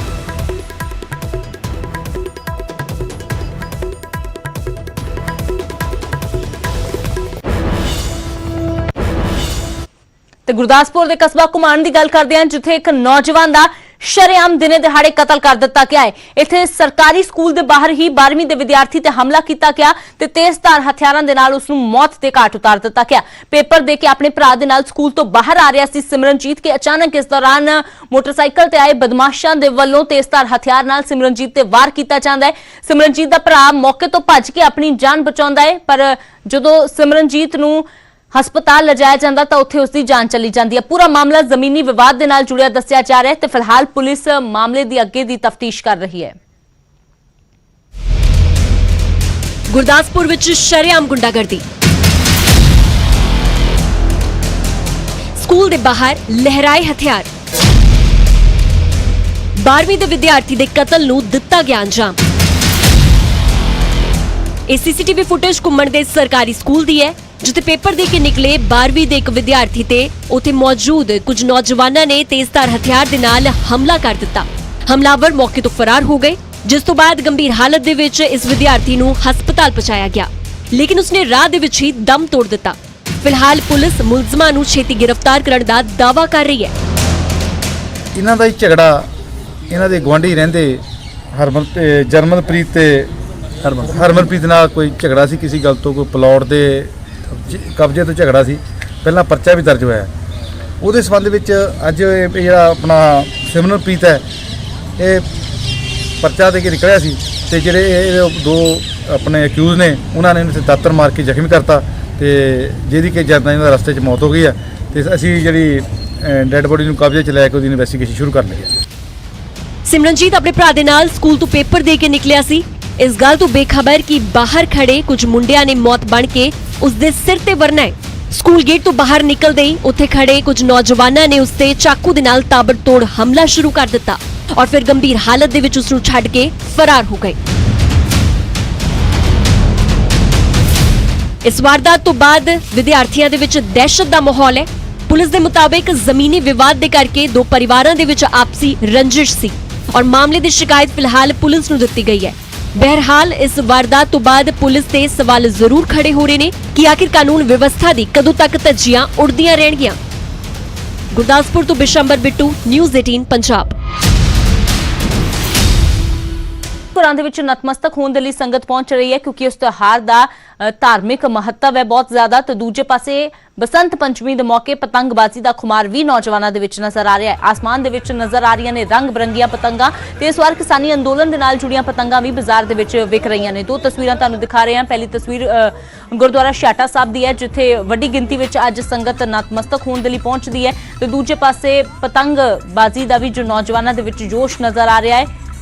ਤੇ ਗੁਰਦਾਸਪੁਰ ਦੇ ਕਸਬਾ ਘੁਮਾਣ ਦੀ ਗੱਲ ਕਰਦੇ ਹਾਂ, ਜਿੱਥੇ ਇੱਕ ਨੌਜਵਾਨ ਦਾ ਸ਼ਰੇਆਮ ਦਿਨੇ ਦਿਹਾੜੇ ਕਤਲ ਕਰ ਦਿੱਤਾ ਗਿਆ ਹੈ। ਇੱਥੇ ਸਰਕਾਰੀ ਸਕੂਲ ਦੇ ਬਾਹਰ ਹੀ 12ਵੀਂ ਦੇ ਵਿਦਿਆਰਥੀ ਤੇ ਹਮਲਾ ਕੀਤਾ ਗਿਆ ਤੇ ਤੇਜ਼ਧਾਰ ਹਥਿਆਰਾਂ ਦੇ ਨਾਲ ਉਸ ਨੂੰ ਮੌਤ ਦੇ ਘਾਟ ਉਤਾਰ ਦਿੱਤਾ ਗਿਆ। ਪੇਪਰ ਦੇ ਕੇ ਆਪਣੇ ਭਰਾ ਦੇ ਨਾਲ ਸਕੂਲ ਤੋਂ ਬਾਹਰ ਆ ਰਿਹਾ ਸੀ ਸਿਮਰਨਜੀਤ ਕਿ ਅਚਾਨਕ ਇਸ ਦੌਰਾਨ ਮੋਟਰਸਾਈਕਲ ਤੇ ਆਏ ਬਦਮਾਸ਼ਾਂ ਦੇ ਵੱਲੋਂ ਤੇਜ਼ਧਾਰ ਹਥਿਆਰ ਨਾਲ ਸਿਮਰਨਜੀਤ ਤੇ ਵਾਰ ਕੀਤਾ ਜਾਂਦਾ ਹੈ। ਸਿਮਰਨਜੀਤ ਦਾ ਭਰਾ ਮੌਕੇ ਤੋਂ ਭੱਜ ਕੇ ਆਪਣੀ ਜਾਨ ਬਚਾਉਂਦਾ ਹੈ, ਪਰ ਜਦੋਂ ਸਿਮਰਨਜੀਤ ਨੂੰ ਹਸਪਤਾਲ ਲਿਜਾਇਆ ਜਾਂਦਾ ਤਾਂ ਉੱਥੇ ਉਸ ਦੀ ਜਾਨ ਚਲੀ ਜਾਂਦੀ ਹੈ। ਪੂਰਾ ਮਾਮਲਾ ਜ਼ਮੀਨੀ ਵਿਵਾਦ ਦੇ ਨਾਲ ਜੁੜਿਆ ਦੱਸਿਆ ਜਾ ਰਿਹਾ ਹੈ ਤੇ ਫਿਲਹਾਲ ਪੁਲਿਸ ਮਾਮਲੇ ਦੀ ਅੱਗੇ ਦੀ ਤਫਤੀਸ਼ ਕਰ ਰਹੀ ਹੈ। ਗੁਰਦਾਸਪੁਰ ਵਿੱਚ ਸ਼ਰੇਆਮ ਗੁੰਡਾਗਰਦੀ, ਸਕੂਲ ਦੇ ਬਾਹਰ ਲਹਿਰਾਏ ਹਥਿਆਰ, 12ਵੀਂ ਦੇ ਵਿਦਿਆਰਥੀ ਦੇ ਕਤਲ ਨੂੰ ਦਿੱਤਾ ਗਿਆ ਅੰਜਾਮ। ਇਹ ਸੀਸੀਟੀਵੀ ਫੁਟੇਜ ਘੁੰਮਣ ਦੇ ਸਰਕਾਰੀ ਸਕੂਲ ਦੀ ਹੈ, ਜਿੱਥੇ ਪੇਪਰ ਦੇ ਕੇ ਨਿਕਲੇ 12ਵੀਂ ਦੇ ਇੱਕ ਵਿਦਿਆਰਥੀ ਤੇ ਉੱਥੇ ਮੌਜੂਦ ਕੁਝ ਨੌਜਵਾਨਾਂ ਨੇ ਤੇਜ਼ਧਾਰ ਹਥਿਆਰ ਦੇ ਨਾਲ ਹਮਲਾ ਕਰ ਦਿੱਤਾ। ਹਮਲਾਵਰ ਮੌਕੇ ਤੋਂ ਫਰਾਰ ਹੋ ਗਏ, ਜਿਸ ਤੋਂ ਬਾਅਦ ਗੰਭੀਰ ਹਾਲਤ ਦੇ ਵਿੱਚ ਇਸ ਵਿਦਿਆਰਥੀ ਨੂੰ ਹਸਪਤਾਲ ਪਹੁੰਚਾਇਆ ਗਿਆ, ਲੇਕਿਨ ਉਸਨੇ ਰਾਹ ਦੇ ਵਿੱਚ ਹੀ ਦਮ ਤੋੜ ਦਿੱਤਾ। ਫਿਲਹਾਲ ਪੁਲਿਸ ਮੁਲਜ਼ਮਾਂ ਨੂੰ ਛੇਤੀ ਗ੍ਰਿਫਤਾਰ ਕਰਨ ਦਾ ਦਾਅਵਾ ਕਰ ਰਹੀ ਹੈ। ਇਹਨਾਂ ਦਾ ਹੀ ਝਗੜਾ, ਇਹਨਾਂ ਦੇ ਗੁਆਂਢੀ ਰਹਿੰਦੇ ਜਰਮਨਪ੍ਰੀਤ ਤੇ ਹਰਮਨਪ੍ਰੀਤ ਨਾਲ ਕੋਈ ਝਗੜਾ ਸੀ, ਕਿਸੇ ਗੱਲ ਤੋਂ, ਕੋਈ ਪਲਾਟ ਦੇ ਕਬਜ਼ੇ ਤੋਂ ਝਗੜਾ ਸੀ। ਪਹਿਲਾਂ ਪਰਚਾ ਵੀ ਦਰਜ ਹੋਇਆ। ਉਹਦੇ ਸੰਬੰਧ ਵਿੱਚ ਅੱਜ ਇਹ ਜਿਹੜਾ ਆਪਣਾ ਸਿਮਰਨਪ੍ਰੀਤ ਹੈ, ਇਹ ਪਰਚਾ ਦੇ ਕੇ ਨਿਕਲਿਆ ਸੀ ਤੇ ਜਿਹੜੇ ਇਹ ਦੋ ਆਪਣੇ ਅਕਿਊਜ਼ ਨੇ ਉਹਨਾਂ ਨੇ ਇਹਨੂੰ ਦਾਤਰ ਮਾਰ ਕੇ ਜ਼ਖਮੀ ਕਰਤਾ ਤੇ ਜਿਹਦੀ ਕਿ ਜਦ ਇਹਨਾਂ ਦਾ ਰਸਤੇ 'ਚ ਮੌਤ ਹੋ ਗਈ ਹੈ ਤੇ ਅਸੀਂ ਜਿਹੜੀ ਡੈੱਡ ਬੋਡੀ ਨੂੰ ਕਬਜ਼ੇ 'ਚ ਲੈ ਕੇ ਉਹਦੀ ਇਨਵੈਸਟੀਗੇਸ਼ਨ ਸ਼ੁਰੂ ਕਰ ਲਈ ਹੈ। ਸਿਮਰਨਜੀਤ ਆਪਣੇ ਭਰਾ ਦੇ ਨਾਲ ਸਕੂਲ ਤੋਂ ਪੇਪਰ ਦੇ ਕੇ ਨਿਕਲਿਆ ਸੀ। ਇਸ ਗੱਲ ਤੋਂ ਬੇਖਬਰ ਕਿ ਬਾਹਰ ਖੜੇ ਕੁਝ ਮੁੰਡਿਆਂ ਨੇ ਮੌਤ ਬਣ ਕੇ ਉਸ ਦੇ ਸਿਰ ਤੇ ਵਰਨਾ ਹੈ। ਸਕੂਲ ਗੇਟ ਤੋਂ ਬਾਹਰ ਨਿਕਲਦੇ ਹੀ ਉੱਥੇ ਖੜੇ ਕੁਝ ਨੌਜਵਾਨਾਂ ਨੇ ਉਸ ਤੇ ਚਾਕੂ ਦੇ ਨਾਲ ਤਾਬੜਤੋੜ ਹਮਲਾ ਸ਼ੁਰੂ ਕਰ ਦਿੱਤਾ ਔਰ ਫਿਰ ਗੰਭੀਰ ਹਾਲਤ ਦੇ ਵਿੱਚ ਉਸ ਨੂੰ ਛੱਡ ਕੇ ਫਰਾਰ ਹੋ ਗਏ। ਇਸ ਵਾਰਦਾਤ ਤੋਂ ਬਾਅਦ ਵਿਦਿਆਰਥੀਆਂ ਦੇ ਵਿੱਚ ਦਹਿਸ਼ਤ ਦਾ ਮਾਹੌਲ ਹੈ। ਪੁਲਿਸ ਦੇ ਮੁਤਾਬਿਕ ਜ਼ਮੀਨੀ ਵਿਵਾਦ ਦੇ ਕਰਕੇ ਦੋ ਪਰਿਵਾਰਾਂ ਦੇ ਵਿੱਚ ਆਪਸੀ ਰੰਜਿਸ਼ ਸੀ ਔਰ ਮਾਮਲੇ ਦੀ ਸ਼ਿਕਾਇਤ ਫਿਲਹਾਲ ਪੁਲਿਸ ਨੂੰ ਦਿੱਤੀ ਗਈ ਹੈ। बहरहाल इस वारदात तो बाद पुलिस ते सवाल जरूर खड़े हो रहे ने कि आखिर कानून व्यवस्था दी कदों तक धज्जियां उड़दियां रहणगियां। गुरदासपुर तो बिशंबर बिट्टू, न्यूज़ 18 पंजाब। ਘਰਾਂ ਦੇ ਵਿੱਚ ਨਤਮਸਤਕ ਹੋਣ ਦੇ ਲਈ ਸੰਗਤ ਪਹੁੰਚ ਰਹੀ ਹੈ ਕਿਉਂਕਿ ਇਸ ਤਿਉਹਾਰ ਦਾ ਧਾਰਮਿਕ ਮਹੱਤਵ ਹੈ ਬਹੁਤ ਜ਼ਿਆਦਾ। ਤੇ ਦੂਜੇ ਪਾਸੇ ਬਸੰਤ ਪੰਚਮੀ ਦੇ ਮੌਕੇ ਪਤੰਗਬਾਜ਼ੀ ਦਾ ਖੁਮਾਰ ਵੀ ਨੌਜਵਾਨਾਂ ਦੇ ਵਿੱਚ ਨਜ਼ਰ ਆ ਰਿਹਾ ਹੈ। ਆਸਮਾਨ ਦੇ ਵਿੱਚ ਨਜ਼ਰ ਆ ਰਹੀਆਂ ਨੇ ਰੰਗ ਬਰੰਗੀਆਂ ਪਤੰਗਾਂ ਤੇ ਇਸ ਵਾਰ ਕਿਸਾਨੀ ਅੰਦੋਲਨ ਦੇ ਨਾਲ ਜੁੜੀਆਂ ਪਤੰਗਾਂ ਵੀ ਬਾਜ਼ਾਰ ਦੇ ਵਿੱਚ ਵਿਕ ਰਹੀਆਂ ਨੇ। ਦੋ ਤਸਵੀਰਾਂ ਤੁਹਾਨੂੰ ਦਿਖਾ ਰਹੇ ਹਾਂ। ਪਹਿਲੀ ਤਸਵੀਰ ਗੁਰਦੁਆਰਾ ਛਾਟਾ ਸਾਹਿਬ ਦੀ ਹੈ ਜਿੱਥੇ ਵੱਡੀ ਗਿਣਤੀ ਵਿੱਚ ਅੱਜ ਸੰਗਤ ਨਤਮਸਤਕ ਹੋਣ ਦੇ ਲਈ ਪਹੁੰਚਦੀ ਹੈ ਤੇ ਦੂਜੇ ਪਾਸੇ ਪਤੰਗਬਾਜ਼ੀ ਦਾ ਵੀ ਜੋ ਨੌਜਵਾਨਾਂ ਦੇ ਵਿੱਚ ਜੋਸ਼ ਨਜ਼ਰ ਆ ਰਿਹਾ ਹੈ।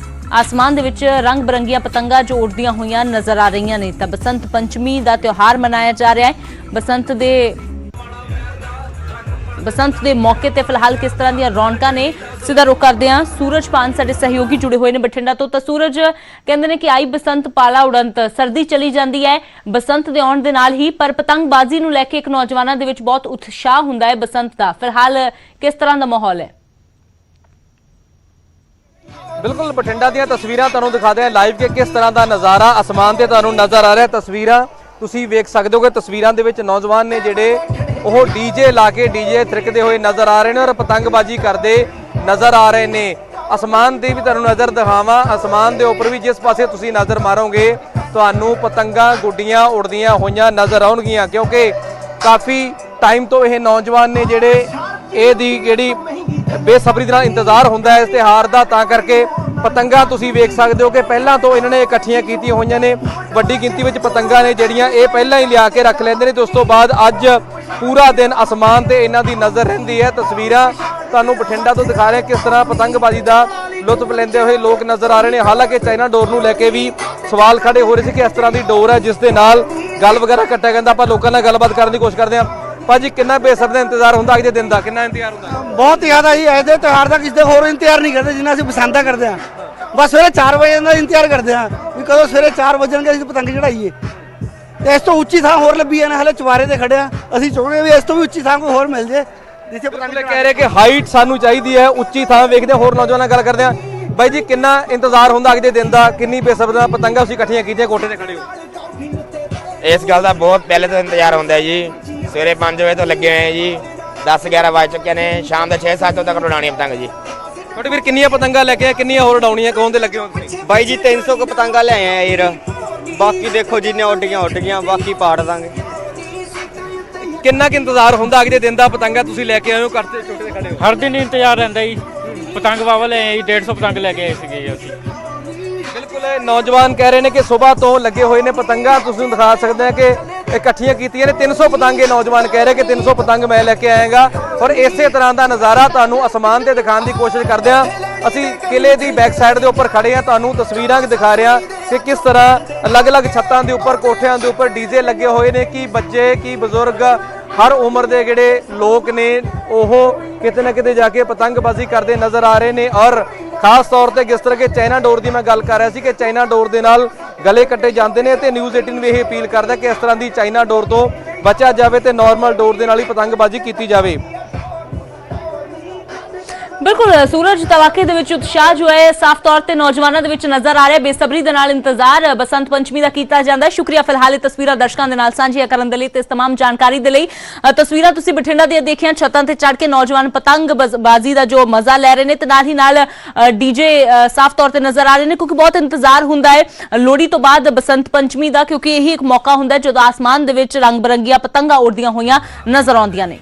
आसमान दे विच रंग बिरंगियां पतंगां जो उड़दियां होईयां नजर आ रही ने। तां बसंत पंचमी दा त्योहार मनाया जा रहा है। बसंत दे मौके ते फिलहाल किस तरह दी रौनकां ने सीधा रुख करदे हां। सूरज पान साडे सहयोगी जुड़े हुए ने बठिंडा तो। तां सूरज कहंदे ने कि आई बसंत पाला उड़ंत, सर्दी चली जाती है बसंत दे आउण दे नाल ही, पर पतंगबाजी नूं लैके एक नौजवानां दे विच बहुत उत्साह हुंदा है बसंत दा। फिलहाल किस तरह दा माहौल है? बिल्कुल बठिंडा ਦੀਆਂ ਤਸਵੀਰਾਂ ਤੁਹਾਨੂੰ ਦਿਖਾਦੇ ਆ ਲਾਈਵ ਕਿ ਕਿਸ ਤਰ੍ਹਾਂ ਦਾ ਨਜ਼ਾਰਾ ਅਸਮਾਨ ਤੇ ਤੁਹਾਨੂੰ ਨਜ਼ਰ ਆ ਰਿਹਾ। ਤਸਵੀਰਾਂ ਤੁਸੀਂ ਵੇਖ ਸਕਦੇ ਹੋ ਕਿ ਤਸਵੀਰਾਂ ਦੇ ਵਿੱਚ ਨੌਜਵਾਨ ਨੇ ਜਿਹੜੇ ਉਹ ਡੀਜੇ ਲਾ ਕੇ ਡੀਜੇ ਥਿਰਕਦੇ ਹੋਏ ਨਜ਼ਰ ਆ ਰਹੇ ਨੇ ਔਰ ਪਤੰਗਬਾਜ਼ੀ ਕਰਦੇ ਨਜ਼ਰ ਆ ਰਹੇ ਨੇ। ਅਸਮਾਨ ਦੀ ਵੀ ਤੁਹਾਨੂੰ ਨਜ਼ਰ ਦਿਖਾਵਾਂ। ਅਸਮਾਨ ਦੇ ਉੱਪਰ ਵੀ ਜਿਸ ਪਾਸੇ ਤੁਸੀਂ ਨਜ਼ਰ ਮਾਰੋਗੇ ਤੁਹਾਨੂੰ ਪਤੰਗਾਂ ਗੁੱਡੀਆਂ ਉੜਦੀਆਂ ਹੋਈਆਂ ਨਜ਼ਰ ਆਉਣਗੀਆਂ ਕਿਉਂਕਿ ਕਾਫੀ ਟਾਈਮ ਤੋਂ ਇਹ ਨੌਜਵਾਨ ਨੇ ਜਿਹੜੇ ਇਹਦੀ ਜਿਹੜੀ ਬੇਸਬਰੀ ਦੇ ਨਾਲ ਇੰਤਜ਼ਾਰ ਹੁੰਦਾ ਹੈ ਇਸ ਤਿਉਹਾਰ ਦਾ। ਤਾਂ ਕਰਕੇ ਪਤੰਗਾਂ ਤੁਸੀਂ ਵੇਖ ਸਕਦੇ ਹੋ ਕਿ ਪਹਿਲਾਂ ਤੋਂ ਇਹਨਾਂ ਨੇ ਇਕੱਠੀਆਂ ਕੀਤੀਆਂ ਹੋਈਆਂ ਨੇ। ਵੱਡੀ ਗਿਣਤੀ ਵਿੱਚ ਪਤੰਗਾਂ ਨੇ ਜਿਹੜੀਆਂ ਇਹ ਪਹਿਲਾਂ ਹੀ ਲਿਆ ਕੇ ਰੱਖ ਲੈਂਦੇ ਨੇ ਤੇ ਉਸ ਤੋਂ ਬਾਅਦ ਅੱਜ ਪੂਰਾ ਦਿਨ ਅਸਮਾਨ ਤੇ ਇਹਨਾਂ ਦੀ ਨਜ਼ਰ ਰਹਿੰਦੀ ਹੈ। ਤਸਵੀਰਾਂ ਤੁਹਾਨੂੰ ਬਠਿੰਡਾ ਤੋਂ ਦਿਖਾ ਰਹੇ ਕਿਸ ਤਰ੍ਹਾਂ ਪਤੰਗਬਾਜ਼ੀ ਦਾ ਲੁਤਫ ਲੈਂਦੇ ਹੋਏ ਲੋਕ ਨਜ਼ਰ ਆ ਰਹੇ ਨੇ। ਹਾਲਾਂਕਿ ਚਾਈਨਾ ਡੋਰ ਨੂੰ ਲੈ ਕੇ ਵੀ ਸਵਾਲ ਖੜੇ ਹੋ ਰਹੇ ਸੀ ਕਿ ਇਸ ਤਰ੍ਹਾਂ ਦੀ ਡੋਰ ਹੈ ਜਿਸ ਦੇ ਨਾਲ ਗਲ ਵਗੈਰਾ ਕੱਟਿਆ ਜਾਂਦਾ। ਆਪਾਂ ਲੋਕਾਂ ਨਾਲ ਗੱਲਬਾਤ ਕਰਨ ਦੀ ਕੋਸ਼ਿਸ਼ ਕਰਦੇ ਹਾਂ। ਭਾਜੀ ਕਿੰਨਾ ਬੇਸਬਰੀ ਦਾ ਇੰਤਜ਼ਾਰ ਹੁੰਦਾ ਅੱਜ ਦੇ ਦਿਨ ਦਾ, ਕਿੰਨਾ ਇੰਤਜ਼ਾਰ ਹੁੰਦਾ? ਬਹੁਤ ਜ਼ਿਆਦਾ ਜੀ। ਇਹਦੇ ਤਿਉਹਾਰ ਦਾ ਕਿਸੇ ਦੇ ਹੋਰ ਇੰਤਜ਼ਾਰ ਨਹੀਂ ਕਰਦੇ ਜਿੰਨਾ ਅਸੀਂ ਬਸੰਤ ਕਰਦੇ ਹਾਂ। ਬਸ ਸਵੇਰੇ 4 ਵਜੇ ਦਾ ਇੰਤਜ਼ਾਰ ਕਰਦੇ ਹਾਂ ਵੀ ਕਦੋਂ ਸਵੇਰੇ 4 ਵਜਣਗੇ ਅਸੀਂ ਪਤੰਗ ਚੜਾਈਏ। ਤੇ ਇਸ ਤੋਂ ਉੱਚੀ ਥਾਂ ਹੋਰ ਲੱਭੀ ਹੈ ਨਾ, ਹਲੇ ਚੁਬਾਰੇ ਤੇ ਖੜਿਆ। ਅਸੀਂ ਚਾਹੁੰਦੇ ਵੀ ਇਸ ਤੋਂ ਵੀ ਉੱਚੀ ਥਾਂ ਕੋਈ ਹੋਰ ਮਿਲ ਜੇ ਜਿੱਥੇ ਪਤੰਗ ਕਹਿ ਰਹੇ ਕਿ ਹਾਈਟ ਸਾਨੂੰ ਚਾਹੀਦੀ ਹੈ, ਉੱਚੀ ਥਾਂ ਵੇਖਦੇ ਹੋਰ ਨੌਜਵਾਨਾਂ ਨਾਲ ਗੱਲ ਕਰਦੇ ਹਾਂ। ਬਾਈ ਜੀ ਕਿੰਨਾ ਇੰਤਜ਼ਾਰ ਹੁੰਦਾ ਅੱਜ ਦੇ ਦਿਨ ਦਾ, ਕਿੰਨੀ ਬੇਸਬਰੀ ਨਾਲ ਪਤੰਗਾਂ ਤੁਸੀਂ ਇਕੱਠੀਆਂ ਕੀਤੀਆਂ ਕੋਠੇ ਤੇ ਖੜੇ ਹੋ? ਇਸ ਗੱਲ ਦਾ ਬਹੁਤ ਪਹਿਲੇ ਤੋਂ ਇੰਤਜ਼ਾਰ ਹੁੰਦਾ ਜੀ। ਸਵੇਰੇ 5 ਵਜੇ ਤੋਂ ਲੱਗੇ ਹੋਏ ਜੀ, 10-11 ਵੱਜ ਚੁੱਕੇ ਨੇ। ਸ਼ਾਮ ਦੇ 6-7 ਤੱਕ ਉਡਾਉਣੀ ਪਤੰਗ ਜੀ। ਤੁਹਾਡੇ ਵੀਰ ਕਿੰਨੀਆਂ ਪਤੰਗਾਂ ਲੈ ਕੇ ਆਏ, ਕਿੰਨੀਆਂ ਹੋਰ ਉਡਾਉਣੀਆਂ, ਕੌਣ ਦੇ ਲੱਗੇ ਹੋ ਤੁਸੀਂ? ਬਾਈ ਜੀ 300 ਕੁ ਪਤੰਗਾਂ ਲੈ ਆਏ ਯਾਰ, ਬਾਕੀ ਦੇਖੋ ਜਿੰਨੇ ਉੱਡ ਗਈਆਂ ਬਾਕੀ ਪਾੜ ਦਾਂਗੇ। ਕਿੰਨਾ ਕਿ ਇੰਤਜ਼ਾਰ ਹੁੰਦਾ ਅੱਜ ਦੇ ਦਿਨ ਦਾ, ਪਤੰਗਾਂ ਤੁਸੀਂ ਲੈ ਕੇ ਆਏ ਹੋ ਘਰ ਤੇ ਛੋਟੇ ਤੇ ਖੜੇ ਹੋ? ਹਰ ਦਿਨ ਇੰਤਜ਼ਾਰ ਰਹਿੰਦਾ ਜੀ। ਪਤੰਗ ਵਾਵਾ ਲੈ ਆਏ 150 ਪਤੰਗ ਲੈ ਕੇ ਆਏ ਸੀਗੇ ਅਸੀਂ। ਬਿਲਕੁਲ ਨੌਜਵਾਨ ਕਹਿ ਰਹੇ ਨੇ ਕਿ ਸਵੇਰ ਤੋਂ ਲੱਗੇ ਹੋਏ ਨੇ ਪਤੰਗਾਂ। ਤੁਸੀਂ ਦਿਖਾ ਸਕਦੇ ਆ ਕਿ ਇਕੱਠੀਆਂ ਕੀਤੀਆਂ ਨੇ 300 ਪਤੰਗੇ। ਨੌਜਵਾਨ ਕਹਿ ਰਹੇ ਕਿ 300 ਪਤੰਗ ਮੈਂ ਲੈ ਕੇ ਆਏਗਾ ਔਰ ਇਸੇ ਤਰ੍ਹਾਂ ਦਾ ਨਜ਼ਾਰਾ ਤੁਹਾਨੂੰ ਅਸਮਾਨ ਤੇ ਦਿਖਾਉਣ ਦੀ ਕੋਸ਼ਿਸ਼ ਕਰਦੇ ਹਾਂ। ਅਸੀਂ ਕਿਲੇ ਦੀ ਬੈਕ ਸਾਈਡ ਦੇ ਉੱਪਰ ਖੜੇ ਹਾਂ, ਤੁਹਾਨੂੰ ਤਸਵੀਰਾਂ ਦਿਖਾ ਰਹੇ ਹਾਂ ਕਿ ਕਿਸ ਤਰ੍ਹਾਂ ਅਲੱਗ-ਅਲੱਗ ਛੱਤਾਂ ਦੇ ਉੱਪਰ ਕੋਠਿਆਂ ਦੇ ਉੱਪਰ ਡੀਜੇ ਲੱਗੇ ਹੋਏ ਨੇ। ਕੀ ਬੱਚੇ ਕੀ ਬਜ਼ੁਰਗ ਹਰ ਉਮਰ ਦੇ ਜਿਹੜੇ ਲੋਕ ਨੇ ਉਹ ਕਿਤੇ ਨਾ ਕਿਤੇ ਜਾ ਕੇ ਪਤੰਗਬਾਜ਼ੀ ਕਰਦੇ ਨਜ਼ਰ ਆ ਰਹੇ ਨੇ ਔਰ ਖਾਸ ਤੌਰ ਤੇ ਜਿਸ ਤਰ੍ਹਾਂ ਕਿ ਚਾਈਨਾ ਡੋਰ ਦੀ ਮੈਂ ਗੱਲ ਕਰ ਰਿਹਾ ਸੀ ਕਿ ਚਾਈਨਾ ਡੋਰ ਦੇ ਨਾਲ ਗਲੇ ਕੱਟੇ ਜਾਂਦੇ ਨੇ ਤੇ ਨਿਊਜ਼ 18 ਵੀ ਇਹ ਅਪੀਲ ਕਰਦਾ ਕਿ ਇਸ ਤਰ੍ਹਾਂ ਦੀ ਚਾਈਨਾ ਡੋਰ ਤੋਂ ਬਚਿਆ ਜਾਵੇ ਤੇ ਨਾਰਮਲ ਡੋਰ ਦੇ ਨਾਲ ਹੀ ਪਤੰਗਬਾਜ਼ੀ ਕੀਤੀ ਜਾਵੇ। ਬਿਲਕੁਲ ਸੂਰਜ, ਤਵਾਕੇ ਦੇ ਵਿੱਚ ਉਤਸ਼ਾਹ ਜੋ ਹੈ ਸਾਫ਼ ਤੌਰ ਤੇ ਨੌਜਵਾਨਾਂ ਦੇ ਵਿੱਚ ਨਜ਼ਰ ਆ ਰਿਹਾ। ਬੇਸਬਰੀ ਦੇ ਨਾਲ ਇੰਤਜ਼ਾਰ ਬਸੰਤ ਪੰਚਮੀ ਦਾ ਕੀਤਾ ਜਾਂਦਾ ਹੈ। ਸ਼ੁਕਰੀਆ ਫਿਲਹਾਲ ਇਹ ਤਸਵੀਰਾਂ ਦਰਸ਼ਕਾਂ ਦੇ ਨਾਲ ਸਾਂਝੀਆਂ ਕਰਨ ਦੇ ਲਈ ਤੇ ਇਸ तमाम ਜਾਣਕਾਰੀ ਦੇ ਲਈ। ਤਸਵੀਰਾਂ ਤੁਸੀਂ ਬਠਿੰਡਾ ਦੀਆਂ ਦੇਖੀਆਂ, ਛੱਤਾਂ ਤੇ ਚੜ੍ਹ ਕੇ ਨੌਜਵਾਨ ਪਤੰਗਬਾਜ਼ੀ ਦਾ ਜੋ ਮਜ਼ਾ ਲੈ ਰਹੇ ਨੇ ਤੇ ਨਾਲ ਹੀ ਨਾਲ ਡੀਜੇ ਸਾਫ਼ ਤੌਰ ਤੇ ਨਜ਼ਰ ਆ ਰਹੇ ਨੇ, ਕਿਉਂਕਿ ਬਹੁਤ ਇੰਤਜ਼ਾਰ ਹੁੰਦਾ ਹੈ ਲੋਹੜੀ ਤੋਂ ਬਾਅਦ ਬਸੰਤ ਪੰਚਮੀ ਦਾ, ਕਿਉਂਕਿ ਇਹੀ ਇੱਕ ਮੌਕਾ ਹੁੰਦਾ ਹੈ ਜਦੋਂ ਆਸਮਾਨ ਦੇ ਵਿੱਚ ਰੰਗ ਬਰੰਗੀਆਂ ਪਤੰਗਾਂ ਉੱਡਦੀਆਂ ਹੋਈਆਂ ਨਜ਼ਰ ਆਉਂਦੀਆਂ ਨੇ।